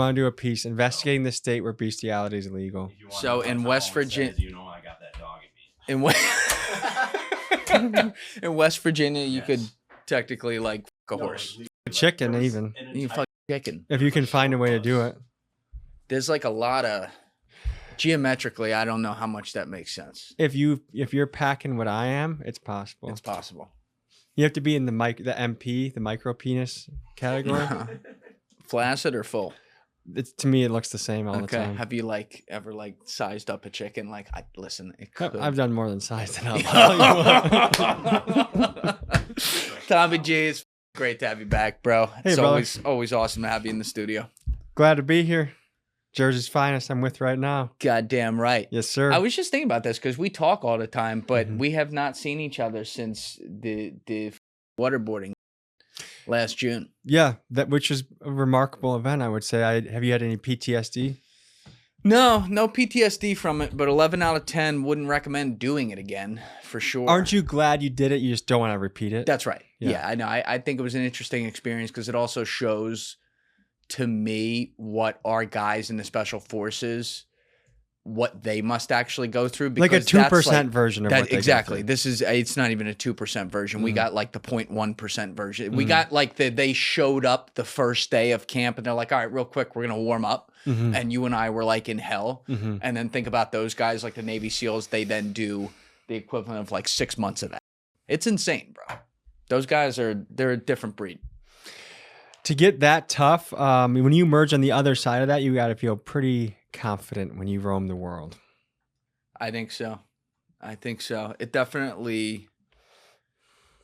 want to do a piece investigating the state where bestiality is illegal. So in West Virginia, you know I got that dog in me. In West Virginia, you could technically like fuck a horse. A chicken, even. You fuck chicken. If you can find a way to do it. There's like a lot of geometrically. I don't know how much that makes sense. If you're packing what I am, it's possible. It's possible. You have to be in the MP, the micro penis category. Flaccid or full? To me, it looks the same all the time. Have you ever sized up a chicken? Like, listen, it could. I've done more than sized it up. Tommy G, it's great to have you back, bro. Hey, It's brother. always awesome to have you in the studio. Glad to be here. Jersey's finest I'm with right now. Goddamn right. Yes, sir. I was just thinking about this because we talk all the time, but we have not seen each other since the waterboarding last June. Yeah, which is a remarkable event, I would say. Have you had any PTSD? No PTSD from it, but 11 out of 10 wouldn't recommend doing it again, for sure. Aren't you glad you did it? You just don't want to repeat it? That's right. Yeah. Yeah, I know. I think it was an interesting experience because it also shows to me what our guys in the special forces, what they must actually go through. Like a Because 2% version of what they go exactly. through. It's not even a 2% version. We got like the 0.1% version. We Mhm. got like they showed up the first day of camp and they're like, all right, real quick, we're going to warm up. Mhm. And you and I were like in hell. Mhm. And then think about those guys like the Navy SEALs. They then do the equivalent of like 6 months of that. It's insane, bro. Those guys they're a different breed. To get that tough, when you emerge on the other side of that, you got to feel pretty confident when you roam the world. I think so. It definitely,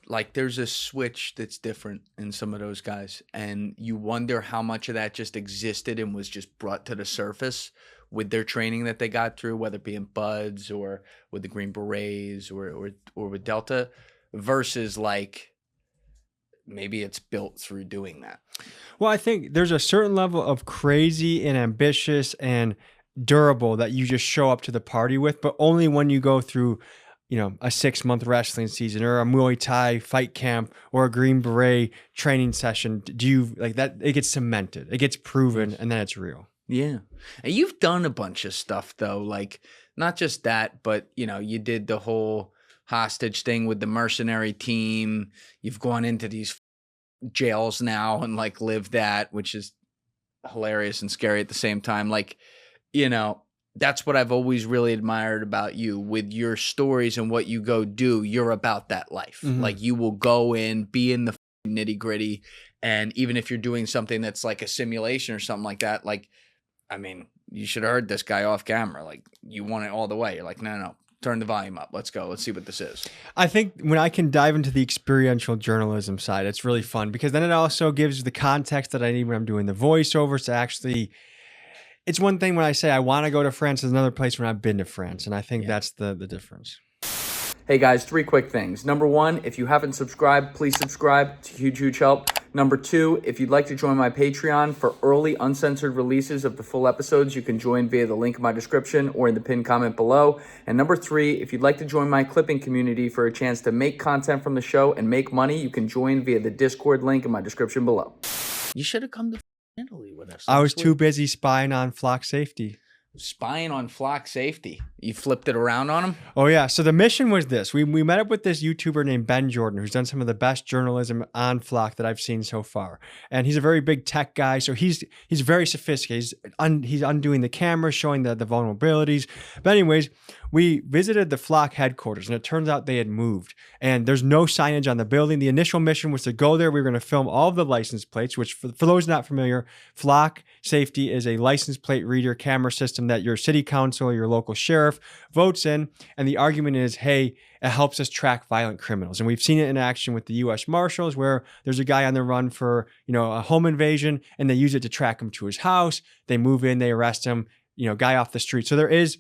like, there's a switch that's different in some of those guys. And you wonder how much of that just existed and was just brought to the surface with their training that they got through, whether it be in Buds or with the Green Berets or with Delta, versus like maybe it's built through doing that. Well, I think there's a certain level of crazy and ambitious and durable that you just show up to the party with, but only when you go through, a 6-month wrestling season or a Muay Thai fight camp or a Green Beret training session. Do you like that? It gets cemented, it gets proven, and then it's real. Yeah. And you've done a bunch of stuff though, like not just that, but you did the whole hostage thing with the mercenary team. You've gone into these jails now and like lived that, which is hilarious and scary at the same time. Like, that's what I've always really admired about you with your stories and what you go do. You're about that life. Mhm. Like you will go in, be in the nitty gritty. And even if you're doing something that's like a simulation or something like that, like, I mean, you should have heard this guy off camera. Like you want it all the way. You're like, no, turn the volume up. Let's go. Let's see what this is. I think when I can dive into the experiential journalism side, it's really fun because then it also gives the context that I need when I'm doing the voiceovers to actually. It's one thing when I say I want to go to France, there's another place when I've been to France. And I think that's the difference. Hey guys, 3 quick things. Number 1, if you haven't subscribed, please subscribe. It's a huge, huge help. Number 2, if you'd like to join my Patreon for early uncensored releases of the full episodes, you can join via the link in my description or in the pinned comment below. And number 3, if you'd like to join my clipping community for a chance to make content from the show and make money, you can join via the Discord link in my description below. You should have come to Italy with us. I was too busy spying on flock safety. Spying on flock safety. You flipped it around on him? Oh, yeah. So the mission was this. We met up with this YouTuber named Ben Jordan, who's done some of the best journalism on flock that I've seen so far. And he's a very big tech guy. So he's very sophisticated. He's undoing the camera, showing the vulnerabilities. But anyways, we visited the flock headquarters, and it turns out they had moved. And there's no signage on the building. The initial mission was to go there. We were going to film all of the license plates, which for those not familiar, flock safety is a license plate reader camera system that your city council or your local sheriff votes in. And the argument is, hey, it helps us track violent criminals. And we've seen it in action with the U.S. Marshals, where there's a guy on the run for, a home invasion, and they use it to track him to his house. They move in, they arrest him, guy off the street. So there is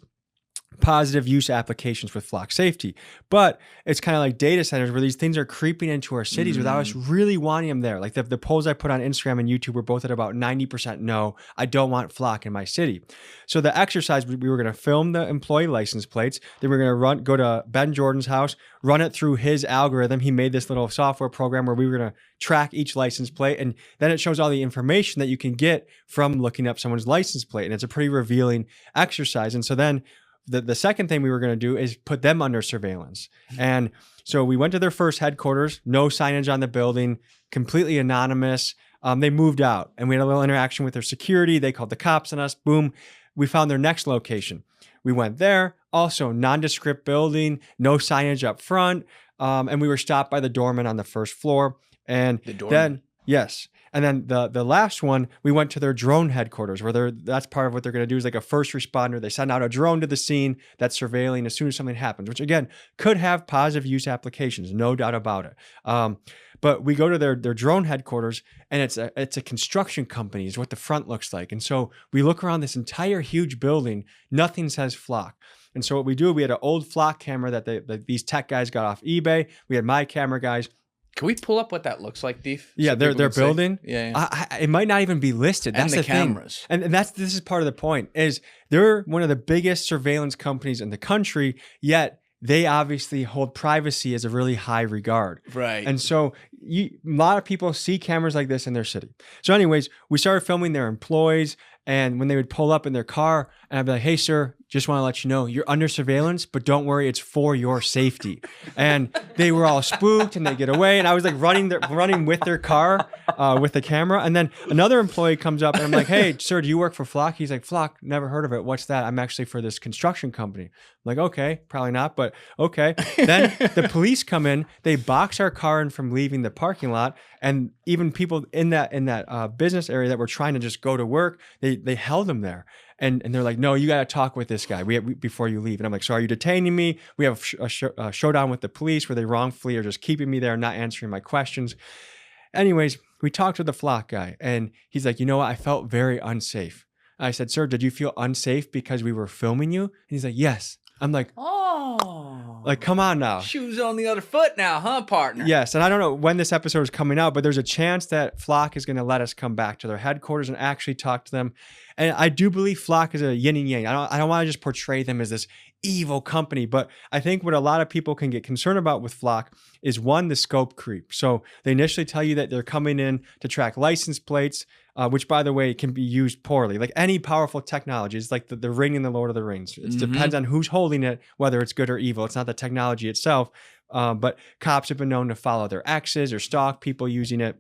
positive use applications with flock safety. But it's kind of like data centers where these things are creeping into our cities without us really wanting them there. Like the polls I put on Instagram and YouTube were both at about 90% no, I don't want flock in my city. So the exercise, we were going to film the employee license plates. Then we were going to go to Ben Jordan's house, run it through his algorithm. He made this little software program where we were going to track each license plate. And then it shows all the information that you can get from looking up someone's license plate. And it's a pretty revealing exercise. And so then the second thing we were going to do is put them under surveillance. And so we went to their first headquarters, no signage on the building, completely anonymous. They moved out and we had a little interaction with their security. They called the cops on us. Boom. We found their next location. We went there, also nondescript building, no signage up front. And we were stopped by the doorman on the first floor. And then, yes. And then the last one, we went to their drone headquarters where that's part of what they're going to do is like a first responder. They send out a drone to the scene that's surveilling as soon as something happens, which again, could have positive use applications, no doubt about it. But we go to their drone headquarters and it's a construction company is what the front looks like. And so we look around this entire huge building, nothing says flock. And so what we do, we had an old flock camera that these tech guys got off eBay. We had my camera guys. Can we pull up what that looks like, Thief? Yeah, so they're building. Yeah. It might not even be listed. That's and the cameras. Thing. And this is part of the point is they're one of the biggest surveillance companies in the country, yet they obviously hold privacy as a really high regard. Right. And so a lot of people see cameras like this in their city. So anyways, we started filming their employees. And when they would pull up in their car and I'd be like, hey, sir, just want to let you know you're under surveillance, but don't worry, it's for your safety. And they were all spooked and they get away. And I was like running with their car with the camera. And then another employee comes up and I'm like, hey, sir, do you work for Flock? He's like, Flock, never heard of it. What's that? I'm actually for this construction company. I'm like, okay, probably not, but okay. Then the police come in, they box our car in from leaving the parking lot. And even people in that business area that were trying to just go to work, they held them there. And they're like, no, you got to talk with this guy before you leave. And I'm like, so are you detaining me? We have a showdown with the police where they wrongfully are just keeping me there, not answering my questions. Anyways, we talked to the Flock guy and he's like, you know what? I felt very unsafe. I said, sir, did you feel unsafe because we were filming you? And he's like, yes. I'm like, oh, like, come on now. Shoes on the other foot now, huh, partner? Yes. And I don't know when this episode is coming out, but there's a chance that Flock is going to let us come back to their headquarters and actually talk to them. And I do believe Flock is a yin and yang. I don't want to just portray them as this evil company, but I think what a lot of people can get concerned about with Flock is one, the scope creep. So they initially tell you that they're coming in to track license plates, which by the way, can be used poorly. Like any powerful technology, it's like the ring in the Lord of the Rings. It depends on who's holding it, whether it's good or evil. It's not the technology itself, but cops have been known to follow their exes or stalk people using it.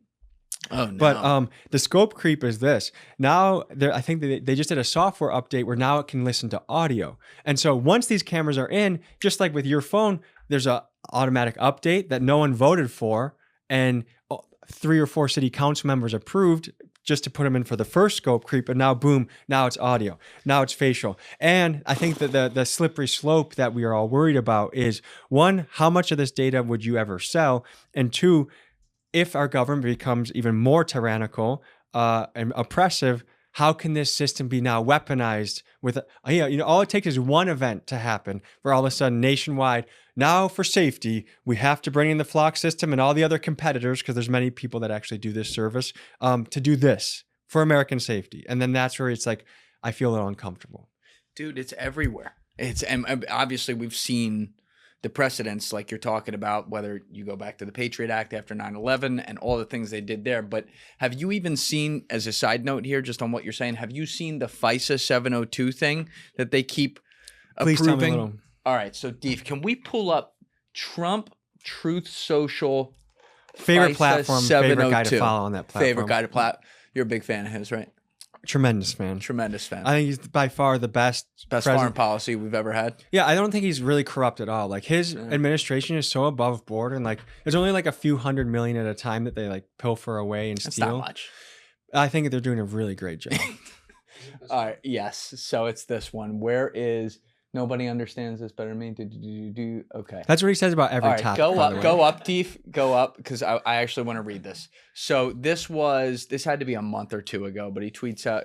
Oh, no. But the scope creep is this. Now, I think they just did a software update where now it can listen to audio. And so once these cameras are in, just like with your phone, there's a automatic update that no one voted for and 3 or 4 city council members approved just to put them in for the first scope creep. And now, boom, now it's audio. Now it's facial. And I think that the slippery slope that we are all worried about is, one, how much of this data would you ever sell? And two, if our government becomes even more tyrannical and oppressive, how can this system be now weaponized with, all it takes is one event to happen where all of a sudden nationwide, now for safety, we have to bring in the Flock system and all the other competitors, because there's many people that actually do this service, to do this for American safety. And then that's where it's like, I feel a little uncomfortable. Dude, it's everywhere. And obviously we've seen the precedents like you're talking about, whether you go back to the Patriot Act after 9/11 and all the things they did there. But have you even seen, as a side note here, just on what you're saying, have you seen the FISA 702 thing that they keep Please approving? tell me a little. All right, so Deef, can we pull up Trump Truth Social Favorite FISA platform, 702. favorite guy to follow on that platform. Favorite guy to You're a big fan of his, right? Tremendous fan. Tremendous fan. I think he's by far the best foreign policy we've ever had. Yeah, I don't think he's really corrupt at all. Like his administration is so above board, and like there's only like a few $100 million at a time that they like pilfer away and steal. That's not much. I think they're doing a really great job. All right. Yes. So it's this one. Where is Nobody understands this better than me. Okay. That's what he says about every All right, topic. go up, Thief. Go up, because I actually want to read this. So this had to be a month or two ago, but he tweets out,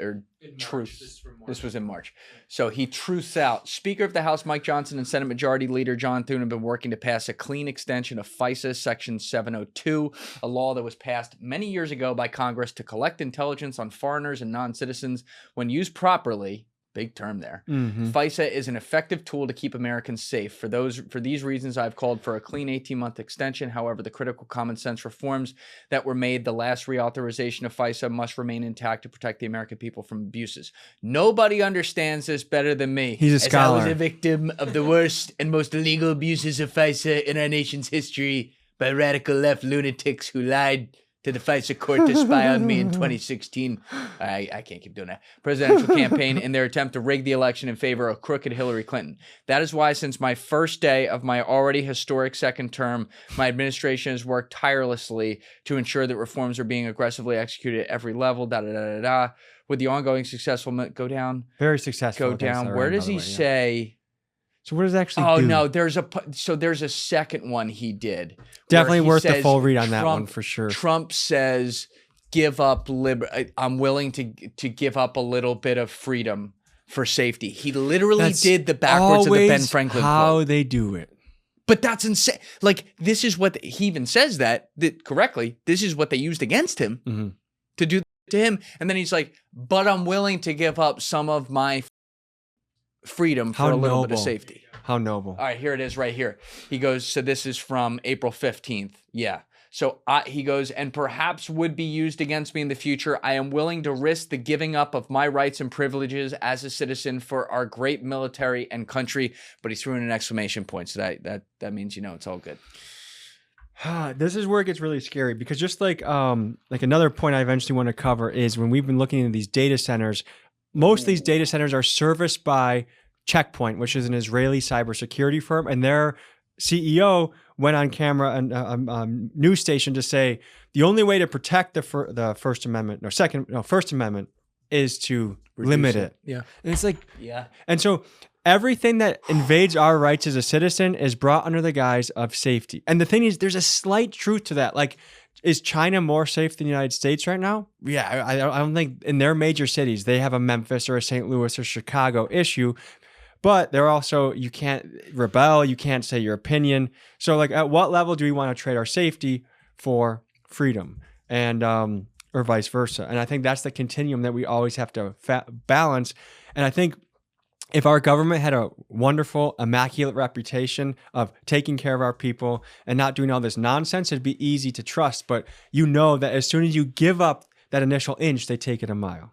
this was in March. So he truths out. Speaker of the House Mike Johnson and Senate Majority Leader John Thune have been working to pass a clean extension of FISA Section 702, a law that was passed many years ago by Congress to collect intelligence on foreigners and non-citizens when used properly. Big term there. FISA is an effective tool to keep Americans safe. For these reasons, I've called for a clean 18-month extension. However, the critical common sense reforms that were made, the last reauthorization of FISA, must remain intact to protect the American people from abuses. Nobody understands this better than me. He's a scholar. As I was a victim of the worst and most illegal abuses of FISA in our nation's history by radical left lunatics who lied to the FISA court to spy on me in 2016. I can't keep doing that. Presidential campaign in their attempt to rig the election in favor of crooked Hillary Clinton. That is why since my first day of my already historic second term, my administration has worked tirelessly to ensure that reforms are being aggressively executed at every level, with the ongoing successful, go down. Very successful. Go down. Where does he say... So what does it actually do? Oh, no, there's a second one he did. Definitely worth the full read on that one for sure. Trump says, give up I'm willing to give up a little bit of freedom for safety. He literally did the backwards of the Ben Franklin how quote. They do it. But that's insane. Like, this is what he even says that correctly. This is what they used against him to do to him. And then he's like, but I'm willing to give up some of my freedom for a little bit of safety. How noble. All right, here it is right here. He goes, so this is from April 15th. Yeah. So he goes, and perhaps would be used against me in the future. I am willing to risk the giving up of my rights and privileges as a citizen for our great military and country. But he threw in an exclamation point. So that means, it's all good. This is where it gets really scary, because just like another point I eventually want to cover is when we've been looking into these data centers, most of these data centers are serviced by Checkpoint, which is an Israeli cybersecurity firm, and their CEO went on camera and a news station to say the only way to protect the First Amendment First Amendment is to limit it. Yeah, and it's like and so everything that invades our rights as a citizen is brought under the guise of safety. And the thing is, there's a slight truth to that. Like, is China more safe than the United States right now? Yeah, I don't think in their major cities they have a Memphis or a St. Louis or Chicago issue, but they're also, you can't rebel, you can't say your opinion. So like, at what level do we want to trade our safety for freedom, and or vice versa? And I think that's the continuum that we always have to balance. And I think if our government had a wonderful, immaculate reputation of taking care of our people and not doing all this nonsense, it'd be easy to trust. But that as soon as you give up that initial inch, they take it a mile.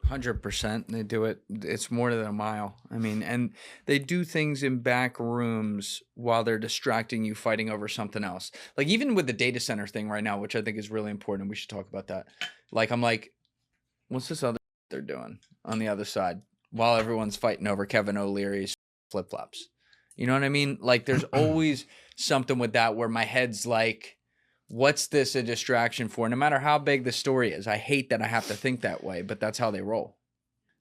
100%. They do it. It's more than a mile. I mean, and they do things in back rooms while they're distracting you, fighting over something else. Like, even with the data center thing right now, which I think is really important. We should talk about that. Like, I'm like, what's this other they're doing on the other side? While everyone's fighting over Kevin O'Leary's flip-flops. You know what I mean? Like, there's always something with that where my head's like, what's this a distraction for? No matter how big the story is. I hate that I have to think that way, but that's how they roll.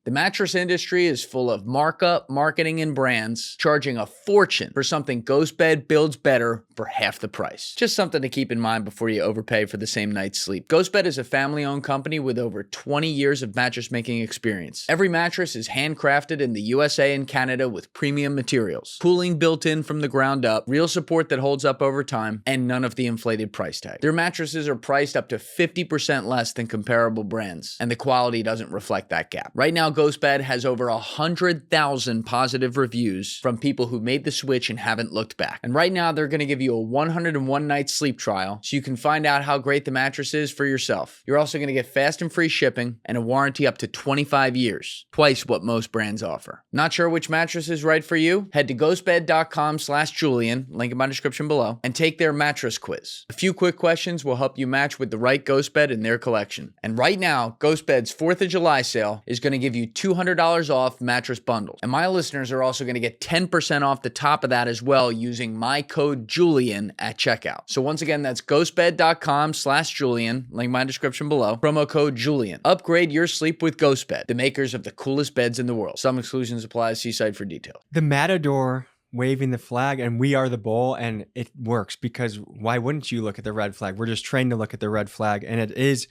The mattress industry is full of markup, marketing, and brands charging a fortune for something GhostBed builds better for half the price. Just something to keep in mind before you overpay for the same night's sleep. GhostBed is a family-owned company with over 20 years of mattress-making experience. Every mattress is handcrafted in the USA and Canada with premium materials, cooling built in from the ground up, real support that holds up over time, and none of the inflated price tag. Their mattresses are priced up to 50% less than comparable brands, and the quality doesn't reflect that gap. Right now, GhostBed has over 100,000 positive reviews from people who made the switch and haven't looked back. And right now, they're going to give you a 101 night sleep trial so you can find out how great the mattress is for yourself. You're also going to get fast and free shipping and a warranty up to 25 years, twice what most brands offer. Not sure which mattress is right for you? Head to ghostbed.com/Julian, link in my description below, and take their mattress quiz. A few quick questions will help you match with the right GhostBed in their collection. And right now, GhostBed's 4th of July sale is going to give you $200 off mattress bundles. And my listeners are also going to get 10% off the top of that as well using my code Julian Julian at checkout. So once again, that's ghostbed.com/Julian. Link in my description below. Promo code Julian. Upgrade your sleep with Ghostbed, the makers of the coolest beds in the world. Some exclusions apply. See site for details. The Matador waving the flag and we are the bull, and it works because why wouldn't you look at the red flag? We're just trained to look at the red flag, and it is,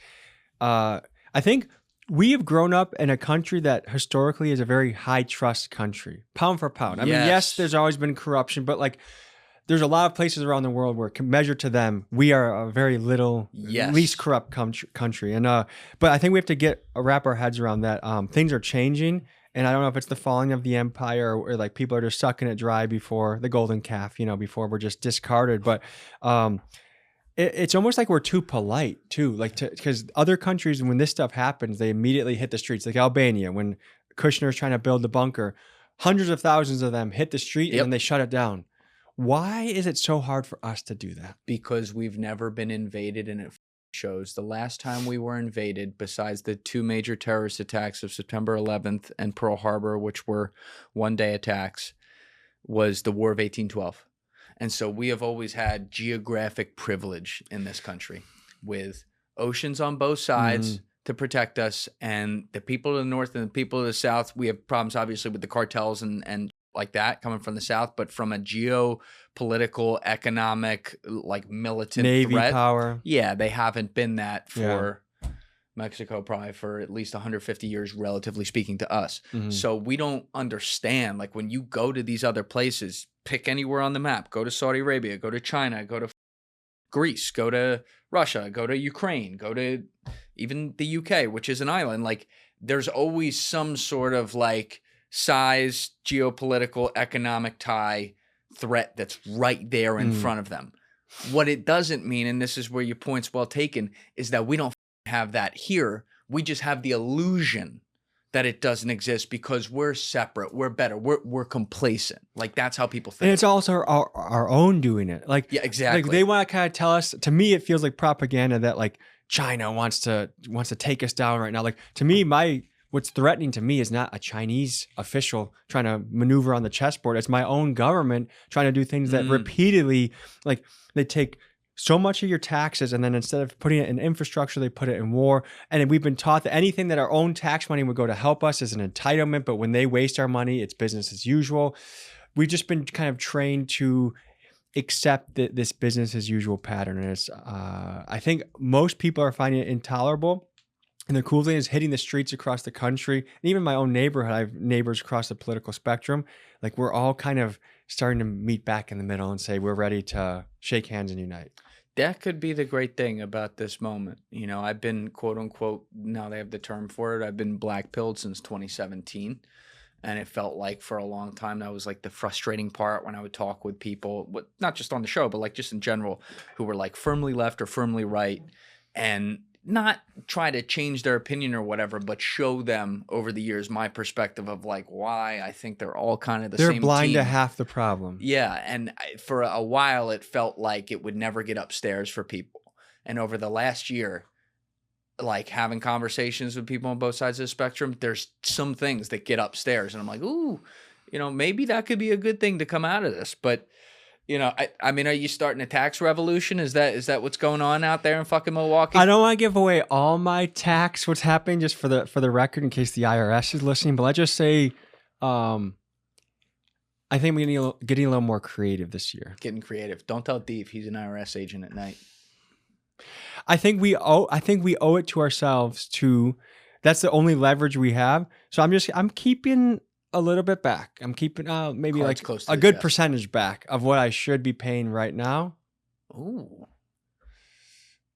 I think we have grown up in a country that historically is a very high trust country, pound for pound. I mean, yes, there's always been corruption, but like there's a lot of places around the world where measured to them, we are a very little, least corrupt country. And but I think we have to wrap our heads around that. Things are changing. And I don't know if it's the falling of the empire or like people are just sucking it dry before the golden calf, before we're just discarded. But it's almost like we're too polite too, like because other countries, when this stuff happens, they immediately hit the streets. Like Albania, when Kushner's trying to build the bunker, hundreds of thousands of them hit the street and then they shut it down. Why is it so hard for us to do that? Because we've never been invaded, and it shows. The last time we were invaded, besides the two major terrorist attacks of September 11th and Pearl Harbor, which were one-day attacks, was the War of 1812. And so we have always had geographic privilege in this country with oceans on both sides to protect us, and the people of the north and the people of the south, we have problems obviously with the cartels and like that coming from the south, but from a geopolitical, economic, like militant Navy threat, power. Yeah, they haven't been that for Mexico probably for at least 150 years, relatively speaking to us. So we don't understand, like when you go to these other places, pick anywhere on the map, go to Saudi Arabia, go to China, go to Greece, go to Russia, go to Ukraine, go to even the UK, which is an island. Like there's always some sort of like size, geopolitical, economic tie threat that's right there in front of them. What it doesn't mean, and this is where your point's well taken, is that we don't have that here. We just have the illusion that it doesn't exist because we're separate, we're better, we're complacent. Like that's how people think. And it's also our own doing it. Like exactly. Like they want to kind of tell us. To me, it feels like propaganda that like China wants to take us down right now. Like to me, what's threatening to me is not a Chinese official trying to maneuver on the chessboard. It's my own government trying to do things that repeatedly, like they take so much of your taxes and then instead of putting it in infrastructure, they put it in war. And we've been taught that anything that our own tax money would go to help us is an entitlement. But when they waste our money, it's business as usual. We've just been kind of trained to accept this business as usual pattern. And it's, I think most people are finding it intolerable. And the cool thing is hitting the streets across the country, and even my own neighborhood, I have neighbors across the political spectrum. Like we're all kind of starting to meet back in the middle and say we're ready to shake hands and unite. That could be the great thing about this moment. I've been quote unquote, now they have the term for it, I've been black-pilled since 2017. And it felt like for a long time, that was like the frustrating part when I would talk with people, not just on the show, but like just in general, who were like firmly left or firmly right. And not try to change their opinion or whatever, but show them over the years my perspective of like why I think they're all kind of the same team. They're blind to half the problem. Yeah, and for a while it felt like it would never get upstairs for people. And over the last year, like having conversations with people on both sides of the spectrum, there's some things that get upstairs, and I'm like, ooh, maybe that could be a good thing to come out of this, but. I mean, are you starting a tax revolution? Is that what's going on out there in fucking Milwaukee? I don't want to give away all my tax, what's happening, just for the record, in case the IRS is listening. But let's just say, I think we're getting a little more creative this year. Getting creative. Don't tell Dave he's an IRS agent at night. I think we owe it to ourselves to. That's the only leverage we have. So I'm keeping a little bit back. I'm keeping maybe Cards like close to a the good chest. percentage back of what I should be paying right now. Ooh.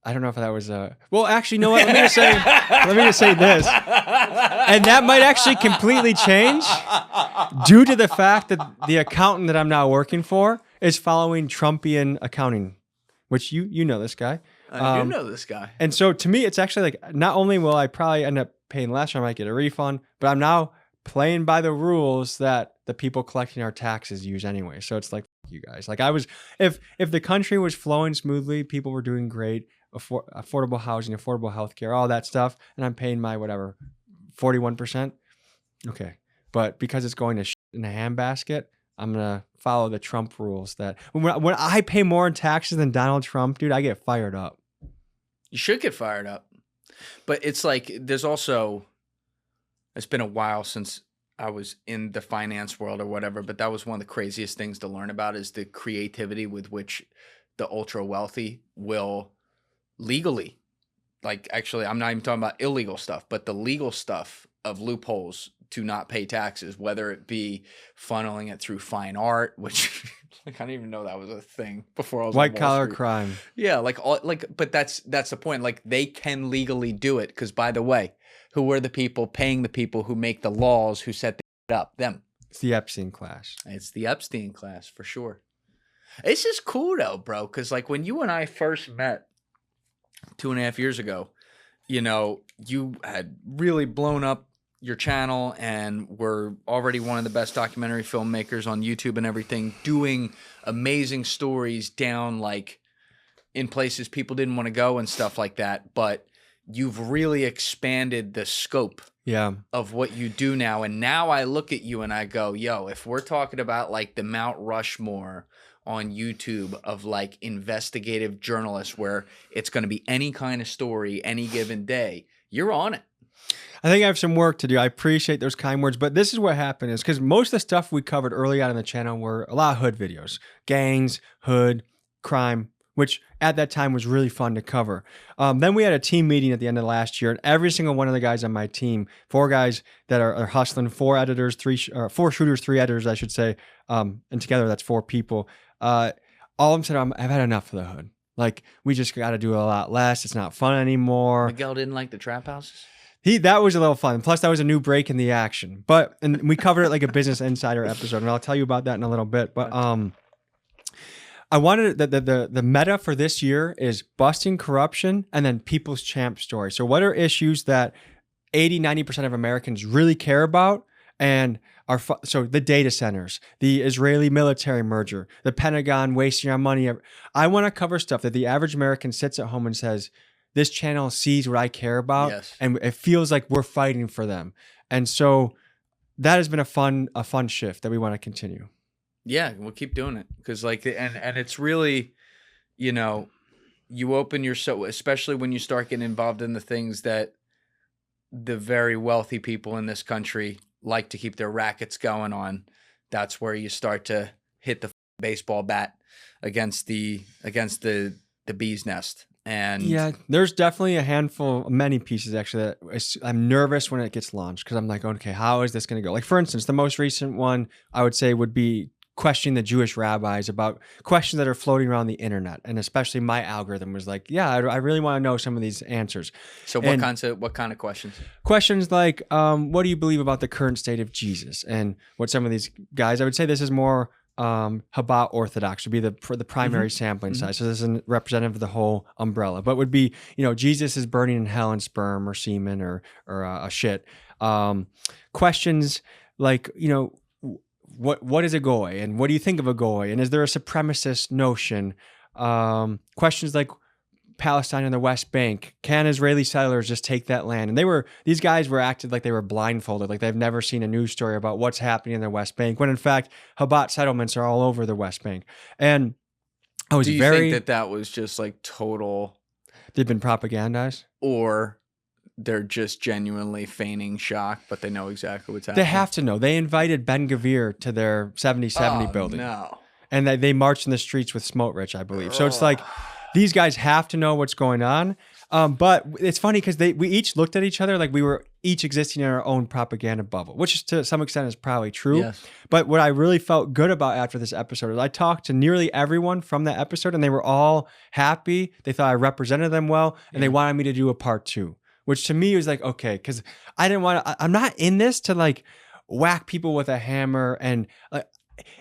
I don't know if that was well, actually, you know what? Let me just say this. And that might actually completely change due to the fact that the accountant that I'm now working for is following Trumpian accounting, which you know this guy. I do know this guy. And so to me, it's actually like, not only will I probably end up paying less or I might get a refund, but I'm now playing by the rules that the people collecting our taxes use anyway. So it's like, you guys, like if the country was flowing smoothly, people were doing great, affordable housing, affordable healthcare, all that stuff, and I'm paying my whatever 41%. Okay, but because it's going to in a handbasket, I'm going to follow the Trump rules that when I pay more in taxes than Donald Trump, dude, I get fired up. You should get fired up. But it's like there's also, it's been a while since I was in the finance world or whatever, but that was one of the craziest things to learn about is the creativity with which the ultra wealthy will legally, like actually, I'm not even talking about illegal stuff, but the legal stuff of loopholes to not pay taxes, whether it be funneling it through fine art, which like I didn't even know that was a thing before I was white collar crime. Yeah, but that's the point. Like they can legally do it because, by the way, who are the people paying the people who make the laws who set the up? Them. It's the Epstein class. It's the Epstein class for sure. It's just cool though, bro. Because like when you and I first met 2.5 years ago, you know, you had really blown up your channel and were already one of the best documentary filmmakers on YouTube and everything, doing amazing stories down like in places people didn't want to go and stuff like that. But you've really expanded the scope of what you do now. And now I look at you and I go, yo, if we're talking about like the Mount Rushmore on YouTube of like investigative journalists where it's going to be any kind of story any given day, you're on it. I think I have some work to do. I appreciate those kind words, but this is what happened is because most of the stuff we covered early on in the channel were a lot of hood videos, gangs, hood, crime, which at that time was really fun to cover. Then we had a team meeting at the end of last year, and every single one of the guys on my team, 4 guys that are hustling, 4 editors, 4 shooters, 3 editors, I should say, and together that's 4 people. All of them said, I've had enough of the hood. Like, we just got to do a lot less. It's not fun anymore. Miguel didn't like the trap houses? That was a little fun. Plus, that was a new break in the action. And we covered it like a Business Insider episode, and I'll tell you about that in a little bit. But I wanted the meta for this year is busting corruption and then people's champ story. So what are issues that 80-90% of Americans really care about and are so the data centers, the Israeli military merger, the Pentagon wasting our money. I want to cover stuff that the average American sits at home and says, this channel sees what I care about, and it feels like we're fighting for them. And so that has been a fun shift that we want to continue. Yeah, we'll keep doing it because like and it's really, you know, you open yourself, especially when you start getting involved in the things that the very wealthy people in this country like to keep their rackets going on. That's where you start to hit the baseball bat against the bee's nest. And yeah, there's definitely a handful, many pieces actually that I'm nervous when it gets launched because I'm like, okay, how is this going to go? Like, for instance, the most recent one I would say would be questioning the Jewish rabbis about questions that are floating around the internet. And especially my algorithm was like, yeah, I really want to know some of these answers. So what kind of questions? Questions like, what do you believe about the current state of Jesus? And what some of these guys, I would say this is more Chabad Orthodox would be the primary sampling size. So this isn't representative of the whole umbrella, but would be, you know, Jesus is burning in hell in sperm or semen or a shit. Questions like, you know, what is a goy and what do you think of a goy? And is there a supremacist notion? Questions like Palestine and the West Bank. Can Israeli settlers just take that land? And these guys were acted like they were blindfolded, like they've never seen a news story about what's happening in the West Bank, when in fact, Chabad settlements are all over the West Bank. And I was Do you think that was just like total... They've been propagandized? Or they're just genuinely feigning shock, but they know exactly what's happening? They have to know. They invited Ben Gvir to their 7070 building. No. And they marched in the streets with Smotrich, I believe. So it's like... These guys have to know what's going on. But it's funny because we each looked at each other like we were each existing in our own propaganda bubble, which to some extent is probably true. Yes. But what I really felt good about after this episode is I talked to nearly everyone from that episode and they were all happy. They thought I represented them well and they wanted me to do a part 2, which to me was like, okay, because I didn't want to, I'm not in this to like whack people with a hammer. And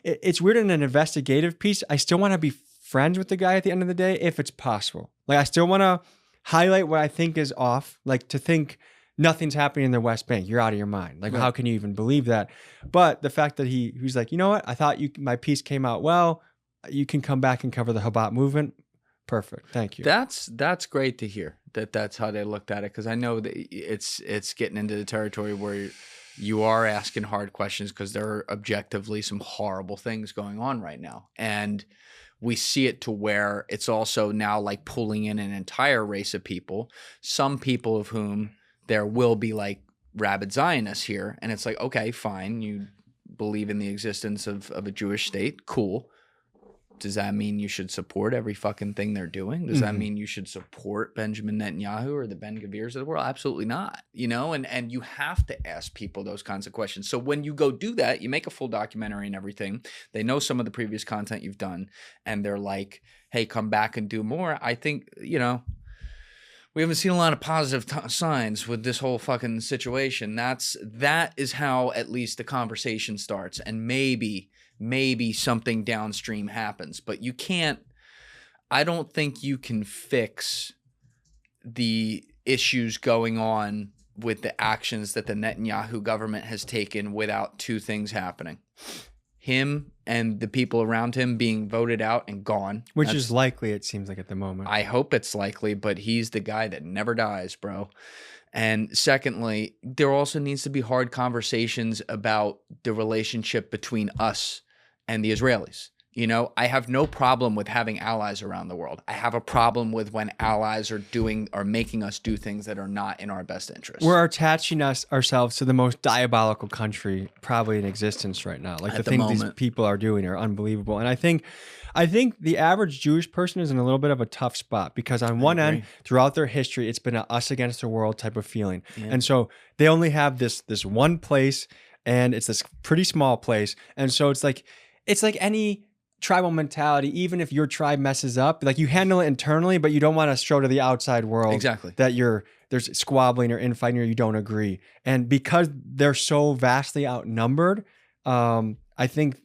it's weird in an investigative piece. I still want to be friends with the guy at the end of the day if it's possible. Like I still want to highlight what I think is off, like to think nothing's happening in the West Bank. You're out of your mind. Like how can you even believe that? But the fact that he was like, you know what? I thought my piece came out well. You can come back and cover the Chabad movement. Perfect. Thank you. That's great to hear that that's how they looked at it. Cause I know that it's getting into the territory where you are asking hard questions because there are objectively some horrible things going on right now. And we see it to where it's also now like pulling in an entire race of people, some people of whom there will be like rabid Zionists here. And it's like, okay, fine. You believe in the existence of a Jewish state. Cool. Does that mean you should support every fucking thing they're doing? Does that mean you should support Benjamin Netanyahu or the Ben Gavirs of the world? Absolutely not. You know, and you have to ask people those kinds of questions. So when you go do that, you make a full documentary and everything. They know some of the previous content you've done, and they're like, hey, come back and do more. I think, you know, we haven't seen a lot of positive signs with this whole fucking situation. That is how at least the conversation starts, and maybe something downstream happens. But you can't, I don't think you can fix the issues going on with the actions that the Netanyahu government has taken without two things happening. Him and the people around him being voted out and gone. Which is likely, it seems like, at the moment. I hope it's likely, but he's the guy that never dies, bro. And secondly, there also needs to be hard conversations about the relationship between us and the Israelis. You know, I have no problem with having allies around the world. I have a problem with when allies are making us do things that are not in our best interest. We're attaching ourselves to the most diabolical country probably in existence right now. Like the things these people are doing are unbelievable. And I think the average Jewish person is in a little bit of a tough spot because on one end, throughout their history, it's been an us against the world type of feeling. Yeah. And so they only have this one place, and it's this pretty small place. And so it's like any tribal mentality. Even if your tribe messes up, like you handle it internally, but you don't want to show to the outside world that there's squabbling or infighting or you don't agree. And because they're so vastly outnumbered, I think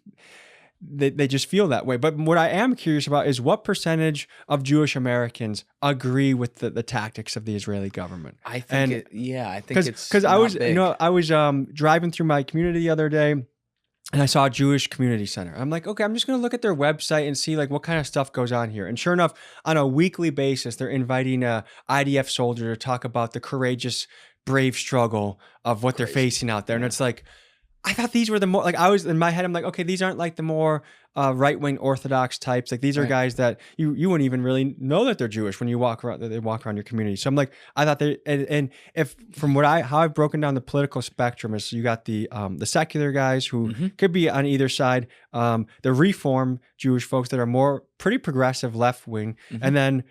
they just feel that way. But what I am curious about is what percentage of Jewish Americans agree with the tactics of the Israeli government. I think because I was driving through my community the other day, and I saw a Jewish community center. I'm like, okay, I'm just going to look at their website and see like what kind of stuff goes on here. And sure enough, on a weekly basis, they're inviting a IDF soldier to talk about the courageous, brave struggle of what they're facing out there. And it's like, I thought these were the more, like I was in my head, I'm like, okay, these aren't like the more right-wing Orthodox types. Like these are guys that you wouldn't even really know that they're Jewish when you walk around your community. So I'm like, I thought and if from how I've broken down the political spectrum is you got the secular guys who could be on either side, the Reform Jewish folks that are more pretty progressive left-wing, and then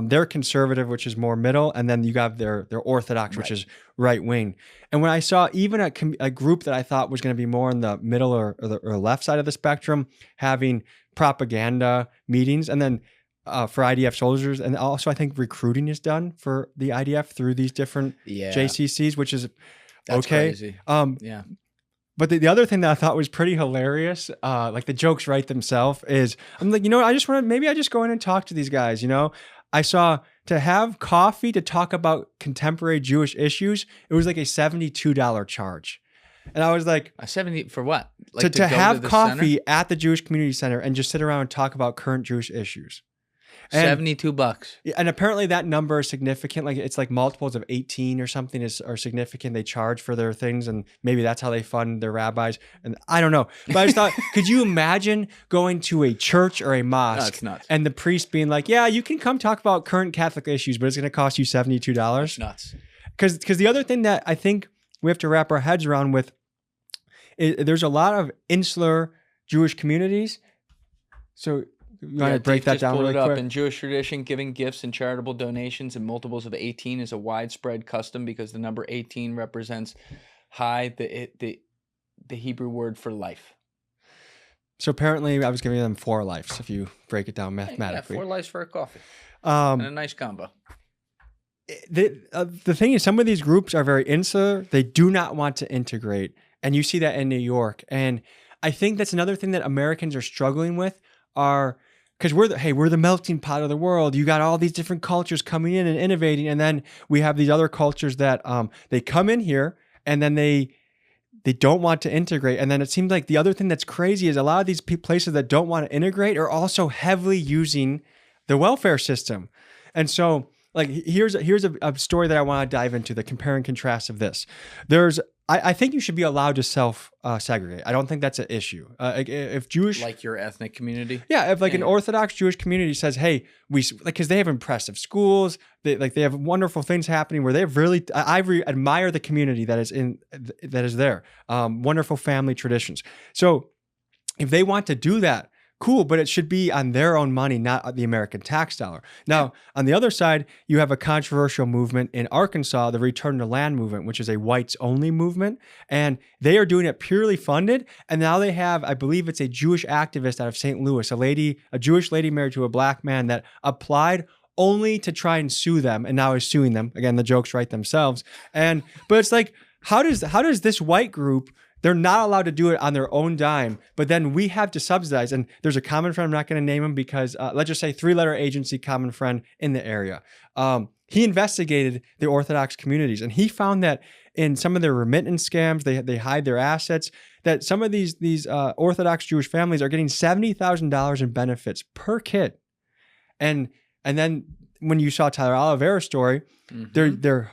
they're conservative, which is more middle, and then you got their Orthodox, which is right wing. And when I saw even a group that I thought was going to be more in the middle or left side of the spectrum having propaganda meetings, and then for IDF soldiers, and also I think recruiting is done for the IDF through these different JCCs, which is That's crazy. But the other thing that I thought was pretty hilarious, like the jokes write themselves, is I'm like, I just go in and talk to these guys, I saw to have coffee to talk about contemporary Jewish issues, it was like a $72 charge. And I was like, a 70 for what? Like to have coffee at the Jewish Community Center and just sit around and talk about current Jewish issues. And, $72. And apparently that number is significant. Like it's like multiples of 18 or something are significant. They charge for their things, and maybe that's how they fund their rabbis. And I don't know. But I just thought, could you imagine going to a church or a mosque and the priest being like, yeah, you can come talk about current Catholic issues, but it's going to cost you $72? That's nuts. Because the other thing that I think we have to wrap our heads around with is there's a lot of insular Jewish communities. So you want to break that down really quick? In Jewish tradition, giving gifts and charitable donations in multiples of 18 is a widespread custom because the number 18 represents the Hebrew word for life. So apparently I was giving them 4 lives if you break it down mathematically. 4 lives for a coffee and a nice combo. The thing is, some of these groups are very insular. They do not want to integrate. And you see that in New York. And I think that's another thing that Americans are struggling with because we're the melting pot of the world. You got all these different cultures coming in and innovating, and then we have these other cultures that they come in here and then they don't want to integrate. And then it seems like the other thing that's crazy is a lot of these places that don't want to integrate are also heavily using the welfare system. And so, like, here's a story that I want to dive into, the compare and contrast of this. I think you should be allowed to segregate. I don't think that's an issue. If Jewish, Like your ethnic community. yeah, if like an Orthodox Jewish community says, "Hey, because they have impressive schools, they have wonderful things happening where they have really, I admire the community that is there, wonderful family traditions." So if they want to do that, cool, but it should be on their own money, not the American tax dollar. Now, on the other side, you have a controversial movement in Arkansas, the Return to Land movement, which is a whites-only movement, and they are doing it purely funded. And now they have, I believe it's a Jewish activist out of St. Louis, a Jewish lady married to a black man that applied only to try and sue them, and now is suing them. Again, the jokes write themselves. But it's like, how does this white group? They're not allowed to do it on their own dime, but then we have to subsidize. And there's a common friend, I'm not going to name him because let's just say 3-letter agency common friend in the area. He investigated the Orthodox communities, and he found that in some of their remittance scams, they hide their assets, that some of these Orthodox Jewish families are getting $70,000 in benefits per kid. And then when you saw Tyler Oliveira's story, they're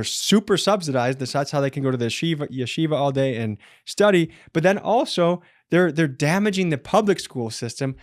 super subsidized. That's how they can go to the yeshiva all day and study. But then also they're damaging the public school system,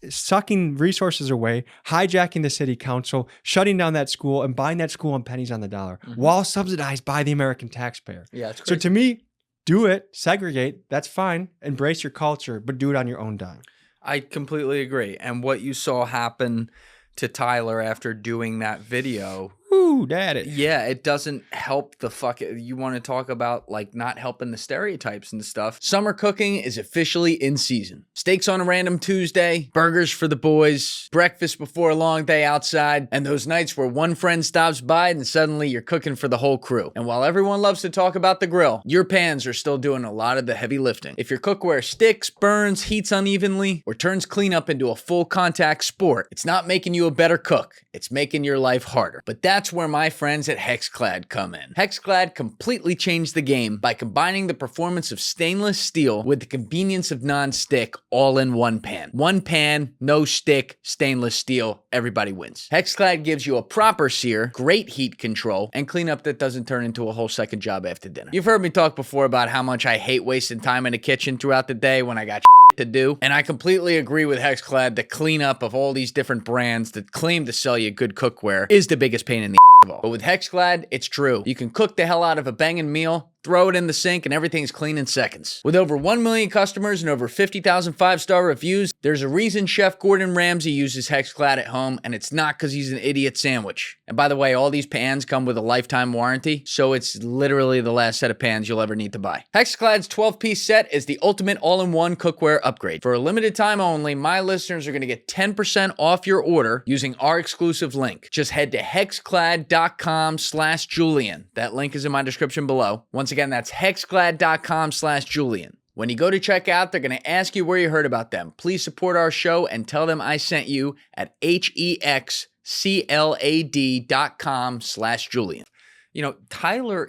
sucking resources away, hijacking the city council, shutting down that school, and buying that school on pennies on the dollar, while subsidized by the American taxpayer. Yeah, it's crazy. So to me, do it, segregate. That's fine. Embrace your culture, but do it on your own dime. I completely agree. And what you saw happen to Tyler after doing that video, Ooh, daddy. yeah, it doesn't help you want to talk about like not helping the stereotypes and stuff. Summer cooking is officially in season. Steaks on a random Tuesday, burgers for the boys, breakfast before a long day outside, and those nights where one friend stops by and suddenly you're cooking for the whole crew. And while everyone loves to talk about the grill, your pans are still doing a lot of the heavy lifting. If your cookware sticks, burns, heats unevenly, or turns cleanup into a full contact sport, it's not making you a better cook. It's making your life harder. But that's where my friends at Hexclad come in. Hexclad completely changed the game by combining the performance of stainless steel with the convenience of non-stick all in one pan. One pan, no stick, stainless steel, everybody wins. Hexclad gives you a proper sear, great heat control, and cleanup that doesn't turn into a whole second job after dinner. You've heard me talk before about how much I hate wasting time in the kitchen throughout the day when I got to do, and I completely agree with Hexclad. The cleanup of all these different brands that claim to sell you good cookware is the biggest pain in the of all. But with Hexclad, it's true. You can cook the hell out of a banging meal, throw it in the sink, and everything's clean in seconds. With over 1 million customers and over 50,000 5-star reviews, there's a reason Chef Gordon Ramsay uses Hexclad at home, and it's not because he's an idiot sandwich. And by the way, all these pans come with a lifetime warranty, so it's literally the last set of pans you'll ever need to buy. Hexclad's 12-piece set is the ultimate all-in-one cookware upgrade. For a limited time only, my listeners are going to get 10% off your order using our exclusive link. Just head to hexclad.com/Julian. That link is in my description below. Once again, that's hexclad.com/Julian. When you go to check out, they're going to ask you where you heard about them. Please support our show and tell them I sent you at hexclad.com/Julian. You know, Tyler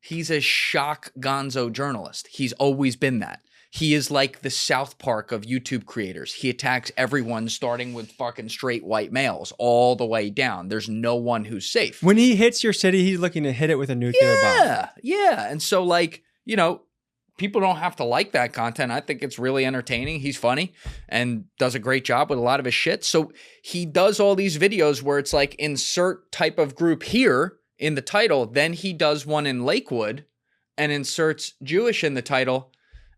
he's a shock gonzo journalist. He's always been that. He is like the South Park of YouTube creators. He attacks everyone, starting with fucking straight white males all the way down. There's no one who's safe. When he hits your city, he's looking to hit it with a nuclear bomb. Yeah. And so, like, you know, people don't have to like that content. I think it's really entertaining. He's funny and does a great job with a lot of his shit. So he does all these videos where it's like insert type of group here in the title. Then he does one in Lakewood and inserts Jewish in the title.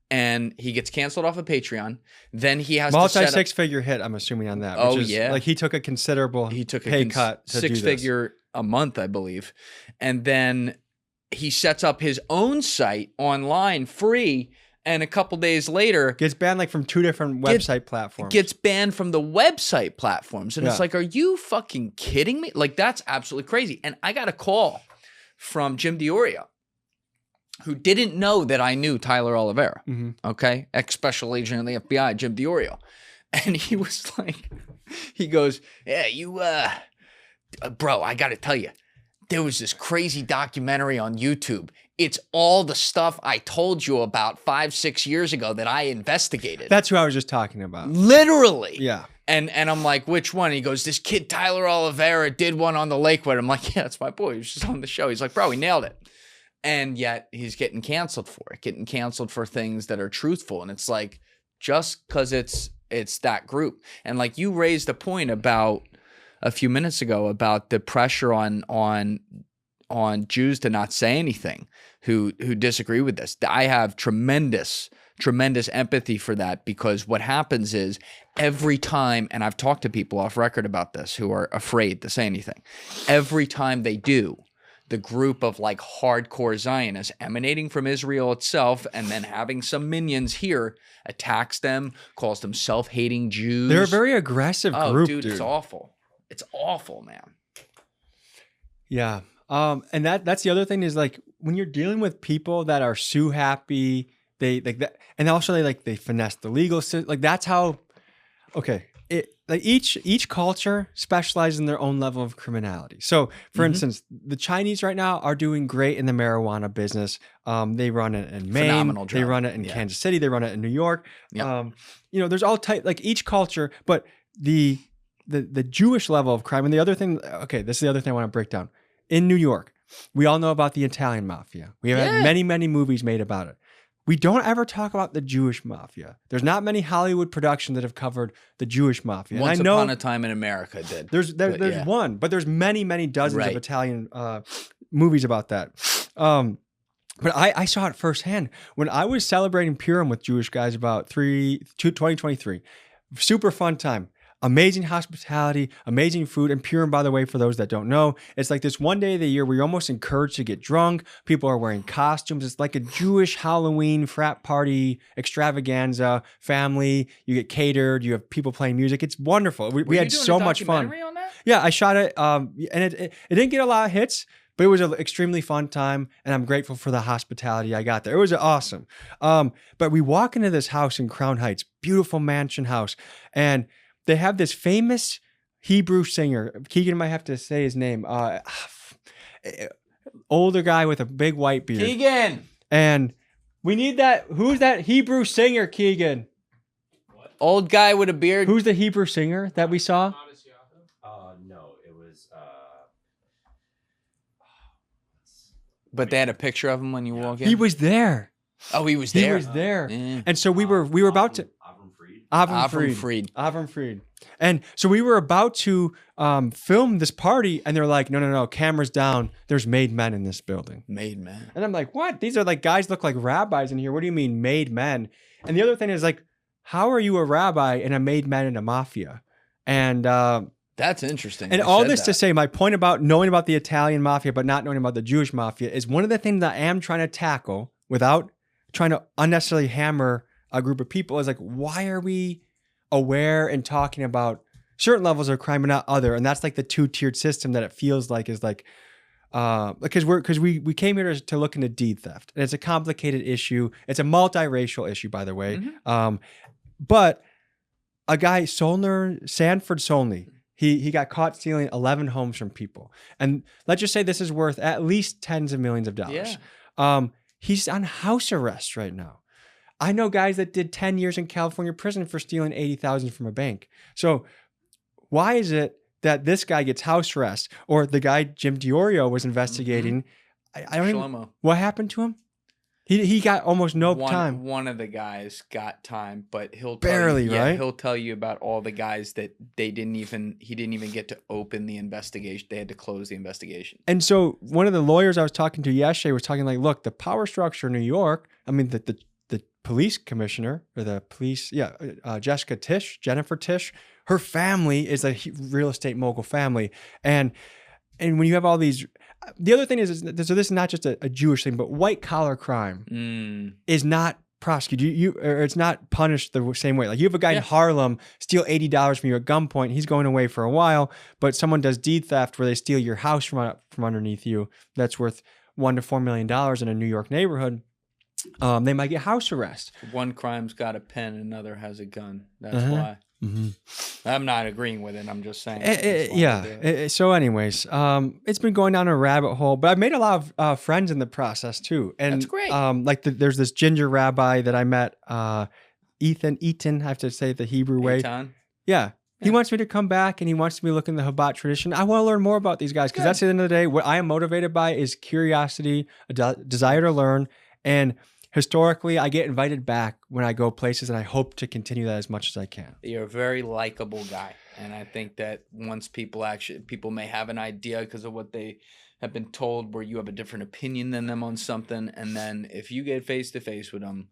And he gets canceled off of Patreon. Then he has multi-six-figure hit, I'm assuming, on that. Yeah. Like he took a considerable pay cut to do this. 6-figure a month, I believe. And then he sets up his own site online free. And a couple days later, gets banned like from 2 different website platforms. Gets banned from the website platforms. And it's like, are you fucking kidding me? Like, that's absolutely crazy. And I got a call from Jim Diorio, who didn't know that I knew Tyler Oliveira, okay? Ex-special agent of the FBI, Jim Diorio. And he was like, he goes, yeah, you, bro, I got to tell you, there was this crazy documentary on YouTube. It's all the stuff I told you about 5-6 years ago that I investigated. That's who I was just talking about. Literally. Yeah. And I'm like, which one? He goes, this kid Tyler Oliveira did one on the Lakewood. I'm like, yeah, that's my boy. He was just on the show. He's like, bro, he nailed it. And yet he's getting canceled for it, getting canceled for things that are truthful. And it's like, just because it's that group. And like you raised a point about a few minutes ago about the pressure on Jews to not say anything who disagree with this. I have tremendous empathy for that, because what happens is every time, and I've talked to people off record about this who are afraid to say anything, every time they do, the group of like hardcore Zionists emanating from Israel itself and then having some minions here attacks them, calls them self-hating Jews. They're a very aggressive group, dude. It's awful. It's awful, man. Yeah. And that's the other thing is like when you're dealing with people that are sue happy, they like that, and also they finesse the legal system. Like that's how. Okay. Like each culture specializes in their own level of criminality. So, for instance, the Chinese right now are doing great in the marijuana business. They run it in Maine. Phenomenal job. They run it in Kansas City. They run it in New York. Yep. There's all type like each culture, but the Jewish level of crime. And the other thing, okay, this is the other thing I want to break down. In New York, we all know about the Italian mafia. We have had many movies made about it. We don't ever talk about the Jewish mafia. There's not many Hollywood productions that have covered the Jewish mafia. Once upon a time in America did. There's one, but there's many dozens of Italian movies about that. But I saw it firsthand when I was celebrating Purim with Jewish guys about 2023. Super fun time. Amazing hospitality, amazing food. And Purim, by the way, for those that don't know, it's like this one day of the year where you're almost encouraged to get drunk. People are wearing costumes. It's like a Jewish Halloween frat party extravaganza, family. You get catered. You have people playing music. It's wonderful. We had so much fun. On that? Yeah, I shot it. And it didn't get a lot of hits, but it was an extremely fun time. And I'm grateful for the hospitality I got there. It was awesome. But we walk into this house in Crown Heights, beautiful mansion house. And they have this famous Hebrew singer. Keegan might have to say his name. Older guy with a big white beard. Keegan! And we need that. Who's that Hebrew singer, Keegan? What? Old guy with a beard. Who's the Hebrew singer that we saw? No, it was... But they had a picture of him when you walk in? He was there. Oh, he was there? He was there. Yeah. And so we were about to... Avram Fried. And so we were about to film this party, and they're like, no, cameras down. There's made men in this building. Made men. And I'm like, what? These are like guys look like rabbis in here. What do you mean made men? And the other thing is like, how are you a rabbi and a made man in a mafia? And that's interesting. And all this to say, my point about knowing about the Italian mafia but not knowing about the Jewish mafia is one of the things that I am trying to tackle without trying to unnecessarily hammer a group of people is like, why are we aware and talking about certain levels of crime but not other? And that's like the two-tiered system that it feels like is like, because we came here to look into deed theft, and it's a complicated issue. It's a multiracial issue, by the way. Mm-hmm. But a guy, Sanford Solney, he got caught stealing 11 homes from people, and let's just say this is worth at least tens of millions of dollars. Yeah. He's on house arrest right now. I know guys that did 10 years in California prison for stealing $80,000 from a bank. So why is it that this guy gets house arrest, or the guy Jim DiOrio was investigating? I don't even, what happened to him? He got almost no time. One of the guys got time, but he'll barely, right? He'll tell you about all the guys that he didn't even get to open the investigation. They had to close the investigation. And so one of the lawyers I was talking to yesterday was talking like, look, the power structure in New York, I mean, the police commissioner or the police, Jennifer Tisch, her family is a real estate mogul family. And when you have all these, the other thing is so this is not just a Jewish thing, but white collar crime is not prosecuted. Or it's not punished the same way. Like you have a guy in Harlem steal $80 from you at gunpoint. He's going away for a while, but someone does deed theft where they steal your house from underneath you. That's worth $1 to $4 million in a New York neighborhood. They might get house arrest. One crime's got a pen, another has a gun. That's why. Mm-hmm. I'm not agreeing with it. I'm just saying. So anyways, it's been going down a rabbit hole, but I've made a lot of friends in the process too. And that's great. There's this ginger rabbi that I met, Eaton, I have to say it the Hebrew way. Eitan? Yeah. He wants me to come back and he wants me to look in the Chabad tradition. I want to learn more about these guys because that's the end of the day. What I am motivated by is curiosity, a desire to learn. And historically, I get invited back when I go places and I hope to continue that as much as I can. You're a very likable guy. And I think that once people may have an idea because of what they have been told where you have a different opinion than them on something. And then if you get face to face with them,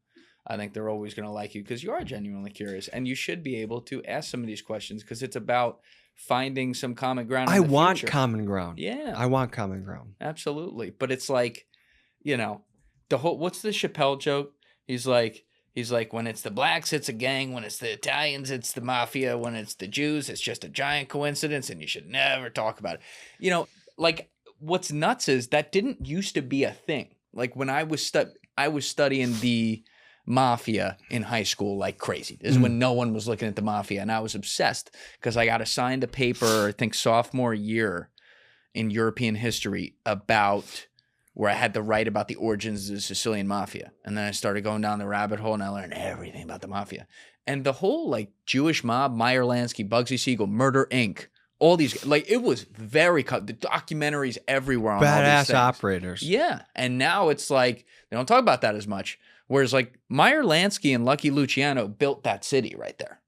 I think they're always going to like you because you are genuinely curious, and you should be able to ask some of these questions because it's about finding some common ground. I want common ground. Yeah, I want common ground. Absolutely. But it's like, the whole, what's the Chappelle joke? He's like, when it's the blacks, it's a gang. When it's the Italians, it's the mafia. When it's the Jews, it's just a giant coincidence, and you should never talk about it. Like what's nuts is that didn't used to be a thing. Like when I was studying the mafia in high school like crazy. This is when no one was looking at the mafia, and I was obsessed because I got assigned a paper, I think sophomore year in European history about where I had to write about the origins of the Sicilian mafia. And then I started going down the rabbit hole and I learned everything about the mafia. And the whole like Jewish mob, Meyer Lansky, Bugsy Siegel, Murder Inc., all these, like it was the documentaries everywhere on all these badass things. operators. Yeah. And now it's like, they don't talk about that as much. Whereas like Meyer Lansky and Lucky Luciano built that city right there.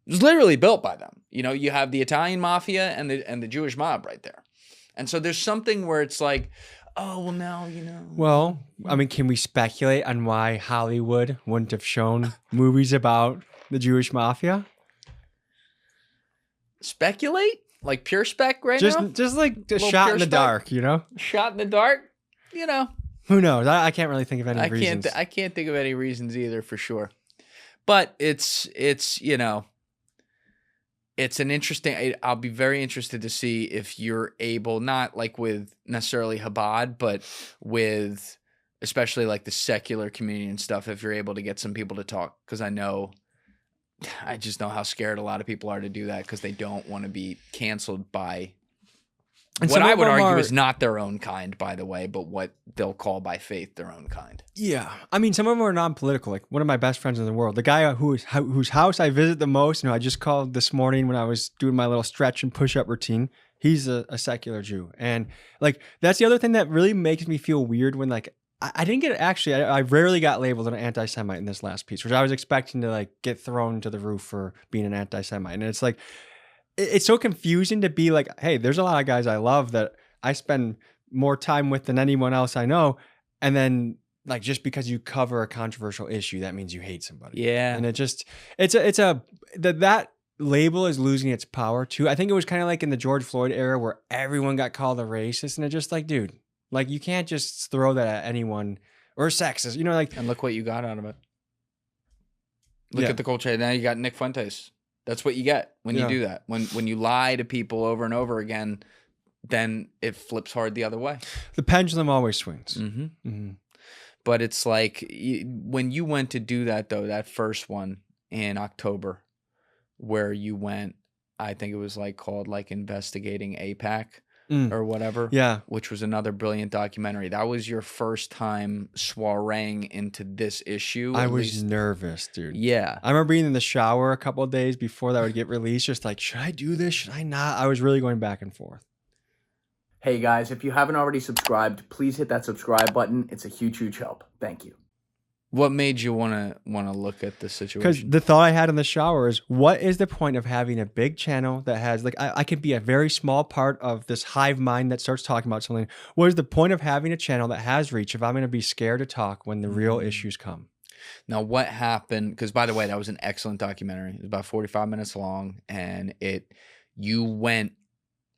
It was literally built by them. You have the Italian mafia and the Jewish mob right there. And so there's something where it's like, oh, well now, Well, I mean, can we speculate on why Hollywood wouldn't have shown movies about the Jewish mafia? Speculate? Like pure spec right now? Just like a shot in the dark, Shot in the dark? Who knows? I can't really think of any reasons. I can't think of any reasons either for sure. But it's an interesting, I'll be very interested to see if you're able, not like with necessarily Chabad, but with especially like the secular community and stuff, if you're able to get some people to talk. Because I just know how scared a lot of people are to do that because they don't want to be canceled by what I would argue is not their own kind, by the way, but what they'll call by faith their own kind. Yeah. I mean, some of them are non-political. Like one of my best friends in the world, the guy whose house I visit the most, I just called this morning when I was doing my little stretch and push-up routine. He's a secular Jew. And like, that's the other thing that really makes me feel weird when like, I didn't get, actually, I rarely got labeled an anti-Semite in this last piece, which I was expecting to like get thrown to the roof for being an anti-Semite. And it's like, it's so confusing to be like, hey, there's a lot of guys I love that I spend more time with than anyone else I know. And then like, just because you cover a controversial issue, that means you hate somebody. Yeah. And that label is losing its power too. I think it was kind of like in the George Floyd era where everyone got called a racist, and it's just like, dude, like you can't just throw that at anyone, or sexist, like. And look what you got out of it. Look at the culture. Now you got Nick Fuentes. That's what you get when you do that. When you lie to people over and over again, then it flips hard the other way. The pendulum always swings. Mm-hmm. Mm-hmm. But it's like when you went to do that, though, that first one in October, where you went, I think it was like called like Investigating AIPAC or whatever. Yeah. Which was another brilliant documentary. That was your first time soireeing into this issue. I was nervous, dude. Yeah. I remember being in the shower a couple of days before that would get released, just like, should I do this? Should I not? I was really going back and forth. Hey guys, if you haven't already subscribed, please hit that subscribe button. It's a huge, huge help. Thank you. What made you want to look at this situation? Because the thought I had in the shower is, what is the point of having a big channel that has, like, I can be a very small part of this hive mind that starts talking about something. What is the point of having a channel that has reach if I'm going to be scared to talk when the real issues come? Now, what happened? Because, by the way, that was an excellent documentary. It was about 45 minutes long, and you went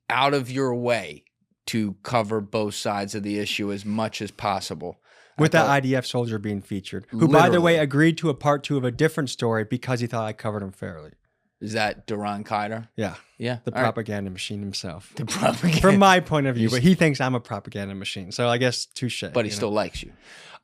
out of your way to cover both sides of the issue as much as possible. With that IDF soldier being featured, who, by the way, agreed to a part 2 of a different story because he thought I covered him fairly. Is that Duran Kaider? Yeah. Yeah. The propaganda machine himself. The propaganda. From my point of view, but he thinks I'm a propaganda machine. So I guess touche. But he still likes you.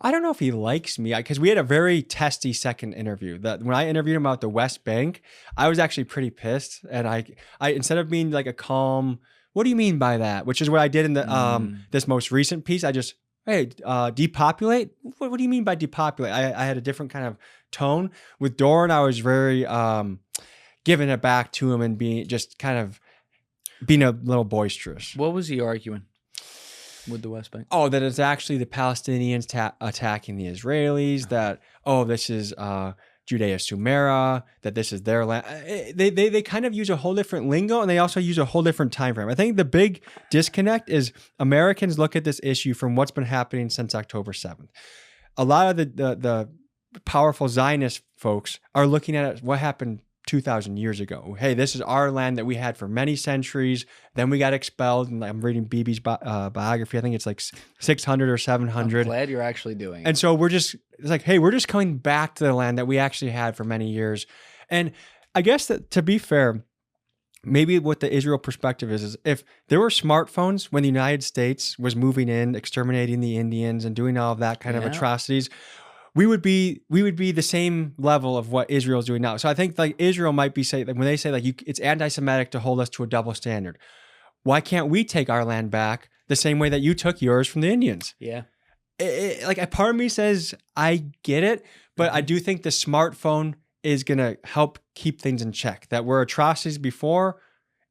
I don't know if he likes me, because we had a very testy second interview. That when I interviewed him about the West Bank, I was actually pretty pissed. And I instead of being like a calm, what do you mean by that? Which is what I did in the this most recent piece. I just, hey, depopulate? What do you mean by depopulate? I had a different kind of tone. With Doran, I was very giving it back to him and being just kind of being a little boisterous. What was he arguing with the West Bank? Oh, that it's actually the Palestinians attacking the Israelis, that, oh, this is Judea Sumera, that this is their land. They kind of use a whole different lingo, and they also use a whole different time frame. I think the big disconnect is Americans look at this issue from what's been happening since October 7th. A lot of the powerful Zionist folks are looking at it, what happened 2,000 years ago. Hey, this is our land that we had for many centuries. Then we got expelled. And I'm reading Bibi's biography. I think it's like 600 or 700. I'm glad you're actually doing it. And so it's like, hey, we're just coming back to the land that we actually had for many years. And I guess that, to be fair, maybe what the Israel perspective is if there were smartphones when the United States was moving in, exterminating the Indians and doing all of that kind of atrocities, we would be the same level of what Israel is doing now. So I think like Israel might be saying, like when they say like it's anti-Semitic to hold us to a double standard, why can't we take our land back the same way that you took yours from the Indians? Yeah. Like a part of me says I get it, but I do think the smartphone is going to help keep things in check. That were atrocities before,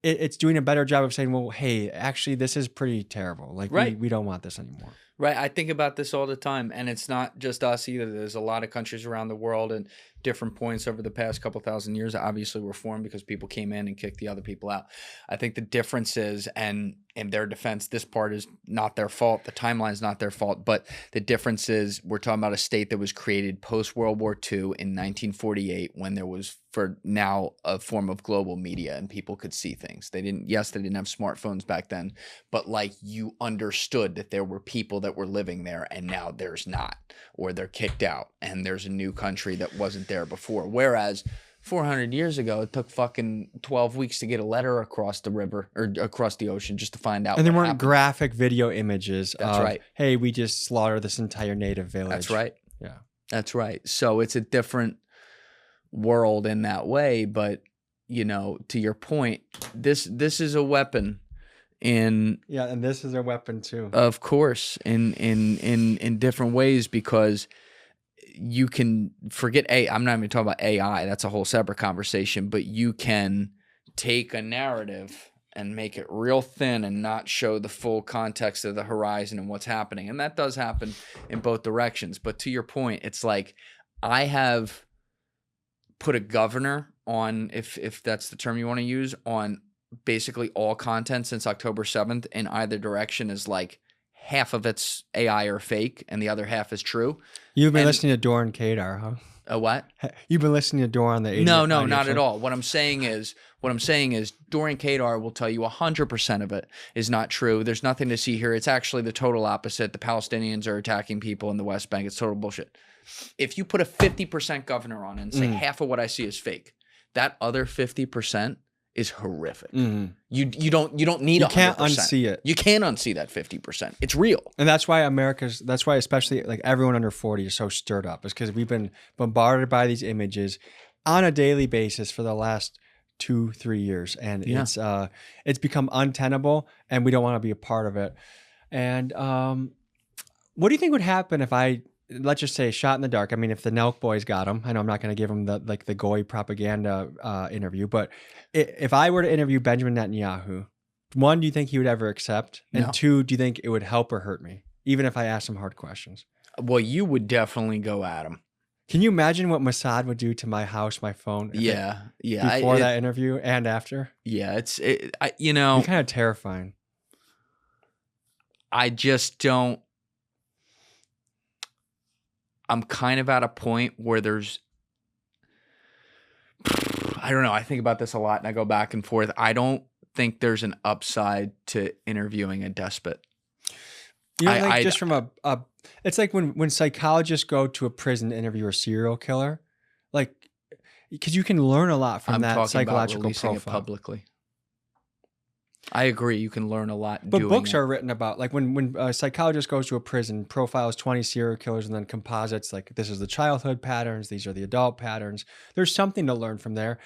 it's doing a better job of saying, well, hey, actually this is pretty terrible. Like we don't want this anymore. Right. I think about this all the time, and it's not just us either. There's a lot of countries around the world and different points over the past couple thousand years obviously were formed because people came in and kicked the other people out. I think the difference is, and in their defense, this part is not their fault. The timeline is not their fault, but the difference is we're talking about a state that was created post-World War II in 1948 when there was, for now, a form of global media and people could see things. They didn't have smartphones back then, but like you understood that there were people that were living there and now there's not, or they're kicked out and there's a new country that wasn't there before. Whereas 400 years ago, it took fucking 12 weeks to get a letter across the river or across the ocean just to find out. And there what weren't happened. graphic video images. That's right. Hey, we just slaughtered this entire native village. That's right. Yeah. That's right. So it's a different world in that way. But, you know, to your point, this is a weapon in. Yeah, and this is a weapon too. Of course, in different ways, because you can forget I'm not even talking about AI. That's a whole separate conversation. But you can take a narrative and make it real thin and not show the full context of the horizon and what's happening. And that does happen in both directions. But to your point, it's like I have put a governor on, if that's the term you want to use, on basically all content since October 7th in either direction is like half of it's AI or fake and the other half is true. You've been listening to Dorey and Kadar, huh? A what? You've been listening to Dorey on the 80th. No, not at all. What I'm saying is Dorey and Kadar will tell you 100% of it is not true. There's nothing to see here. It's actually the total opposite. The Palestinians are attacking people in the West Bank. It's total bullshit. If you put a 50% governor on and say half of what I see is fake, that other 50% is horrific. You don't need 100%. You can't unsee it. You can't unsee that 50%. It's real. And that's why especially like everyone under 40 is so stirred up, is because we've been bombarded by these images on a daily basis for the last 2-3 years. And it's become untenable and we don't want to be a part of it. And what do you think would happen if let's just say shot in the dark? I mean, if the Nelk boys got him, I know I'm not going to give him the goy propaganda interview, but if I were to interview Benjamin Netanyahu, one, do you think he would ever accept? And No. two, do you think it would help or hurt me, even if I asked him hard questions? Well, you would definitely go at him. Can you imagine what Mossad would do to my house, my phone? Before that interview and after? Yeah, It'd be kind of terrifying. I just don't. I'm kind of at a point where I don't know. I think about this a lot and I go back and forth. I don't think there's an upside to interviewing a despot. You know, like just from it's like when psychologists go to a prison to interview a serial killer, like, because you can learn a lot from that psychological releasing profile. it publicly. I agree. You can learn a lot. But books are written about, like when a psychologist goes to a prison, profiles 20 serial killers and then composites, like, this is the childhood patterns, these are the adult patterns. There's something to learn from there.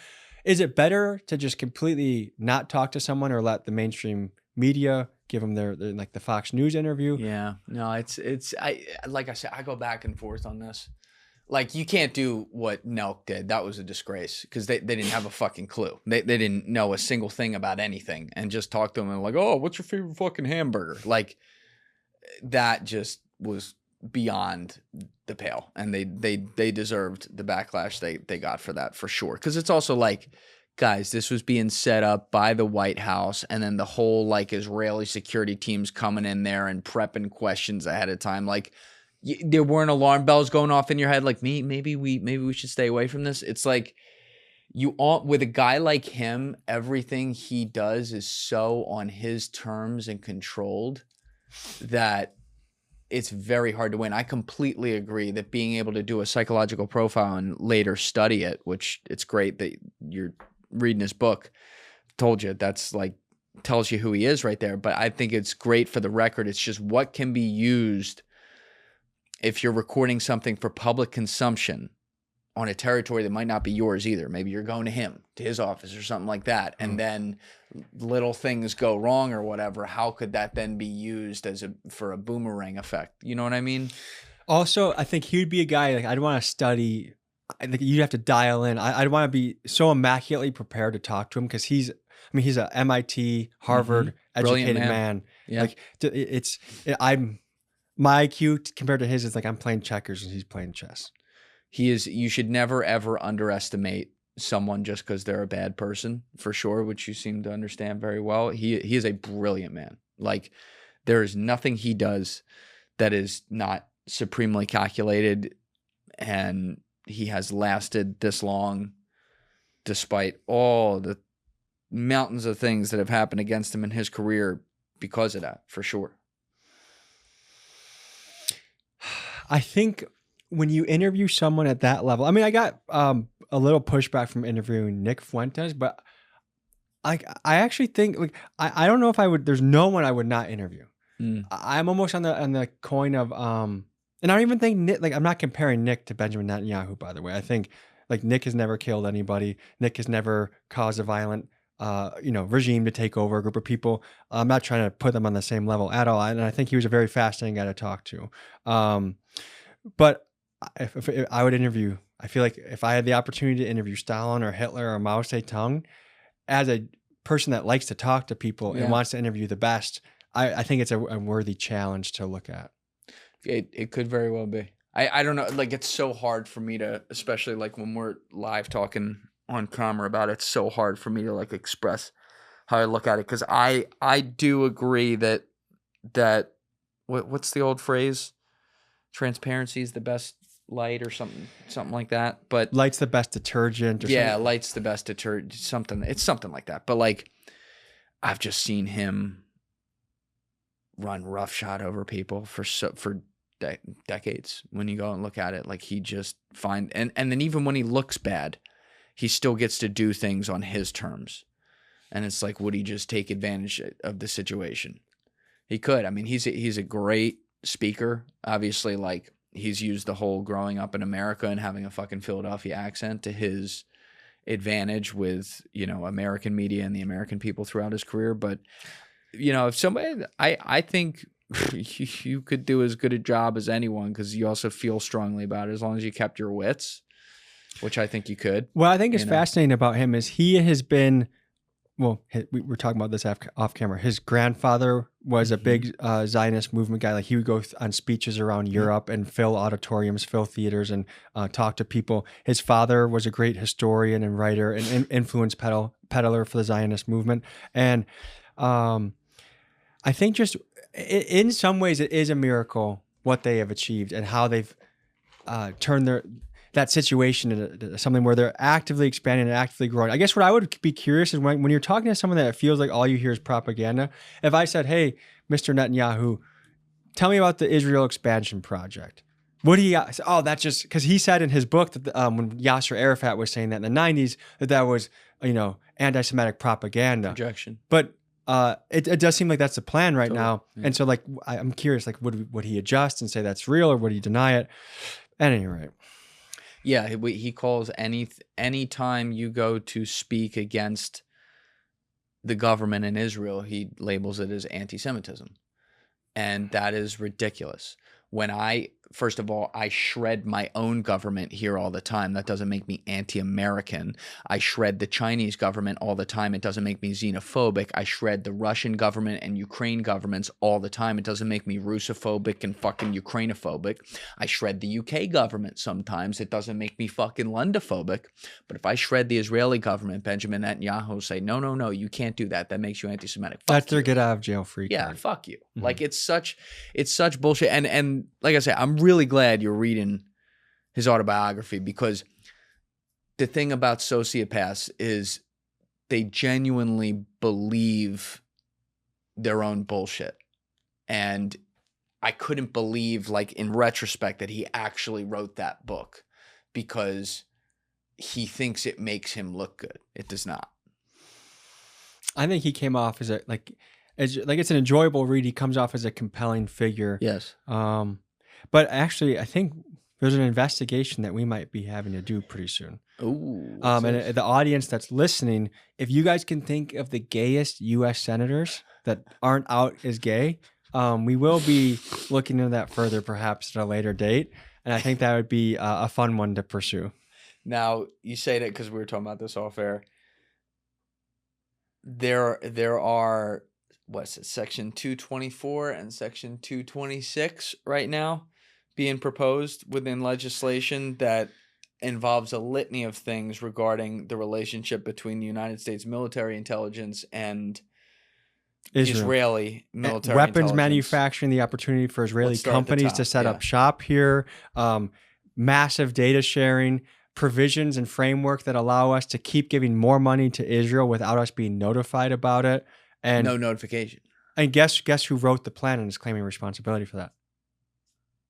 Is it better to just completely not talk to someone or let the mainstream media give them their like the Fox News interview? Yeah. No, it's like I said, I go back and forth on this. Like, you can't do what Nelk did. That was a disgrace because they didn't have a fucking clue. They didn't know a single thing about anything and just talk to them and like, oh, what's your favorite fucking hamburger? Like, that just was beyond the pale. And they deserved the backlash they got for that for sure. Because it's also like, guys, this was being set up by the White House, and then the whole like Israeli security teams coming in there and prepping questions ahead of time. Like, there weren't alarm bells going off in your head like, maybe we should stay away from this. It's like, with a guy like him, everything he does is so on his terms and controlled that it's very hard to win. I completely agree that being able to do a psychological profile and later study it, which it's great that you're reading his book, told you that's like, tells you who he is right there. But I think it's great for the record. It's just what can be used if you're recording something for public consumption on a territory that might not be yours either. Maybe you're going to him, to his office or something like that. And then little things go wrong or whatever. How could that then be used for a boomerang effect? You know what I mean? Also, I think he would be a guy, like, I'd want to study. I think you'd have to dial in. I'd want to be so immaculately prepared to talk to him because he's a MIT, Harvard educated man. Yeah. Like, my IQ compared to his is like I'm playing checkers and he's playing chess. You should never ever underestimate someone just because they're a bad person, for sure, which you seem to understand very well. He is a brilliant man. Like, there is nothing he does that is not supremely calculated, and he has lasted this long despite all the mountains of things that have happened against him in his career because of that, for sure. I think when you interview someone at that level, I mean, I got a little pushback from interviewing Nick Fuentes, but I actually think, like, I don't know if I would. There's no one I would not interview. I'm almost on the coin of and I don't even think Nick. Like, I'm not comparing Nick to Benjamin Netanyahu, by the way. I think like Nick has never killed anybody. Nick has never caused a violent regime to take over a group of people. I'm not trying to put them on the same level at all. And I think he was a very fascinating guy to talk to. But if I would interview, I feel like if I had the opportunity to interview Stalin or Hitler or Mao Zedong, as a person that likes to talk to people and wants to interview the best, I think it's a worthy challenge to look at. It could very well be. I don't know. Like, it's so hard for me to, especially like when we're live talking on camera about it, it's so hard for me to like express how I look at it. Cause I do agree that what's the old phrase? Transparency is the best light or something like that. But light's the best detergent. Or something. Light's the best detergent. It's something like that. But like, I've just seen him run roughshod over people for decades. When you go and look at it, like, he just and then even when he looks bad, he still gets to do things on his terms. And it's like, would he just take advantage of the situation? He could. I mean, he's a great speaker. Obviously, like, he's used the whole growing up in America and having a fucking Philadelphia accent to his advantage with, American media and the American people throughout his career. But, if somebody, I think you could do as good a job as anyone because you also feel strongly about it as long as you kept your wits, which I think you could. Well, I think it's fascinating about him is he has been, well, we were talking about this off camera. His grandfather was a big Zionist movement guy. Like, he would go on speeches around Europe and fill auditoriums, fill theaters, and talk to people. His father was a great historian and writer and influence peddler for the Zionist movement. And I think just in some ways it is a miracle what they have achieved and how they've turned that situation into something where they're actively expanding and actively growing. I guess what I would be curious is when you're talking to someone that feels like all you hear is propaganda, if I said, hey, Mr. Netanyahu, tell me about the Israel expansion project. Would he say, oh, that's just because he said in his book that when Yasser Arafat was saying that in the 90s, that was, anti-Semitic propaganda. Projection. But it does seem like that's the plan right now. Yeah. And so, like, I'm curious, like, would he adjust and say that's real, or would he deny it? At any rate. Yeah, he calls any time you go to speak against the government in Israel, he labels it as anti-Semitism. And that is ridiculous. When I first of all, I shred my own government here all the time. That doesn't make me anti-American. I shred the Chinese government all the time. It doesn't make me xenophobic. I shred the Russian government and Ukraine governments all the time. It doesn't make me Russophobic and fucking Ukrainophobic. I shred the UK government sometimes. It doesn't make me fucking Londophobic. But if I shred the Israeli government, Benjamin Netanyahu will say, no, you can't do that. That makes you anti-Semitic. That's their get out of jail free card. Yeah, fuck you. Like it's such bullshit. And like I say, I'm really glad you're reading his autobiography, because the thing about sociopaths is they genuinely believe their own bullshit. And I couldn't believe, like in retrospect, that he actually wrote that book, because he thinks it makes him look good. It does not. I think he came off as it's an enjoyable read. He comes off as a compelling figure. Yes. But actually, I think there's an investigation that we might be having to do pretty soon. Ooh. And the audience that's listening, if you guys can think of the gayest U.S. senators that aren't out as gay, we will be looking into that further, perhaps at a later date. And I think that would be a fun one to pursue. Now, you say that because we were talking about this off air. There are, what's it, Section 224 and Section 226 right now being proposed within legislation that involves a litany of things regarding the relationship between the United States military intelligence and Israeli military weapons intelligence. Manufacturing, the opportunity for Israeli companies to set up shop here, massive data sharing, provisions and framework that allow us to keep giving more money to Israel without us being notified about it. And no notification. And guess who wrote the plan and is claiming responsibility for that?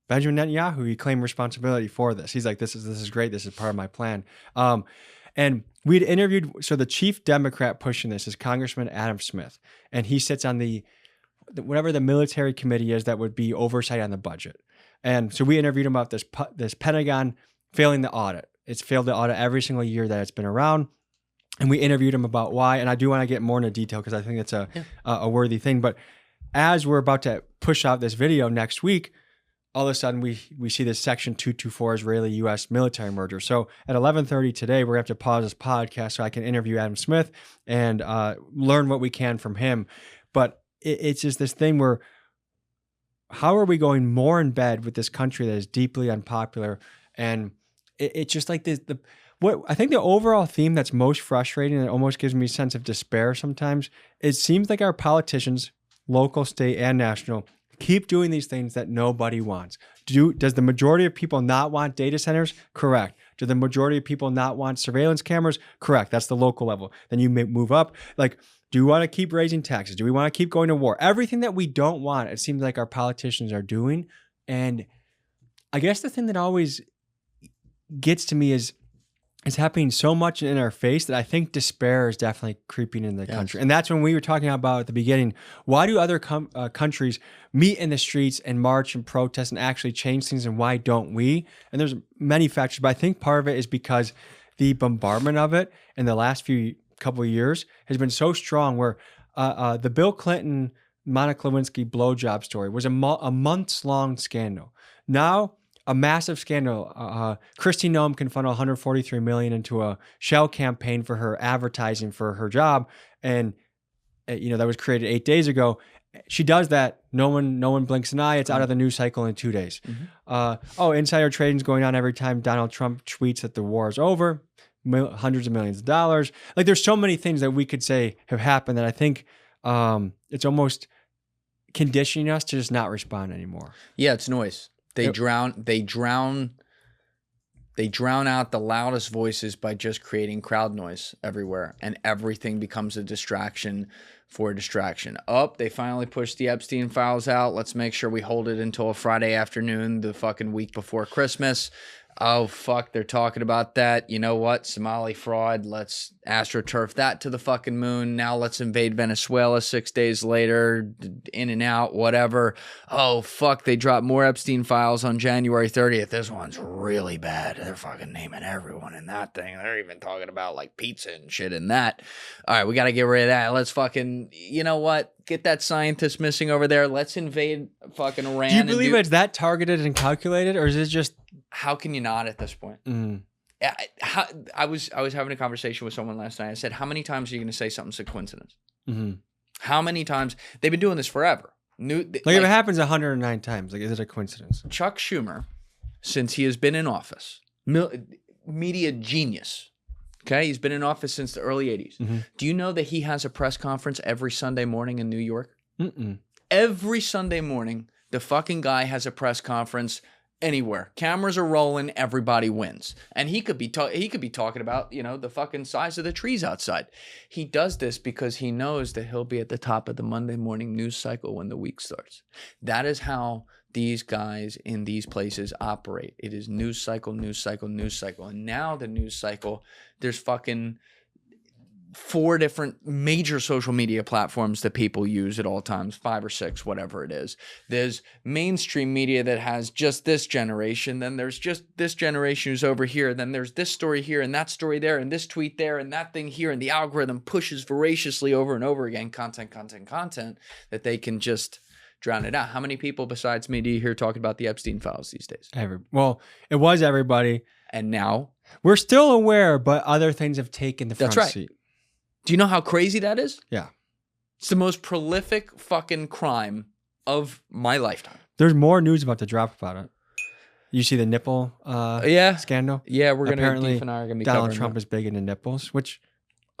Benjamin Netanyahu. He claimed responsibility for this. He's like, this is great. This is part of my plan. And we'd interviewed, so the chief Democrat pushing this is Congressman Adam Smith, and he sits on whatever the military committee is that would be oversight on the budget. And so we interviewed him about this Pentagon failing the audit. It's failed the audit every single year that it's been around. And we interviewed him about why. And I do want to get more into detail because I think it's a worthy thing. But as we're about to push out this video next week, all of a sudden we see this Section 224 Israeli-U.S. military merger. So at 11:30 today, we're going to have to pause this podcast so I can interview Adam Smith and learn what we can from him. But it's just this thing where how are we going more in bed with this country that is deeply unpopular? And it's just like what I think the overall theme that's most frustrating and it almost gives me a sense of despair sometimes, it seems like our politicians, local, state, and national, keep doing these things that nobody wants. Does the majority of people not want data centers? Correct. Do the majority of people not want surveillance cameras? Correct. That's the local level. Then you may move up. Like, do we want to keep raising taxes? Do we want to keep going to war? Everything that we don't want, it seems like our politicians are doing. And I guess the thing that always gets to me is it's happening so much in our face that I think despair is definitely creeping in the country. And that's when we were talking about at the beginning, why do other countries meet in the streets and march and protest and actually change things, and why don't we? And there's many factors, but I think part of it is because the bombardment of it in the last couple of years has been so strong where the Bill Clinton, Monica Lewinsky blowjob story was a months-long scandal. Now, a massive scandal. Kristi Noem can funnel $143 million into a shell campaign for her advertising for her job, and that was created 8 days ago. She does that. No one blinks an eye. It's out of the news cycle in 2 days. Mm-hmm. Insider trading's going on every time Donald Trump tweets that the war is over. Hundreds of millions of dollars. Like, there's so many things that we could say have happened that I think it's almost conditioning us to just not respond anymore. Yeah, it's noise. They drown out the loudest voices by just creating crowd noise everywhere, and everything becomes a distraction for a distraction. They finally pushed the Epstein files out. Let's make sure we hold it until a Friday afternoon, the fucking week before Christmas. Oh, fuck, they're talking about that. You know what? Somali fraud. Let's astroturf that to the fucking moon. Now let's invade Venezuela 6 days later. In and out, whatever. Oh, fuck, they dropped more Epstein files on January 30th. This one's really bad. They're fucking naming everyone in that thing. They're even talking about like pizza and shit in that. All right, we got to get rid of that. Let's fucking, you know what? Get that scientist missing over there. Let's invade fucking Iran. Do you believe it's that targeted and calculated, or is it just... How can you not at this point? I was having a conversation with someone last night. I said, how many times are you going to say something's a coincidence? How many times? They've been doing this forever. Like if it happens 109 times, like is it a coincidence? Chuck Schumer, since he has been in office, media genius. Okay, he's been in office since the early 80s. Do you know that he has a press conference every Sunday morning in New York? Every Sunday morning, the fucking guy has a press conference. Anywhere, cameras are rolling, everybody wins, and he could be talking about, you know, the fucking size of the trees outside. He does this because he knows that he'll be at the top of the Monday morning news cycle when the week starts. That is how these guys in these places operate. It is news cycle, news cycle, news cycle, and now the news cycle. There's fucking 4 different major social media platforms that people use at all times, 5 or 6, whatever it is. There's mainstream media that has just this generation. Then there's just this generation who's over here. Then there's this story here and that story there and this tweet there and that thing here. And the algorithm pushes voraciously over and over again, content, that they can just drown it out. How many people besides me do you hear talking about the Epstein files these days? Well, it was everybody. And now? We're still aware, but other things have taken the front seat. Do you know how crazy that is? Yeah. It's the most prolific fucking crime of my lifetime. There's more news about to drop about it. You see the nipple scandal? Yeah, we're going to... Apparently, and I are gonna be Donald Trump is big into nipples, which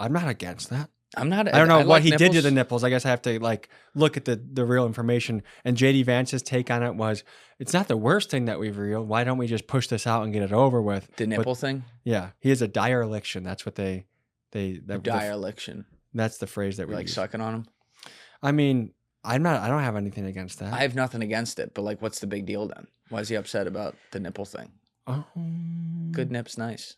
I'm not against that. I'm not... I don't know what he did to the nipples. I guess I have to like look at the real information. And JD Vance's take on it was, it's not the worst thing that we've revealed. Why don't we just push this out and get it over with? The nipple thing? Yeah. He has a dereliction. That's what dereliction. That's the phrase that we like use. Sucking on him. I mean, I don't have anything against that. I have nothing against it, but like, what's the big deal then? Why is he upset about the nipple thing? Good nips, nice.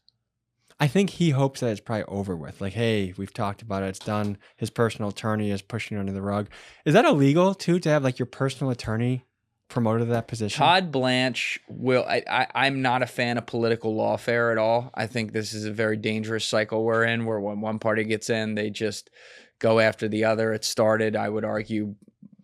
I think he hopes that it's probably over with. Like, hey, we've talked about it. It's done. His personal attorney is pushing it under the rug. Is that illegal too, to have like your personal attorney promoted to that position? Todd Blanche will... I'm not a fan of political lawfare at all. I think this is a very dangerous cycle we're in, where when one party gets in, they just go after the other. It started, I would argue,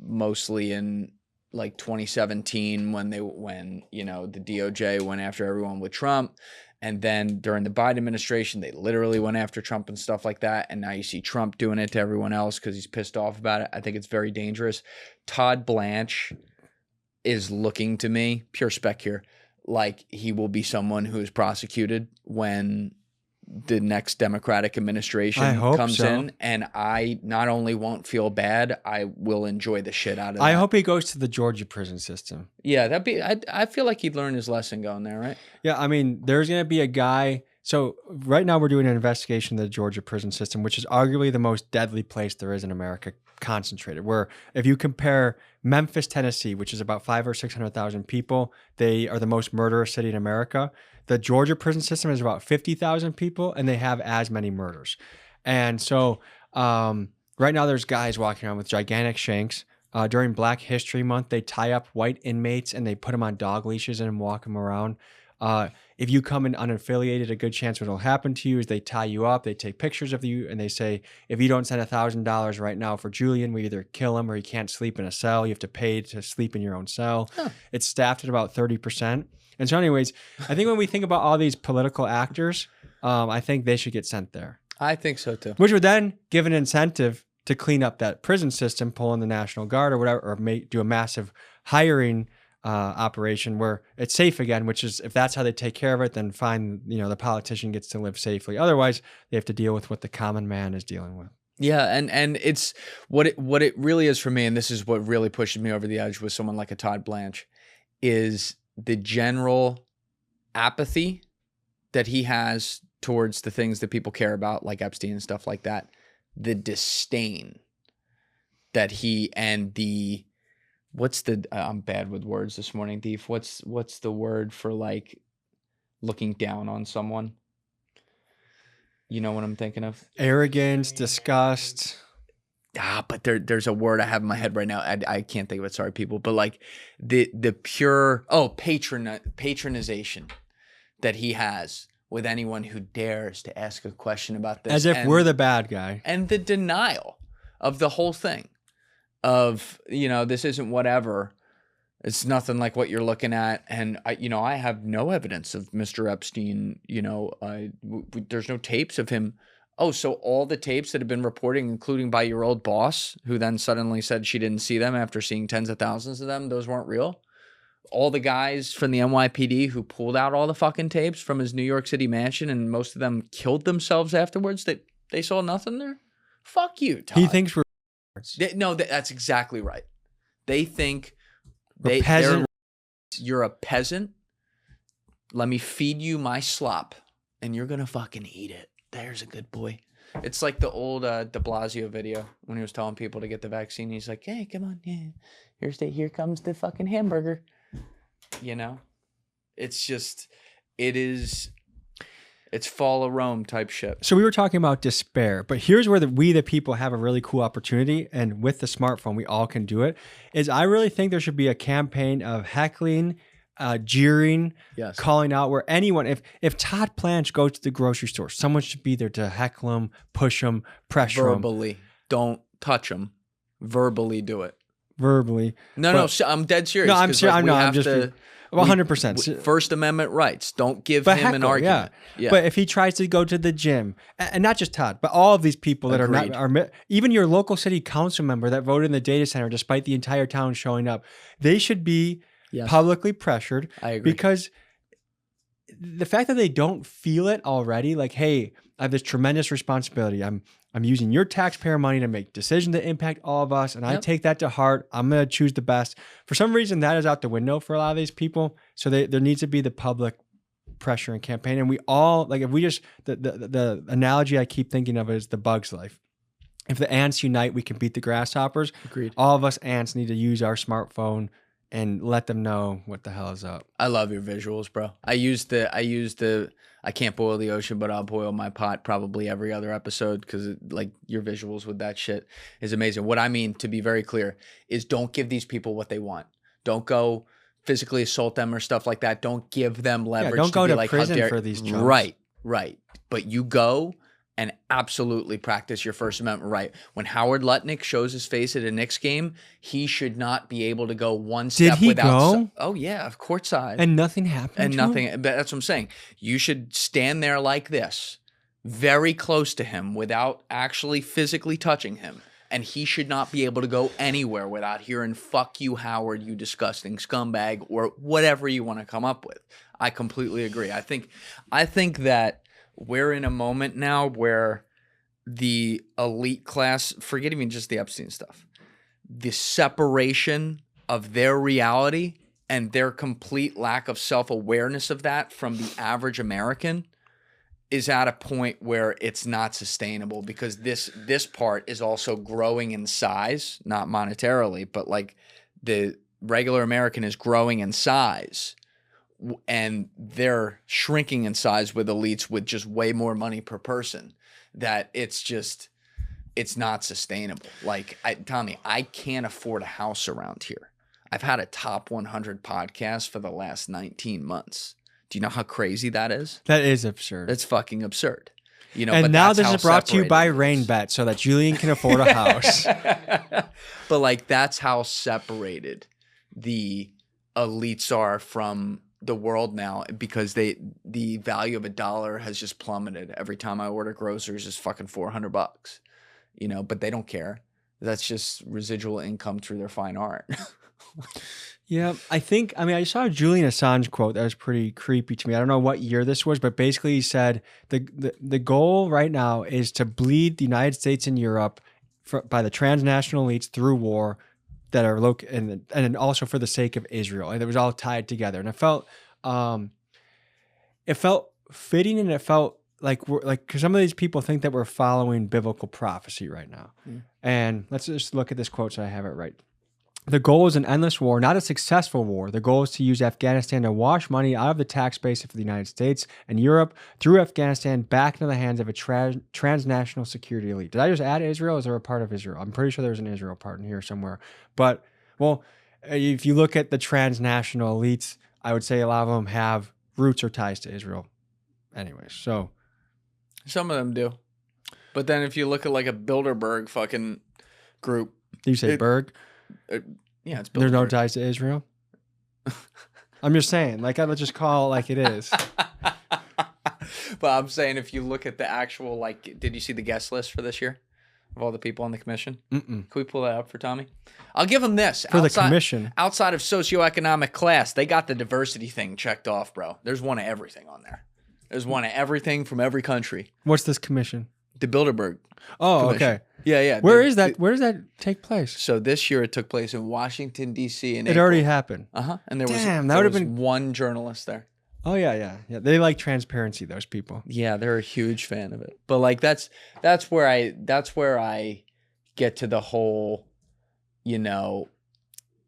mostly in like 2017 when you know, the DOJ went after everyone with Trump. And then during the Biden administration, they literally went after Trump and stuff like that. And now you see Trump doing it to everyone else because he's pissed off about it. I think it's very dangerous. Todd Blanche is looking to me, pure spec here, like he will be someone who is prosecuted when the next Democratic administration comes in. And I not only won't feel bad, I will enjoy the shit out of it. I hope he goes to the Georgia prison system. Yeah, I feel like he'd learn his lesson going there, right? Yeah, I mean, there's going to be a guy. So right now we're doing an investigation of the Georgia prison system, which is arguably the most deadly place there is in America, concentrated. Where if you compare Memphis, Tennessee, which is about 500,000 or 600,000 people, they are the most murderous city in America. The Georgia prison system is about 50,000 people, and they have as many murders. And so right now there's guys walking around with gigantic shanks. During Black History Month, they tie up white inmates and they put them on dog leashes and walk them around. If you come in unaffiliated, a good chance what will happen to you is they tie you up, they take pictures of you, and they say, if you don't send $1,000 right now for Julian, we either kill him or he can't sleep in a cell. You have to pay to sleep in your own cell. Huh. It's staffed at about 30%. And so anyways, I think when we think about all these political actors, I think they should get sent there. I think so too. Which would then give an incentive to clean up that prison system, pull in the National Guard or whatever, or do a massive hiring operation where it's safe again, which is, if that's how they take care of it, then fine, you know, the politician gets to live safely. Otherwise, they have to deal with what the common man is dealing with. Yeah, and it's what it really is for me, and this is what really pushes me over the edge with someone like a Todd Blanche, is the general apathy that he has towards the things that people care about, like Epstein and stuff like that. The disdain that he and the what's the I'm bad with words this morning, Deef. What's the word for like looking down on someone. You know what I'm thinking of? Arrogance, disgust. But there's a word I have in my head right now. I can't think of it. Sorry, people. But like the pure patronization that he has with anyone who dares to ask a question about this, As if we're the bad guy. and the denial of the whole thing, of this isn't whatever. It's nothing like what you're looking at, and I have no evidence of Mr. Epstein. There's no tapes of him. Oh, so all the tapes that have been reporting, including by your old boss, who then suddenly said she didn't see them after seeing tens of thousands of them, those weren't real? All the guys from the NYPD who pulled out all the fucking tapes from his New York City mansion, and most of them killed themselves afterwards, they saw nothing there? Fuck you, Todd. He thinks we're No, that's exactly right. They think peasant. you're a peasant. Let me feed you my slop, and you're going to fucking eat it. There's a good boy. It's like the old de Blasio video when he was telling people to get the vaccine. He's like, hey, come on. Yeah, here comes the fucking hamburger. It's just, it's fall of Rome type shit. So we were talking about despair, but here's where we the people have a really cool opportunity, and with the smartphone, we all can do it, is I really think there should be a campaign of heckling, jeering, Yes. calling out where anyone, if Todd Blanche goes to the grocery store, someone should be there to heckle him, push him, pressure him. Verbally. Don't touch him. Verbally do it. Verbally. No, I'm dead serious. No, I'm 'cause, serious. like, we I'm have just to- 100%. First Amendment rights. Don't give But him an heckle, argument. Yeah. But if he tries to go to the gym, and not just Todd, but all of these people that Agreed. are even your local city council member that voted in the data center, despite the entire town showing up, they should be Yes. publicly pressured. I agree. Because the fact that they don't feel it already, like, hey, I have this tremendous responsibility. I'm using your taxpayer money to make decisions that impact all of us, and I Yep. take that to heart. I'm going to choose the best. For some reason, that is out the window for a lot of these people. So there needs to be the public pressure and campaign. And we all, like, if we just, the analogy I keep thinking of is the bug's life. If the ants unite, we can beat the grasshoppers. Agreed. All of us ants need to use our smartphone and let them know what the hell is up. I love your visuals, bro. I use the I can't boil the ocean, but I'll boil my pot probably every other episode, because like your visuals with that shit is amazing. What I mean, to be very clear, is don't give these people what they want. Don't go physically assault them or stuff like that. Don't give them leverage. don't go be to like, prison how dare. for these chumps. Right. But you go and absolutely practice your First Amendment right. When Howard Lutnick shows his face at a Knicks game, he should not be able to go one step he without. go? Oh yeah, of courtside. And nothing happened. And to nothing. him? But that's what I'm saying. You should stand there like this, very close to him, without actually physically touching him. And he should not be able to go anywhere without hearing "fuck you, Howard, you disgusting scumbag," or whatever you want to come up with. I completely agree. I think that we're in a moment now where the elite class, forget even just the Epstein stuff, the separation of their reality and their complete lack of self-awareness of that from the average American is at a point where it's not sustainable, because this part is also growing in size, not monetarily, but like the regular American is growing in size, and they're shrinking in size with elites with just way more money per person, that it's not sustainable. Like, Tommy, I can't afford a house around here. I've had a top 100 podcast for the last 19 months. Do you know how crazy that is? That is absurd. That's fucking absurd. You know, And but now that's this how is brought to you by separated it is. RainBet, so that Julian can afford a house. But like, that's how separated the elites are from the world now, because the value of $1 has just plummeted. Every time I order groceries is fucking $400, you know, but they don't care. That's just residual income through their fine art. Yeah, I saw a Julian Assange quote that was pretty creepy to me. I don't know what year this was, but basically he said the goal right now is to bleed the United States and Europe by the transnational elites through war that are located, and also for the sake of Israel. And it was all tied together. And it felt fitting, and it felt like because some of these people think that we're following biblical prophecy right now. And let's just look at this quote so I have it right. The goal is an endless war, not a successful war. The goal is to use Afghanistan to wash money out of the tax base of the United States and Europe through Afghanistan back into the hands of a transnational security elite. Did I just add Israel? Is there a part of Israel? I'm pretty sure there's an Israel part in here somewhere. But, well, if you look at the transnational elites, I would say a lot of them have roots or ties to Israel. Anyways, so. Some of them do. But then if you look at like a Bilderberg fucking group. Do you say Berg? Yeah, it's Bilderberg. There's no ties to Israel? I'm just saying, like, let's just call it like it is. But I'm saying if you look at the actual, like, did you see the guest list for this year of all the people on the commission? Can we pull that up for Tommy? I'll give him this. For the commission. Outside of socioeconomic class, they got the diversity thing checked off, bro. There's one of everything on there. There's one of everything from every country. What's this commission? The Bilderberg. Oh, commission. okay. Yeah. Where is that? Where does that take place? So this year it took place in Washington, D.C. It already happened. And there Damn, was, that would have been one journalist there. Oh yeah. They like transparency, those people. Yeah, they're a huge fan of it. But like that's where I get to the whole, don't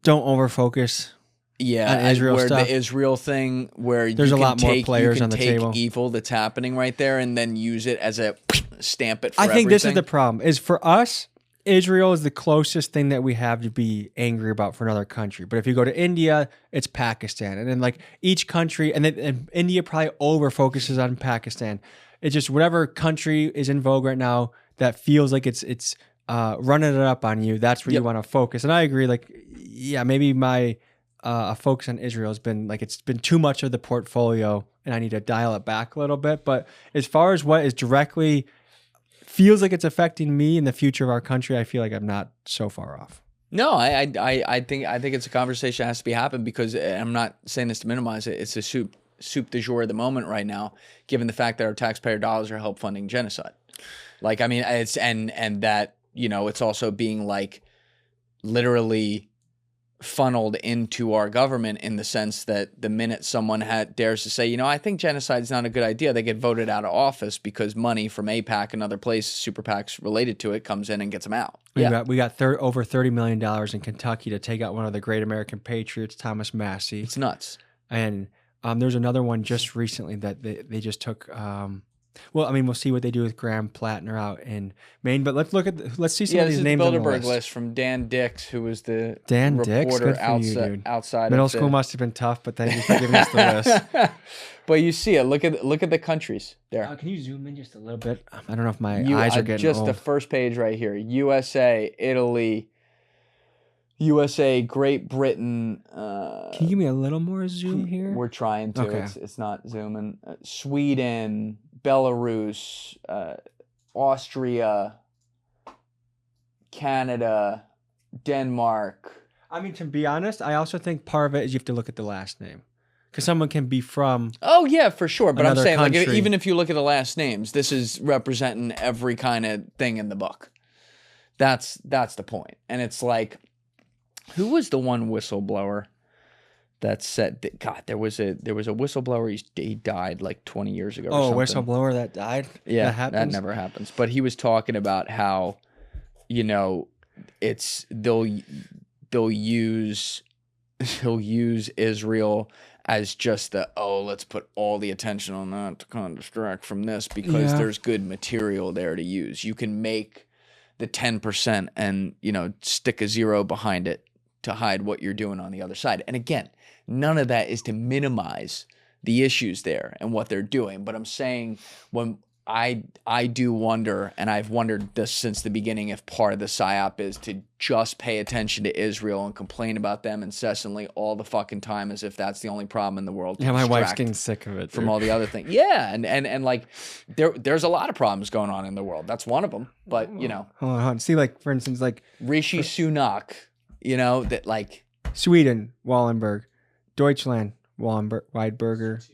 overfocus. Yeah, on Israel where stuff. The Israel thing, where there's you a can lot more take, players you can on the take table. evil that's happening right there, and then use it as a stamp it. For I think this is everything. the problem. Is for us, Israel is the closest thing that we have to be angry about for another country. But if you go to India, it's Pakistan, and then like each country, and India probably over focuses on Pakistan. It's just whatever country is in vogue right now that feels like it's running it up on you. That's where you want to focus. And I agree. Like, yeah, maybe my a focus on Israel has been like it's been too much of the portfolio, and I need to dial it back a little bit. But as far as what is directly feels like it's affecting me in the future of our country, I feel like I'm not so far off. No, I think it's a conversation that has to be happened, because I'm not saying this to minimize it. It's a soup du jour at the moment right now, given the fact that our taxpayer dollars are help funding genocide. Like, I mean, it's and that, it's also being like literally funneled into our government, in the sense that the minute someone dares to say, I think genocide is not a good idea, they get voted out of office, because money from AIPAC and other places, super PACs related to it, comes in and gets them out. We got over $30 million in Kentucky to take out one of the great American patriots, Thomas Massie. It's nuts. And there's another one just recently that they just took. Well, I mean, we'll see what they do with Graham Plattner out in Maine. But let's see some of these names on the Bilderberg list. from Dan Dix, who was the Dix, reporter good for you, dude. outside middle of school must have been tough, but thank you for giving us the list. But you see it. Look at the countries there. Can you zoom in just a little bit? I don't know if my eyes are getting just old. the first page right here. USA, Italy, Great Britain. Can you give me a little more zoom here? We're trying to. Okay. It's not zooming. Sweden, Belarus, Austria, Canada, Denmark. I mean, to be honest, I also think part of it is you have to look at the last name. Because someone can be from Oh, yeah, for sure. But I'm another saying, like, country. even if you look at the last names, this is representing every kind of thing in the book. That's the point. And it's like, who was the one whistleblower that said that, God, there was a whistleblower, he died like 20 years ago or something. Whistleblower that died? Yeah, that happens? that never happens. But he was talking about how, it's they'll use Israel as just let's put all the attention on that to kind of distract from this, because there's good material there to use. You can make the 10% and, stick a 0 behind it to hide what you're doing on the other side. And again, none of that is to minimize the issues there and what they're doing. But I'm saying, when I do wonder, and I've wondered this since the beginning, if part of the Psyop is to just pay attention to Israel and complain about them incessantly all the fucking time, as if that's the only problem in the world. Yeah, my wife's getting sick of it. From all the other things. Yeah, and like there's a lot of problems going on in the world. That's one of them. But Hold on. See, like, for instance, like Rishi Sunak, that like Sweden, Wallenberg, Deutschland, Wallenberg, Weidberger,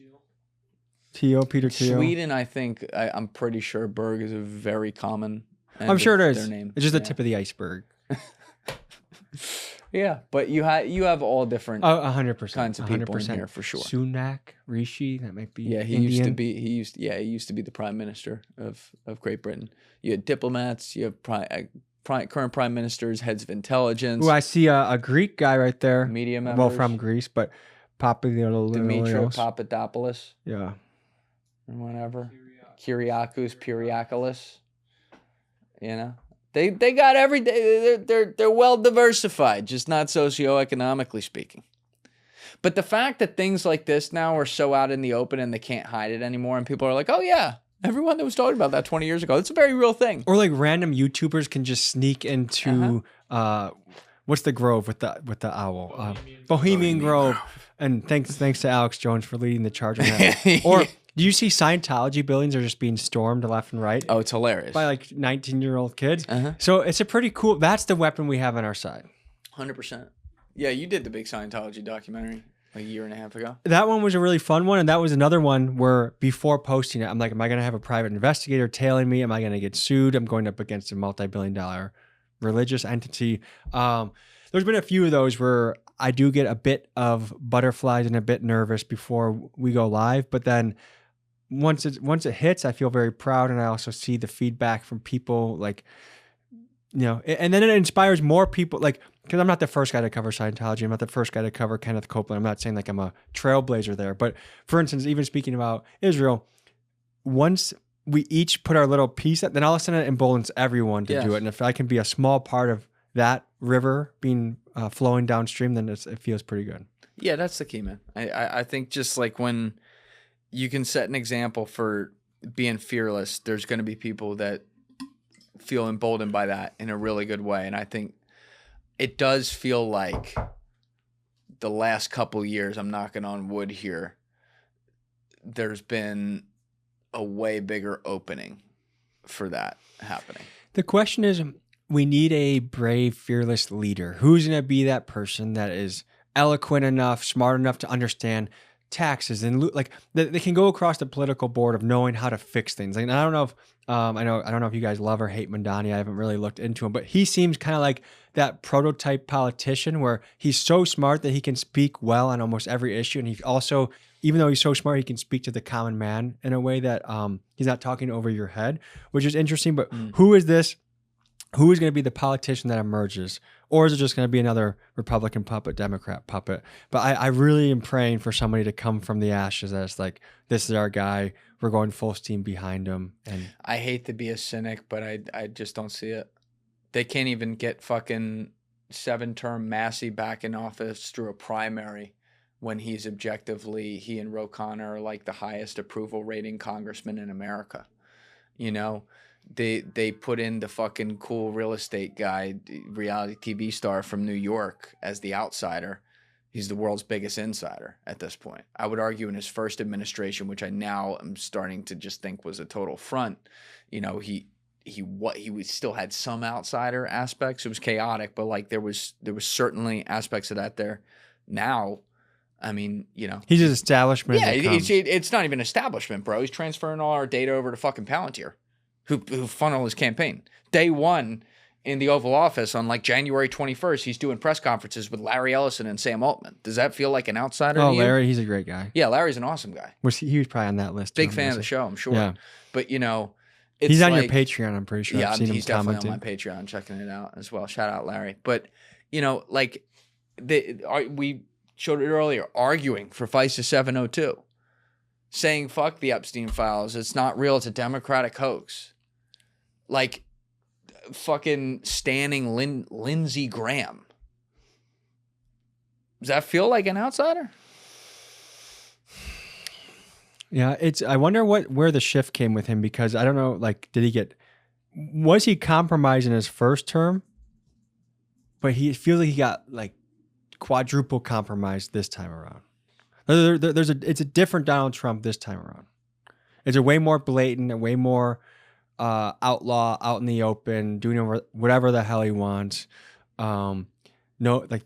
Peter Thiel. Sweden, I think I'm pretty sure Berg is a very common. I'm sure it is. Their name. It's just the tip of the iceberg. Yeah, but you have all different 100% kinds of people in here for sure. Sunak, Rishi, that might be. Yeah, he Indian. used to be the prime minister of Great Britain. You had diplomats, you have prime current prime ministers, heads of intelligence, Ooh, I see a Greek guy right there. media members. Well, from Greece, but Dimitro Papadopoulos. Papadopoulos, Yeah. and whatever. Kyriakos. You know, they got they're well diversified, just not socioeconomically speaking. But the fact that things like this now are so out in the open and they can't hide it anymore, and people are like, oh yeah, everyone that was talking about that 20 years ago, it's a very real thing. Or like random YouTubers can just sneak into what's the grove with the owl? Bohemian Grove. And thanks to Alex Jones for leading the charge on that. Or do you see Scientology buildings are just being stormed left and right? Oh, it's hilarious. By like 19-year-old kids. So it's a pretty cool, that's the weapon we have on our side. 100%. Yeah, you did the big Scientology documentary like a year and a half ago. That one was a really fun one. And that was another one where before posting it, I'm like, am I going to have a private investigator tailing me? Am I going to get sued? I'm going up against a multi-billion-dollar religious entity. There's been a few of those where I do get a bit of butterflies and a bit nervous before we go live. But then once it hits, I feel very proud. And I also see the feedback from people like, you know, and then it inspires more people, like, because I'm not the first guy to cover Scientology. I'm not the first guy to cover Kenneth Copeland. I'm not saying like I'm a trailblazer there. But for instance, even speaking about Israel, once we each put our little piece, then all of a sudden it emboldens everyone to do it. And if I can be a small part of that river being flowing downstream, then it feels pretty good. Yeah, that's the key, man. I think just like when you can set an example for being fearless, there's going to be people that feel emboldened by that in a really good way. And I think it does feel like the last couple years, I'm knocking on wood here, there's been a way bigger opening for that happening. The question is, we need a brave, fearless leader. Who's going to be that person that is eloquent enough, smart enough to understand taxes and like they can go across the political board of knowing how to fix things. Like, I don't know if I don't know if you guys love or hate Mandani. I haven't really looked into him, but he seems kind of like that prototype politician where he's so smart that he can speak well on almost every issue, and he also, even though he's so smart, he can speak to the common man in a way that he's not talking over your head, which is interesting. But who is this? Who is going to be the politician that emerges? Or is it just going to be another Republican puppet, Democrat puppet? But I really am praying for somebody to come from the ashes that's like, this is our guy. We're going full steam behind him. And I hate to be a cynic, but I just don't see it. They can't even get fucking 7-term Massie back in office through a primary when he's objectively, he and Ro Khanna are like the highest approval rating congressman in America. You know? They put in the fucking cool real estate guy, reality TV star from New York as the outsider. He's the world's biggest insider at this point. I would argue in his first administration, which I now am starting to just think was a total front. You know, he still had some outsider aspects. It was chaotic, but like there was certainly aspects of that there. Now, I mean, you know, he's an establishment. Yeah, it's not even establishment, bro. He's transferring all our data over to fucking Palantir. Who funneled his campaign. Day one in the Oval Office on like January 21st, he's doing press conferences with Larry Ellison and Sam Altman. Does that feel like an outsider to you? Larry, he's a great guy. Yeah, Larry's an awesome guy. He was probably on that list. Big fan of the show, I'm sure. Yeah. But, you know, it's he's on your Patreon, I'm pretty sure. Yeah, he's definitely commenting on my Patreon, checking it out as well. Shout out Larry. But, you know, like we showed it earlier, arguing for FISA 702, saying fuck the Epstein files. It's not real. It's a Democratic hoax. Like fucking standing Lindsey Graham. Does that feel like an outsider? Yeah, I wonder where the shift came with him, because I don't know, like, was he compromised in his first term? But he feels like he got like quadruple compromised this time around. It's a different Donald Trump this time around. It's a way more blatant, a way more outlaw, out in the open, doing whatever the hell he wants. No, like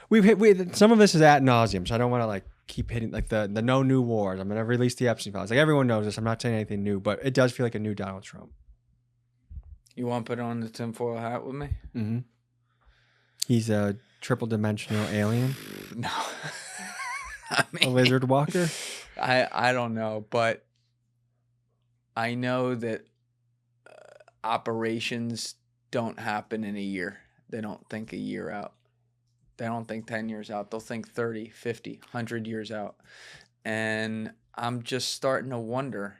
we've some of this is ad nauseum, so I don't want to like keep hitting like the no new wars. I'm gonna release the Epstein files. Like everyone knows this. I'm not saying anything new, but it does feel like a new Donald Trump. You want to put on the tinfoil hat with me? Mm-hmm. He's a triple dimensional alien. No, I mean, a lizard walker. I don't know, but I know that operations don't happen in a year. They don't think a year out. They don't think 10 years out. They'll think 30, 50, 100 years out. And I'm just starting to wonder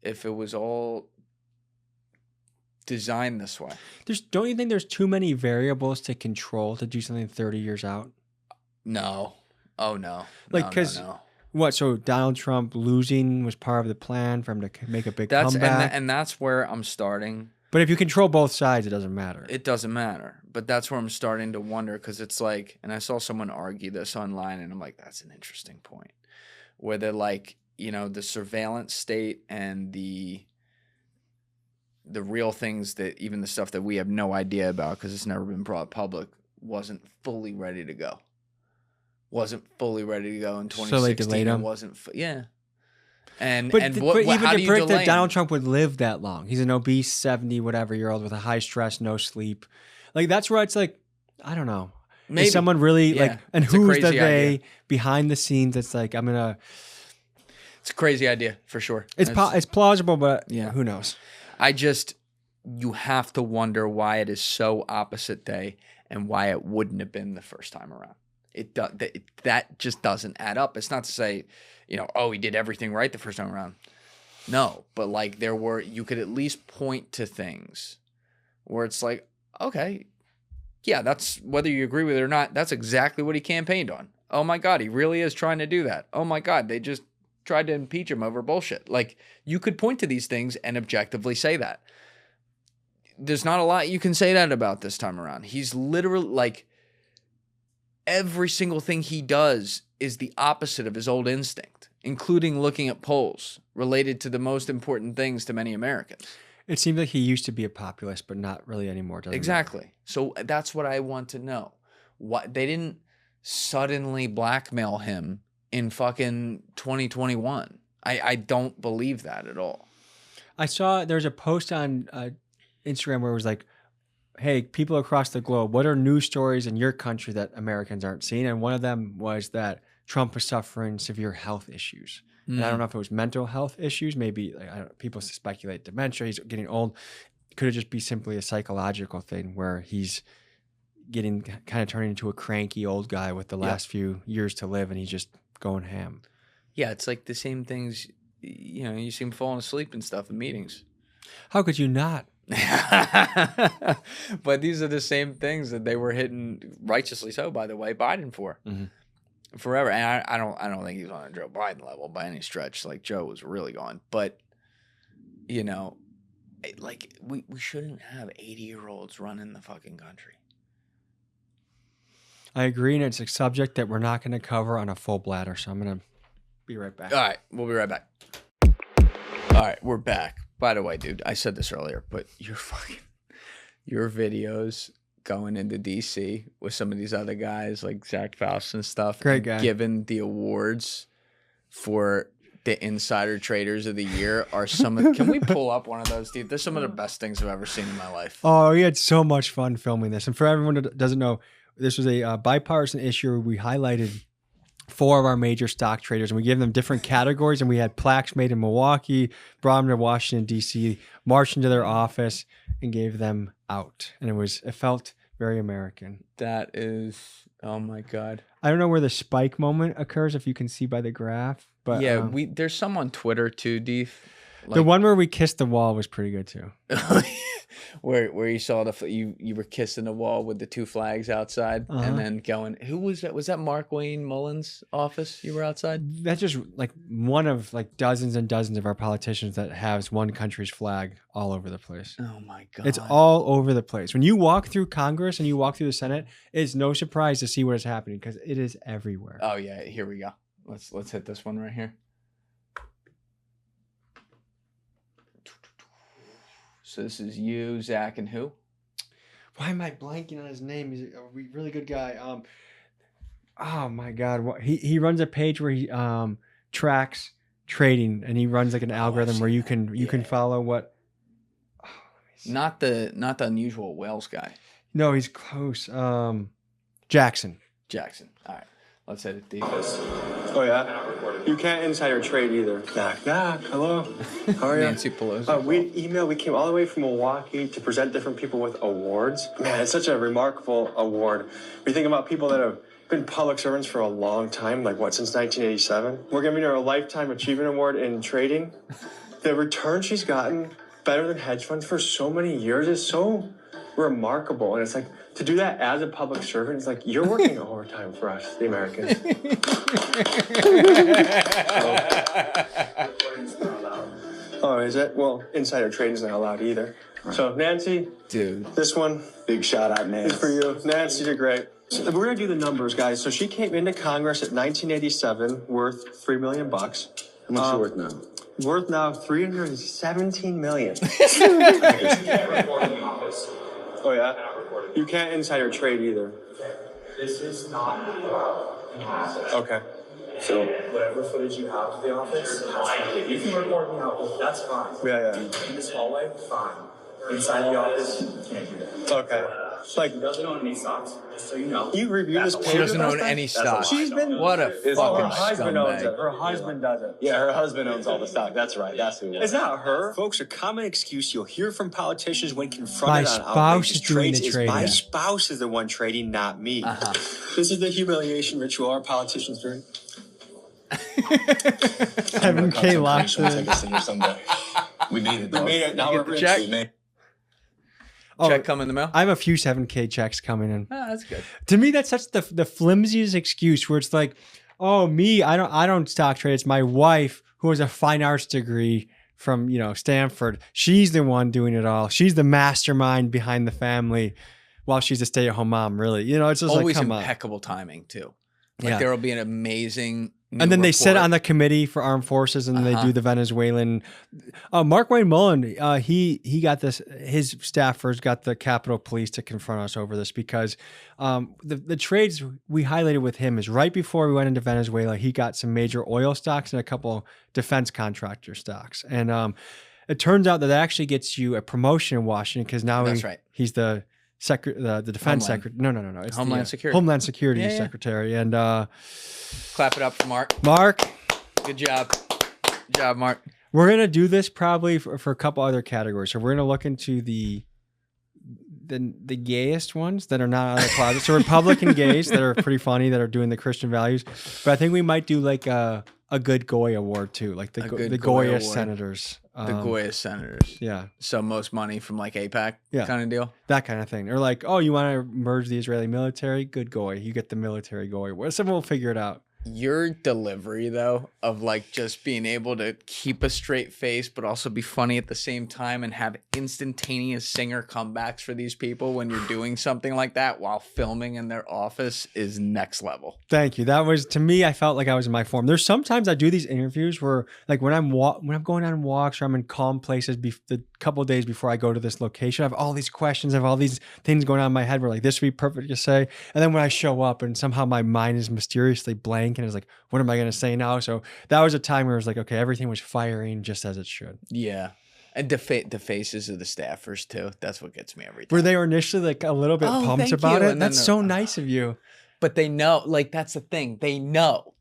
if it was all designed this way. Don't you think there's too many variables to control to do something 30 years out? No. Oh, no. Like, No, because no. what? So Donald Trump losing was part of the plan for him to make a big comeback. And that's where I'm starting. But if you control both sides, it doesn't matter. It doesn't matter. But that's where I'm starting to wonder, because it's like, and I saw someone argue this online, and I'm like, that's an interesting point. Where they're like, the surveillance state and the real things that, even the stuff that we have no idea about because it's never been brought public, wasn't fully ready to go. Wasn't fully ready to go in 2016. So they delayed him? Yeah. And But and even how do to you predict delay that Donald him? Trump would live that long. He's an obese 70 whatever year old with a high stress, no sleep. Like, that's where it's like, I don't know. Maybe. Is someone really Yeah, like, and it's a who's the crazy they idea. behind the scenes? It's like, It's a crazy idea for sure. it's plausible, but Yeah. who knows? You have to wonder why it is so opposite day and why it wouldn't have been the first time around. That just doesn't add up. It's not to say, he did everything right the first time around. No, but like you could at least point to things where it's like, okay, yeah, that's, whether you agree with it or not, that's exactly what he campaigned on. Oh my God, he really is trying to do that. Oh my God, they just tried to impeach him over bullshit. Like, you could point to these things and objectively say that. There's not a lot you can say that about this time around. He's literally like, every single thing he does is the opposite of his old instinct, including looking at polls related to the most important things to many Americans. It seems like he used to be a populist, but not really anymore, doesn't it? Exactly. So that's what I want to know. What, they didn't suddenly blackmail him in fucking 2021. I don't believe that at all. I saw there's a post on Instagram where it was like, hey, people across the globe, what are news stories in your country that Americans aren't seeing? And one of them was that Trump was suffering severe health issues. And I don't know if it was mental health issues. Maybe people speculate dementia. He's getting old. Could it just be simply a psychological thing where he's getting kind of turning into a cranky old guy with the last few years to live, and he's just going ham? Yeah, it's like the same things, you see him falling asleep and stuff in meetings. How could you not? But these are the same things that they were hitting, righteously so, by the way, Biden for. Mm-hmm. Forever. And I don't think he's on a Joe Biden level by any stretch. Like, Joe was really gone. But, like, we shouldn't have 80-year-olds running the fucking country. I agree, and it's a subject that we're not going to cover on a full bladder, so I'm going to be right back. All right, we'll be right back. All right, we're back. By the way, dude, I said this earlier, but your videos going into DC with some of these other guys like Zach Faust and stuff, Great guy. Given the awards for the insider traders of the year are some of, can we pull up one of those, dude? They're some of the best things I've ever seen in my life. Oh, we had so much fun filming this. And for everyone that doesn't know, this was a bipartisan issue where we highlighted 4 of our major stock traders, and we gave them different categories, and we had plaques made in Milwaukee, brought them to Washington, D.C., marched into their office, and gave them out. And it felt very American. That is, oh my God. I don't know where the spike moment occurs, if you can see by the graph. But Yeah, there's some on Twitter too, Deef. the one where we kissed the wall was pretty good too. where you saw you were kissing the wall with the 2 flags outside, and then going, who was that? Was that Mark Wayne Mullins' office? You were outside? That's just like one of like dozens and dozens of our politicians that has one country's flag all over the place. Oh my God. It's all over the place. When you walk through Congress and you walk through the Senate, it's no surprise to see what is happening because it is everywhere. Oh yeah, here we go. Let's hit this one right here. So this is you, Zach, and who? Why am I blanking on his name? He's a really good guy. Oh my God, he runs a page where he tracks trading, and he runs like an algorithm where you can follow what. Oh, not the unusual Wales guy. No, he's close. Jackson. Jackson. All right. Let's hit it deep. Oh, yeah? You can't insider trade either. Knock, knock. Hello. How are you? Nancy Pelosi. We came all the way from Milwaukee to present different people with awards. Man, it's such a remarkable award. We think about people that have been public servants for a long time, like what, since 1987? We're giving her a Lifetime Achievement Award in trading. The return she's gotten, better than hedge funds for so many years, is so remarkable. And it's like, to do that as a public servant, it's like, you're working overtime for us, the Americans. Oh, is it? Well, insider trading is not allowed either. So, Nancy, dude, this one, big shout out, Nancy. is for you. Nancy, you're great. So we're gonna do the numbers, guys. So she came into Congress at 1987, worth $3 million. How much is it worth now? Worth now $317 million. Oh yeah. You can't insider trade either. This is not Okay. So, whatever footage you have of the office. If you can record me out, that's fine. Yeah. In this hallway, fine. Inside the office, you can't do that. Okay. It's like, He doesn't own any stocks, just so you know. you review this she paper. doesn't own any stock. She's been. What a Her fucking husband owns it. scumbag. Her husband doesn't. yeah, her husband owns all the stock. That's right. That's who it was. It's not her. Folks, a common excuse you'll hear from politicians when My confronted on spouse outrageous is doing trades the is trading. my spouse is the one trading, not me. This is the humiliation ritual our politicians do. 7K locked in. We made it, We though. made it. Now we're check. We made it. Oh, Check come in the mail. I have a few 7K checks coming in. Oh, that's good. To me, that's such the flimsiest excuse where it's like, oh, me, I don't stock trade. It's my wife who has a fine arts degree from, Stanford. She's the one doing it all. She's the mastermind behind the family while she's a stay-at-home mom, really. It's just Always like, come on. impeccable timing too. Like Yeah. there will be an amazing new And then they sit report. on the committee for armed forces, and they do the Venezuelan. Mark Wayne Mullen, he got this. His staffers got the Capitol Police to confront us over this because the trades we highlighted with him is right before we went into Venezuela. He got some major oil stocks and a couple defense contractor stocks, and it turns out that actually gets you a promotion in Washington because now That's right. he's the defense secretary. No. It's Homeland the, Security. Homeland Security Yeah, yeah. secretary, and Clap it up for Mark. Mark. Good job. Good job, Mark. We're gonna do this probably for a couple other categories. So we're gonna look into the gayest ones that are not out of the closet. So Republican gays that are pretty funny that are doing the Christian values. But I think we might do like a good Goy award too, like the good Goy Goyish award. senators. The Goya senators. Yeah, So most money from like APAC Yeah. kind of deal. that kind of thing. Or like, oh, you want to merge the Israeli military? Good Goy. You get the military Goy. Well, someone will figure it out. Your delivery though of like just being able to keep a straight face but also be funny at the same time and have instantaneous singer comebacks for these people when you're doing something like that while filming in their office is next level. Thank you. That was, to me, I felt like I was in my form. There's sometimes I do these interviews where, like, when I'm going on walks or I'm in calm places, the couple of days before I go to this location, I have all these questions, I have all these things going on in my head where, like, this would be perfect to say. And then when I show up and somehow my mind is mysteriously blank and it's like, what am I going to say now? So that was a time where it was like, okay, everything was firing just as it should. Yeah. And the faces of the staffers too. That's what gets me every time. Where they were initially like a little bit Oh, pumped thank about you. it. And then That's they're- so nice of you. But they know, like, that's the thing. They know.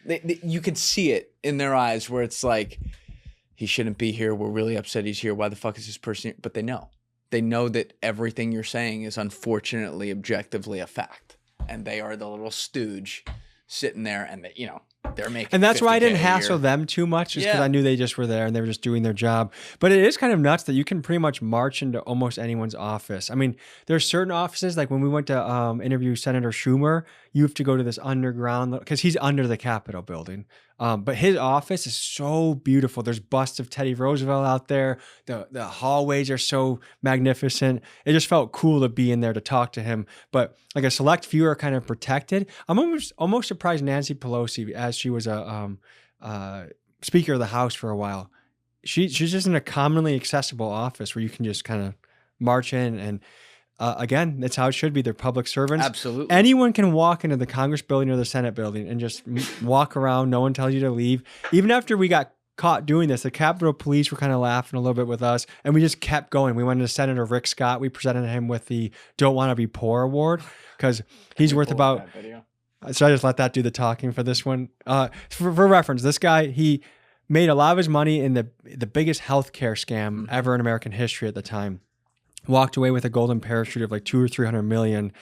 You can see it in their eyes where it's like, he shouldn't be here. We're really upset he's here. Why the fuck is this person here? But they know. They know that everything you're saying is unfortunately objectively a fact. And they are the little stooge sitting there and they're making And that's why I didn't 50K a hassle year. them too much, just because Yeah. I knew they just were there and they were just doing their job. But it is kind of nuts that you can pretty much march into almost anyone's office. I mean, there's certain offices, like when we went to interview Senator Schumer, you have to go to this underground, because he's under the Capitol building. But his office is so beautiful. There's busts of Teddy Roosevelt out there. The hallways are so magnificent. It just felt cool to be in there to talk to him. But like a select few are kind of protected. I'm almost surprised Nancy Pelosi, as she was a Speaker of the House for a while, she's just in a commonly accessible office where you can just kind of march in and. Again, that's how it should be. They're public servants. Absolutely. Anyone can walk into the Congress building or the Senate building and just walk around. No one tells you to leave. Even after we got caught doing this, the Capitol Police were kind of laughing a little bit with us, and we just kept going. We went to Senator Rick Scott. We presented him with the Don't Want to Be Poor Award because he's worth about So I just let that do the talking for this one. For reference, this guy, he made a lot of his money in the biggest healthcare scam ever in American history at the time. Walked away with a golden parachute of like 200 or 300 million,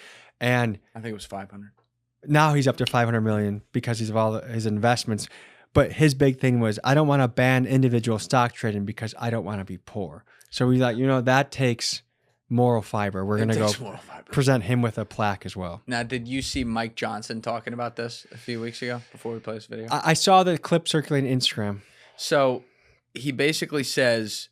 and I think it was 500. now he's up to 500 million because he's of all his investments. But his big thing was, I don't want to ban individual stock trading because I don't want to be poor. So we thought, that takes moral fiber. We're going to go present him with a plaque as well. Now, did you see Mike Johnson talking about this a few weeks ago before we play this video? I saw the clip circulating on Instagram. So he basically says,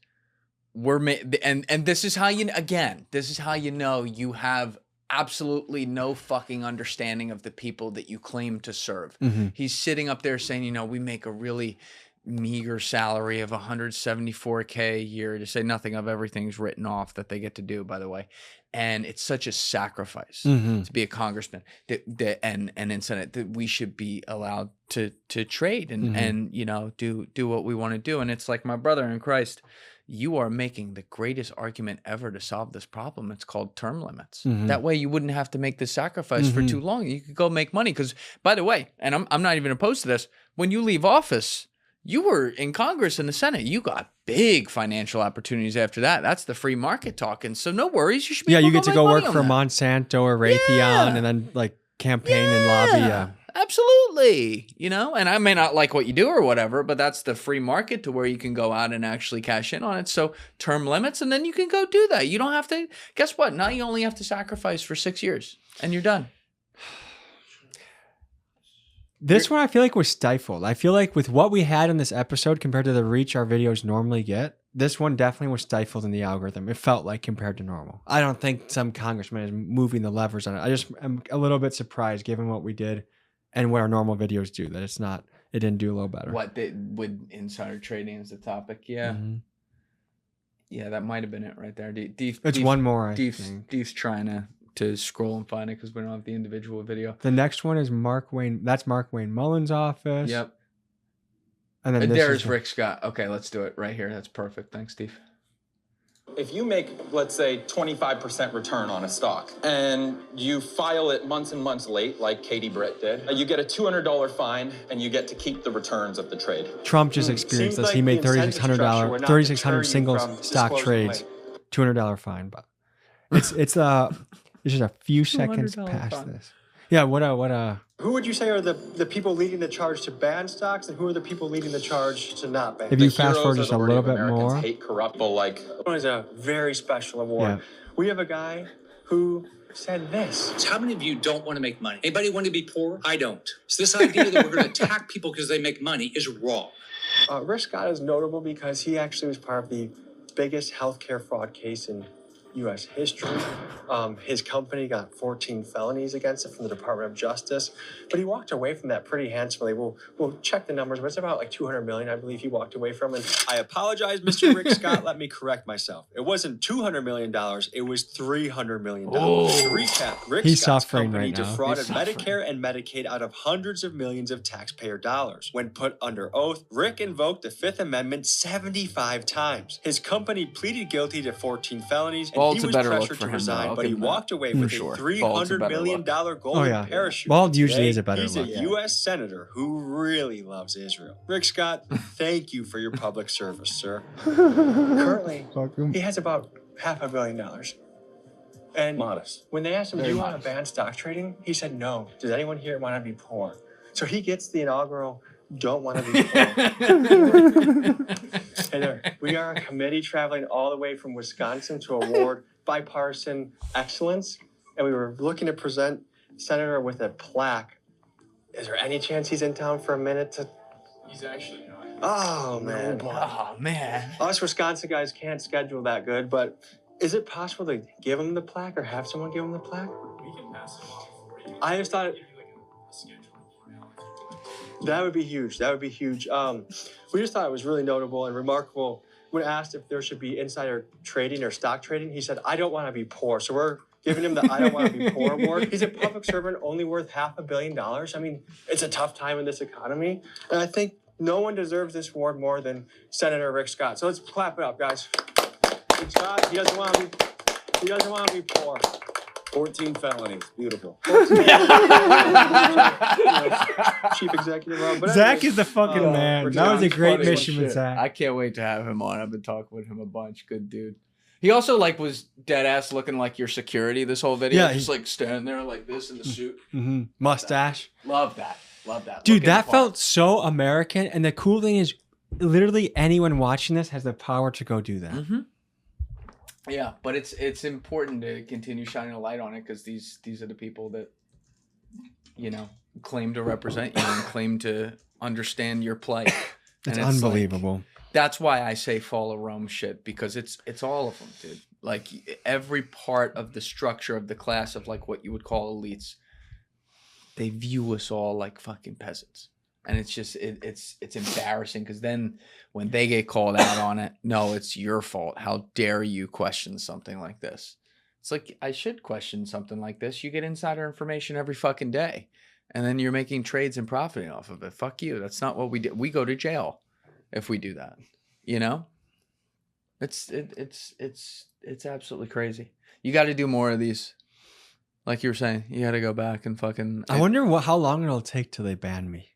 and this is how you know you have absolutely no fucking understanding of the people that you claim to serve. Mm-hmm. He's sitting up there saying, we make a really meager salary of $174K a year, to say nothing of everything's written off that they get to do, by the way. And it's such a sacrifice to be a congressman and in Senate, that we should be allowed to trade and do what we want to do. And it's like, my brother in Christ, you are making the greatest argument ever to solve this problem. It's called term limits. That way you wouldn't have to make the sacrifice for too long. You could go make money. Because, by the way, and I'm not even opposed to this, when you leave office, you were in Congress and the Senate. You got big financial opportunities after that. That's the free market talking. So no worries. You should be you get to go work for that. Monsanto or Raytheon and then like campaign and lobby. Yeah. Absolutely. And I may not like what you do or whatever, but that's the free market to where you can go out and actually cash in on it. So term limits, and then you can go do that. You don't have to, guess what? Now you only have to sacrifice for 6 years and you're done. This one I feel like was stifled. I feel like with what we had in this episode compared to the reach our videos normally get, this one definitely was stifled in the algorithm. It felt like compared to normal. I don't think some congressman is moving the levers on it. I just am a little bit surprised given what we did and what our normal videos do, that it didn't do a little better. With insider trading as the topic? Yeah. Yeah, that might have been it right there. It's one more, I think. Deef's trying to scroll and find it because we don't have the individual video. The next one is Mark Wayne. That's Mark Wayne Mullen's office. Yep. And then there's Rick Scott. Okay, let's do it right here. That's perfect. Thanks, Steve. If you make, let's say, 25% return on a stock and you file it months and months late, like Katie Britt did, you get a $200 fine and you get to keep the returns of the trade. Trump just experienced this. He made $3,600 single stock trades, $200 fine. But it's just a few seconds past this. Yeah, Who would you say are the people leading the charge to ban stocks, and who are the people leading the charge to not ban? If you fast forward just a little bit more. Hate corrupt people like. One is a very special award. Yeah. We have a guy who said this. So how many of you don't want to make money? Anybody want to be poor? I don't. So this idea that we're going to attack people because they make money is wrong. Rick Scott is notable because he actually was part of the biggest healthcare fraud case in U.S. history. His company got 14 felonies against it from the Department of Justice, but he walked away from that pretty handsomely. We'll check the numbers, but it's about like 200 million, I believe, he walked away from. And I apologize, Mr. Rick Scott. Let me correct myself. It wasn't $200 million. It was $300 million. To recap, Rick Scott's company defrauded Medicare and Medicaid out of hundreds of millions of taxpayer dollars. When put under oath, Rick invoked the Fifth Amendment 75 times. His company pleaded guilty to 14 felonies, and he was pressured to resign, but he walked away with a $300 million golden parachute. Bald usually is a better look. He's a U.S. senator who really loves Israel. Rick Scott, thank you for your public service, sir. Currently, he has about $500 million. And modest. When they asked him, do you want to ban stock trading? He said, no. Does anyone here want to be poor? So he gets the inaugural don't want to be poor. Hey there, we are a committee traveling all the way from Wisconsin to award bipartisan excellence, and we were looking to present Senator with a plaque. Is there any chance he's in town for a minute to... He's actually not. Oh, man. Oh, man. Us Wisconsin guys can't schedule that good, but is it possible to give him the plaque or have someone give him the plaque? We can pass him off for you. I just thought... That would be huge. That would be huge. We just thought it was really notable and remarkable. When asked if there should be insider trading or stock trading, he said, I don't want to be poor. So we're giving him the I don't want to be poor award. He's a public servant only worth $500 million. I mean, it's a tough time in this economy. And I think no one deserves this award more than Senator Rick Scott. So let's clap it up, guys. Rick Scott, he doesn't want to be poor. 14 felonies. Beautiful. Chief executive. But Zach anyway, is the fucking man. That was a great mission with Zach. I can't wait to have him on. I've been talking with him a bunch. Good dude. He also like was dead ass looking like your security this whole video. Yeah, just like standing there like this in the suit. Mustache. Love that. Love that. Dude, Looking that apart. felt so American. And the cool thing is, literally anyone watching this has the power to go do that. Mm-hmm. Yeah, but it's important to continue shining a light on it because these are the people that, you know, claim to represent you and claim to understand your plight. It's And unbelievable. Like, that's why I say fall of Rome shit, because it's all of them, dude. Like every part of the structure of the class of like what you would call elites, they view us all like fucking peasants. And it's just it's embarrassing because then when they get called out on it, no, it's your fault. How dare you question something like this? It's like, I should question something like this. You get insider information every fucking day. And then you're making trades and profiting off of it. Fuck you. That's not what we do. We go to jail if we do that. You know? It's absolutely crazy. You got to do more of these. Like you were saying, you got to go back and fucking. I wonder how long it'll take till they ban me.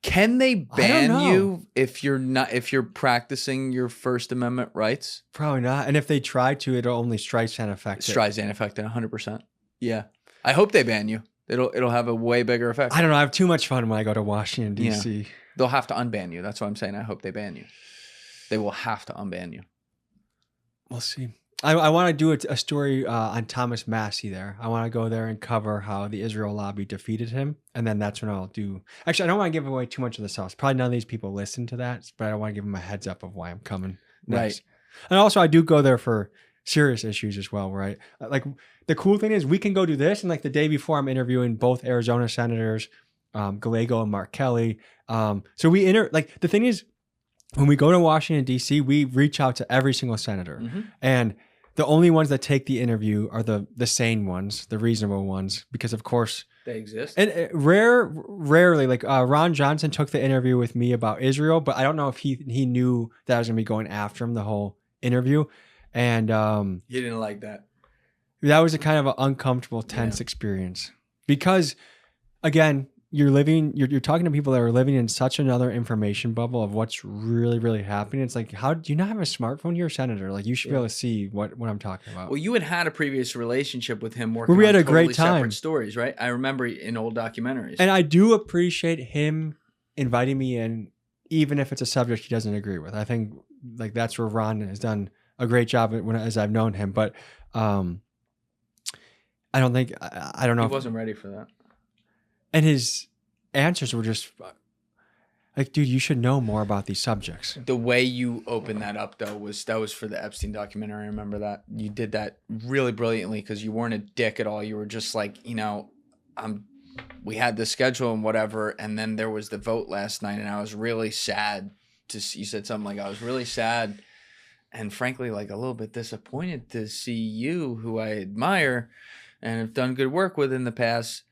Can they ban you if you're practicing your First Amendment rights? Probably not. And if they try to, it'll only Streisand affect it. Streisand affected 100%. Yeah. I hope they ban you. It'll have a way bigger effect. I don't know. I have too much fun when I go to Washington, D.C. Yeah. They'll have to unban you. That's what I'm saying. I hope they ban you. They will have to unban you. We'll see. I want to do a story on Thomas Massie there. I want to go there and cover how the Israel lobby defeated him. And then that's when I'll do... Actually, I don't want to give away too much of the sauce. Probably none of these people listen to that, but I want to give them a heads up of why I'm coming next. Right. And also, I do go there for serious issues as well, right? Like, the cool thing is we can go do this, and like the day before I'm interviewing both Arizona senators, Gallego and Mark Kelly. So we like, the thing is, when we go to Washington, D.C., we reach out to every single senator. Mm-hmm. And the only ones that take the interview are the sane ones, the reasonable ones, because of course they exist. And rarely, like Ron Johnson took the interview with me about Israel, but I don't know if he knew that I was gonna be going after him the whole interview, and he didn't like that. That was a kind of an uncomfortable, tense experience because, again, you're talking to people that are living in such another information bubble of what's really, really happening. It's like, how do you not have a smartphone? You're a senator. Like, you should be able to see what I'm talking about. Well, you had a previous relationship with him working we had on a great totally time. separate stories, right? I remember in old documentaries. And I do appreciate him inviting me in, even if it's a subject he doesn't agree with. I think like that's where Ron has done a great job as I've known him. But I don't know. He wasn't ready for that. And his answers were just like, dude, you should know more about these subjects. The way you opened that up, though, was for the Epstein documentary. I remember that. You did that really brilliantly because you weren't a dick at all. You were just like, you know, we had the schedule and whatever, and then there was the vote last night, and I was really sad to see, you said something like, I was really sad and frankly, like a little bit disappointed to see you, who I admire and have done good work with in the past,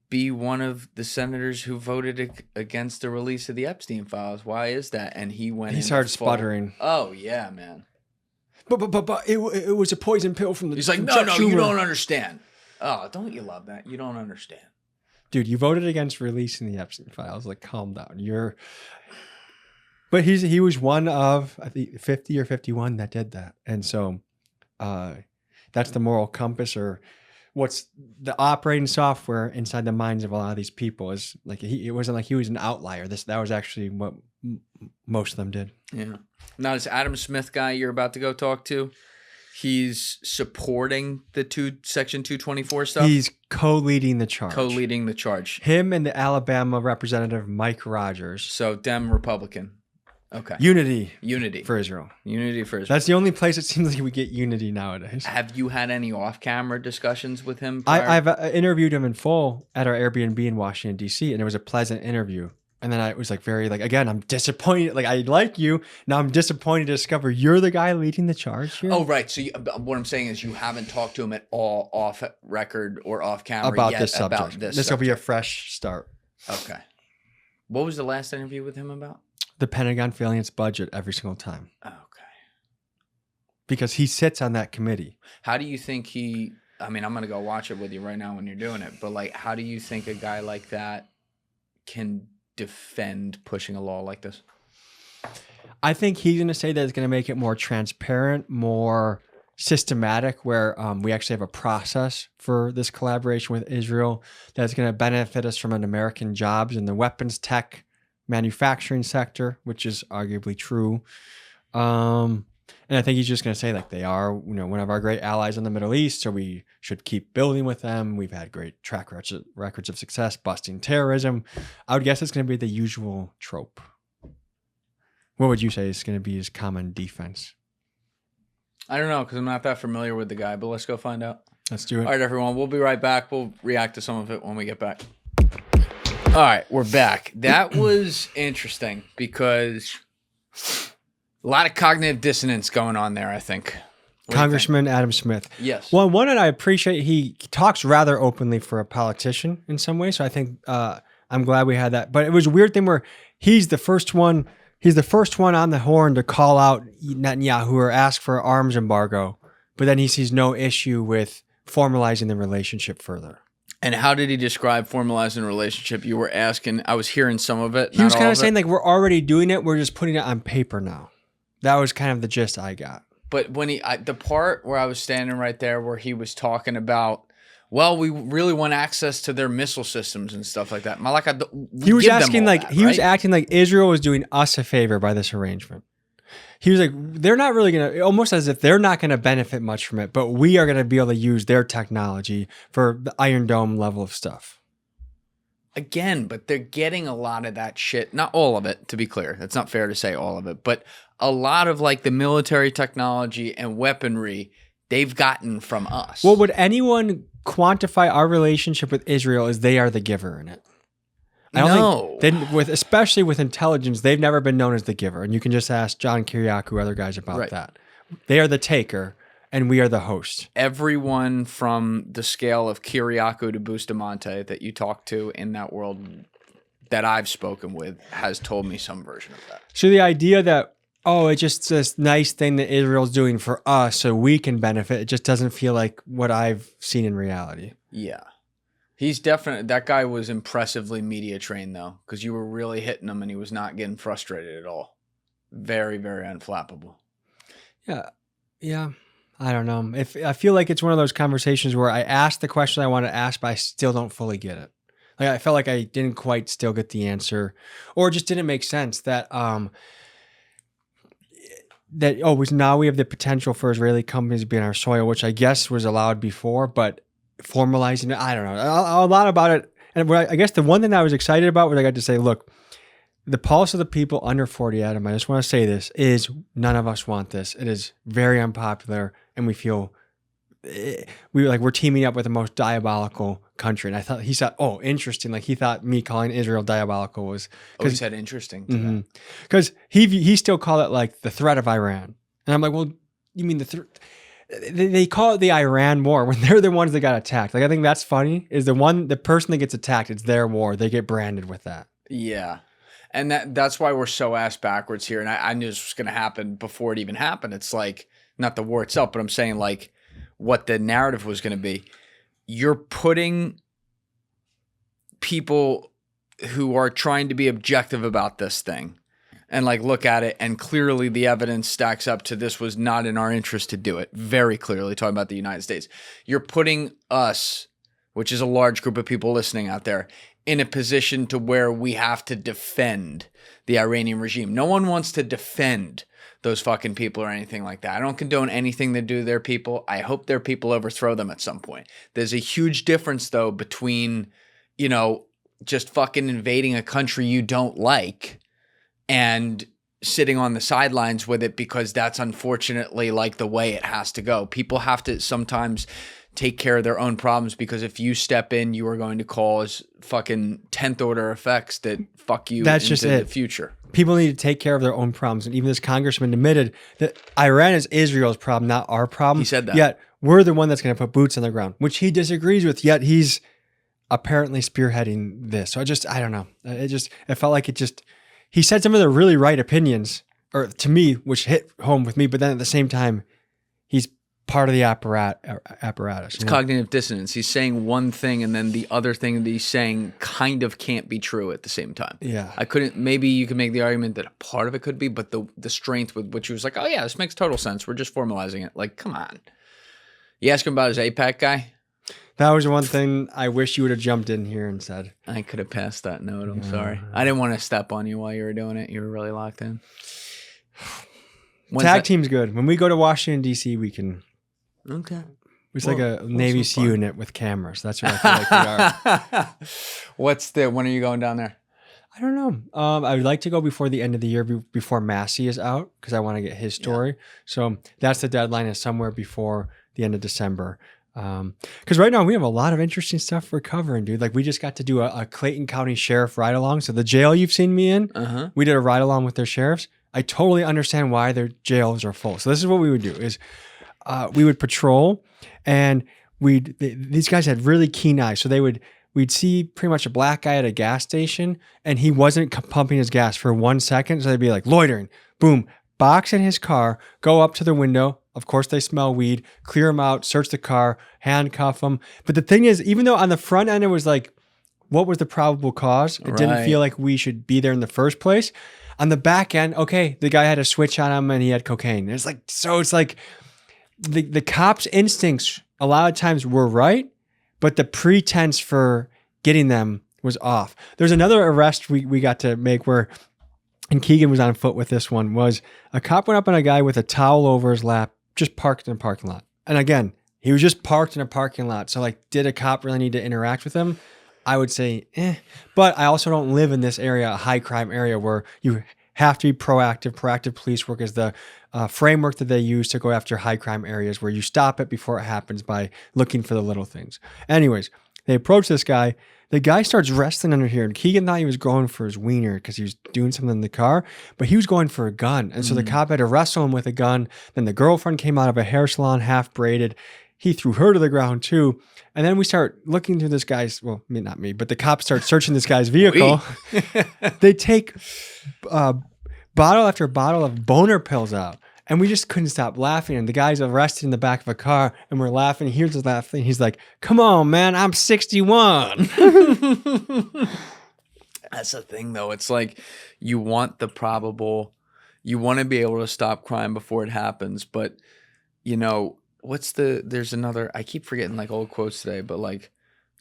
be one of the senators who voted against the release of the Epstein files. Why is that? And he started sputtering. Oh yeah, man. But it was a poison pill from the. He's like, no, you don't understand. Oh, don't you love that? You don't understand, dude. You voted against releasing the Epstein files. Like, calm down. But he was one of, I think, 50 or 51 that did that, and so that's the moral compass, or what's the operating software inside the minds of a lot of these people. Is like, it wasn't like he was an outlier. That was actually what most of them did. Yeah. Now this Adam Smith guy you're about to go talk to, he's supporting the Section 224 stuff. He's co-leading the charge. Him and the Alabama representative Mike Rogers. So Dem Republican. Okay. Unity for Israel. Unity for Israel. That's the only place it seems like we get unity nowadays. Have you had any off-camera discussions with him? I've interviewed him in full at our Airbnb in Washington, D.C., and it was a pleasant interview. And then I was like, again, I'm disappointed. Like, I like you. Now I'm disappointed to discover you're the guy leading the charge here. Oh, right. So what I'm saying is you haven't talked to him at all off record or off camera about yet this subject. About this This will be a fresh start. Okay. What was the last interview with him about? The Pentagon failing its budget every single time. Okay. Because he sits on that committee. How do you think he I mean, I'm going to go watch it with you right now when you're doing it. But, like, how do you think a guy like that can defend pushing a law like this? I think he's going to say that it's going to make it more transparent, more systematic, where we actually have a process for this collaboration with Israel that's going to benefit us from an American jobs in the weapons tech manufacturing sector, which is arguably true. And I think he's just going to say, like, they are, one of our great allies in the Middle East, so we should keep building with them. We've had great track records of success busting terrorism. I would guess it's going to be the usual trope. What would you say is going to be his common defense? I don't know, because I'm not that familiar with the guy, but let's go find out. Let's do it. All right, everyone. We'll be right back. We'll react to some of it when we get back. All right, we're back. That was interesting because a lot of cognitive dissonance going on there, I think. Congressman Adam Smith. Yes. Well, one, and I appreciate he talks rather openly for a politician in some ways. So I think I'm glad we had that. But it was a weird thing where he's the first one on the horn to call out Netanyahu or ask for an arms embargo. But then he sees no issue with formalizing the relationship further. And how did he describe formalizing a relationship? You were asking. I was hearing some of it. He was kind of saying, like, we're already doing it. We're just putting it on paper now. That was kind of the gist I got. But when the part where I was standing right there where he was talking about, well, we really want access to their missile systems and stuff like that. He was asking, like, he was acting like Israel was doing us a favor by this arrangement. He was like, they're not really going to, almost as if they're not going to benefit much from it, but we are going to be able to use their technology for the Iron Dome level of stuff. Again, but they're getting a lot of that shit. Not all of it, to be clear. It's not fair to say all of it, but a lot of, like, the military technology and weaponry they've gotten from us. Well, would anyone quantify our relationship with Israel as they are the giver in it? I don't think, especially with intelligence, they've never been known as the giver. And you can just ask John Kiriakou, other guys about that. They are the taker, and we are the host. Everyone from the scale of Kiriakou to Bustamante that you talk to in that world that I've spoken with has told me some version of that. So the idea that, it's just this nice thing that Israel's doing for us so we can benefit, it just doesn't feel like what I've seen in reality. Yeah. He's definitely, that guy was impressively media trained, though, because you were really hitting him and he was not getting frustrated at all. Very, very unflappable. Yeah. I don't know. I feel like it's one of those conversations where I ask the question I want to ask, but I still don't fully get it. Like, I felt like I didn't quite still get the answer, or it just didn't make sense that now we have the potential for Israeli companies to be on our soil, which I guess was allowed before, but formalizing it, I don't know a lot about it. And I guess the one thing that I was excited about was I got to say, look, the pulse of the people under 40, Adam, I just want to say this, is none of us want this. It is very unpopular, and we feel we're teaming up with the most diabolical country. And I thought, he said, interesting. Like, he thought me calling Israel diabolical was... he said interesting to that. Because he still called it, like, the threat of Iran. And I'm like, well, you mean they call it the Iran war when they're the ones that got attacked. Like, I think that's funny, is the person that gets attacked, it's their war. They get branded with that. Yeah. And that's why we're so ass backwards here. And I knew this was going to happen before it even happened. It's like, not the war itself, but I'm saying, like, what the narrative was going to be. You're putting people who are trying to be objective about this thing and, like, look at it, and clearly the evidence stacks up to this was not in our interest to do it. Very clearly, talking about the United States. You're putting us, which is a large group of people listening out there, in a position to where we have to defend the Iranian regime. No one wants to defend those fucking people or anything like that. I don't condone anything they do to their people. I hope their people overthrow them at some point. There's a huge difference, though, between, just fucking invading a country you don't like and sitting on the sidelines with it because that's unfortunately, like, the way it has to go. People have to sometimes take care of their own problems, because if you step in, you are going to cause fucking 10th order effects that fuck you into the future. People need to take care of their own problems. And even this congressman admitted that Iran is Israel's problem, not our problem. He said that. Yet we're the one that's going to put boots on the ground, which he disagrees with, yet he's apparently spearheading this. So I don't know. It felt like he said some of the really right opinions, or to me, which hit home with me, but then at the same time, he's part of the apparatus. It's cognitive dissonance. He's saying one thing and then the other thing that he's saying kind of can't be true at the same time. Yeah. Maybe you could make the argument that a part of it could be, but the strength with which he was like, oh yeah, this makes total sense. We're just formalizing it. Like, come on. You ask him about his APAC guy? That was one thing I wish you would have jumped in here and said. I could have passed that note. I'm sorry. I didn't want to step on you while you were doing it. You were really locked in. Tag team's good. When we go to Washington, D.C., we can... Okay. It's like a Navy SEAL unit with cameras. That's what I feel like we are. When are you going down there? I don't know. I would like to go before the end of the year, before Massie is out, because I want to get his story. Yeah. So that's the deadline, is somewhere before the end of December. Because right now we have a lot of interesting stuff we're covering, dude. Like we just got to do a Clayton County Sheriff ride-along. So the jail you've seen me in, we did a ride-along with their sheriffs. I totally understand why their jails are full. So this is what we would do is we would patrol, and these guys had really keen eyes. So we'd see pretty much a black guy at a gas station, and he wasn't pumping his gas for 1 second. So they'd be like loitering, boom, box in his car, go up to the window. Of course, they smell weed, clear him out, search the car, handcuff him. But the thing is, even though on the front end it was like, what was the probable cause? It didn't feel like we should be there in the first place. On the back end, okay, the guy had a switch on him and he had cocaine. It's like the cops' instincts a lot of times were right, but the pretense for getting them was off. There's another arrest we got to make where, and Keegan was on foot with this one, was a cop went up on a guy with a towel over his lap, just parked in a parking lot. And again, he was just parked in a parking lot. So like, did a cop really need to interact with him? I would say, But I also don't live in this area, a high crime area, where you have to be proactive. Proactive police work is the framework that they use to go after high crime areas, where you stop it before it happens by looking for the little things. Anyways, they approach this guy. The guy starts wrestling under here, and Keegan thought he was going for his wiener because he was doing something in the car, but he was going for a gun. And so the cop had to wrestle him with a gun. Then the girlfriend came out of a hair salon, half braided. He threw her to the ground too. And then we start looking through this guy's, well, not me, but the cops start searching this guy's vehicle. They take bottle after bottle of boner pills out. And we just couldn't stop laughing. And the guy's arrested in the back of a car, and we're laughing. He hears us laughing. He's like, come on, man, I'm 61. That's the thing, though. It's like you want to be able to stop crime before it happens. But, there's another, I keep forgetting like old quotes today, but like,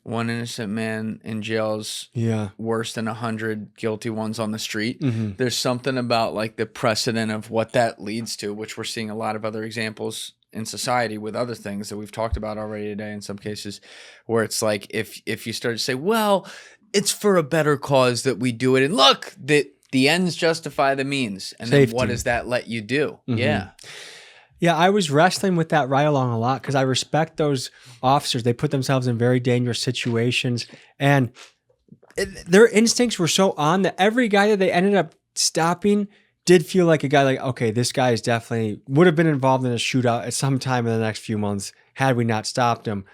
one innocent man in jail's worse than 100 guilty ones on the street. Mm-hmm. There's something about like the precedent of what that leads to, which we're seeing a lot of other examples in society with other things that we've talked about already today in some cases, where it's like if you start to say, well, it's for a better cause that we do it, and look, the ends justify the means, and then what does that let you do? Mm-hmm. Yeah, I was wrestling with that ride along a lot because I respect those officers. They put themselves in very dangerous situations, and their instincts were so on that every guy that they ended up stopping did feel like a guy like, okay, this guy is definitely would have been involved in a shootout at some time in the next few months had we not stopped him.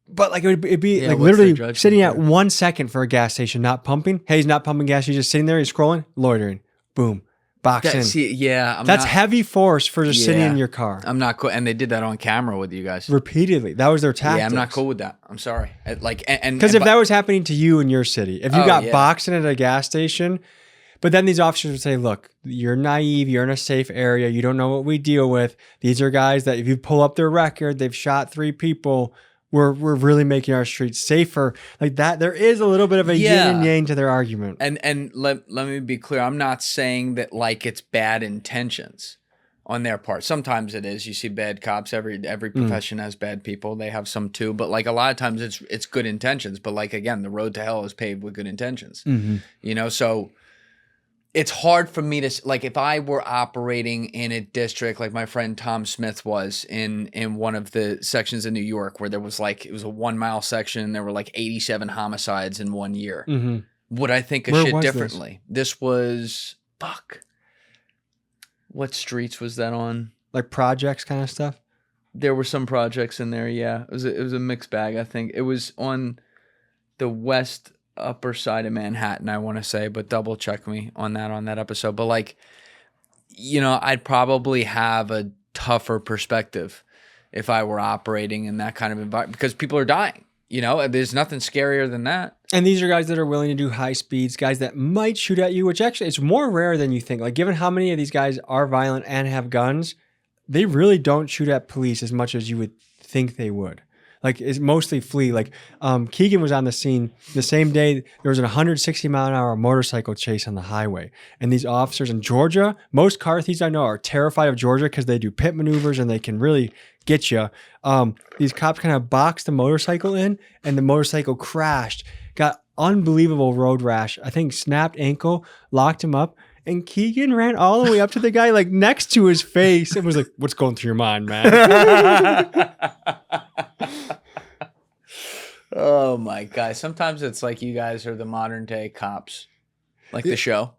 But like it'd be like literally sitting at 1 second for a gas station, not pumping. Hey, he's not pumping gas. He's just sitting there. He's scrolling, loitering. Boom. Boxing. That's heavy force for just sitting in your car. I'm not cool, and they did that on camera with you guys repeatedly. That was their tactic. Yeah, I'm not cool with that. I'm sorry. Because if that was happening to you in your city, if you got boxing at a gas station, but then these officers would say, "Look, you're naive. You're in a safe area. You don't know what we deal with. These are guys that if you pull up their record, they've shot 3 people." We're really making our streets safer. Like that, there is a little bit of a yin and yang to their argument. And let me be clear. I'm not saying that like it's bad intentions on their part. Sometimes it is. You see bad cops. Every profession has bad people. They have some too. But like a lot of times it's good intentions. But like again, the road to hell is paved with good intentions. Mm-hmm. So it's hard for me to like if I were operating in a district like my friend Tom Smith was in one of the sections in New York where there was like it was a 1 mile section. There were like 87 homicides in 1 year. Mm-hmm. Would I think of shit differently? This was what streets was that on? Like projects kind of stuff. There were some projects in there. Yeah, it was a mixed bag. I think it was on the west upper side of Manhattan, I want to say, but double check me on that episode. But like, I'd probably have a tougher perspective if I were operating in that kind of environment, because people are dying. You know, there's nothing scarier than that. And these are guys that are willing to do high speeds, guys that might shoot at you, which actually it's more rare than you think. Like, given how many of these guys are violent and have guns, they really don't shoot at police as much as you would think they would. Like, it's mostly flee. Like, Keegan was on the scene the same day. There was a 160-mile-an-hour motorcycle chase on the highway. And these officers in Georgia, most car thieves I know are terrified of Georgia because they do pit maneuvers and they can really get you. These cops kind of boxed the motorcycle in, and the motorcycle crashed. Got unbelievable road rash. I think snapped ankle, locked him up. And Keegan ran all the way up to the guy, like, next to his face and was like, what's going through your mind, man? Oh, my God. Sometimes it's like you guys are the modern day cops, like the show.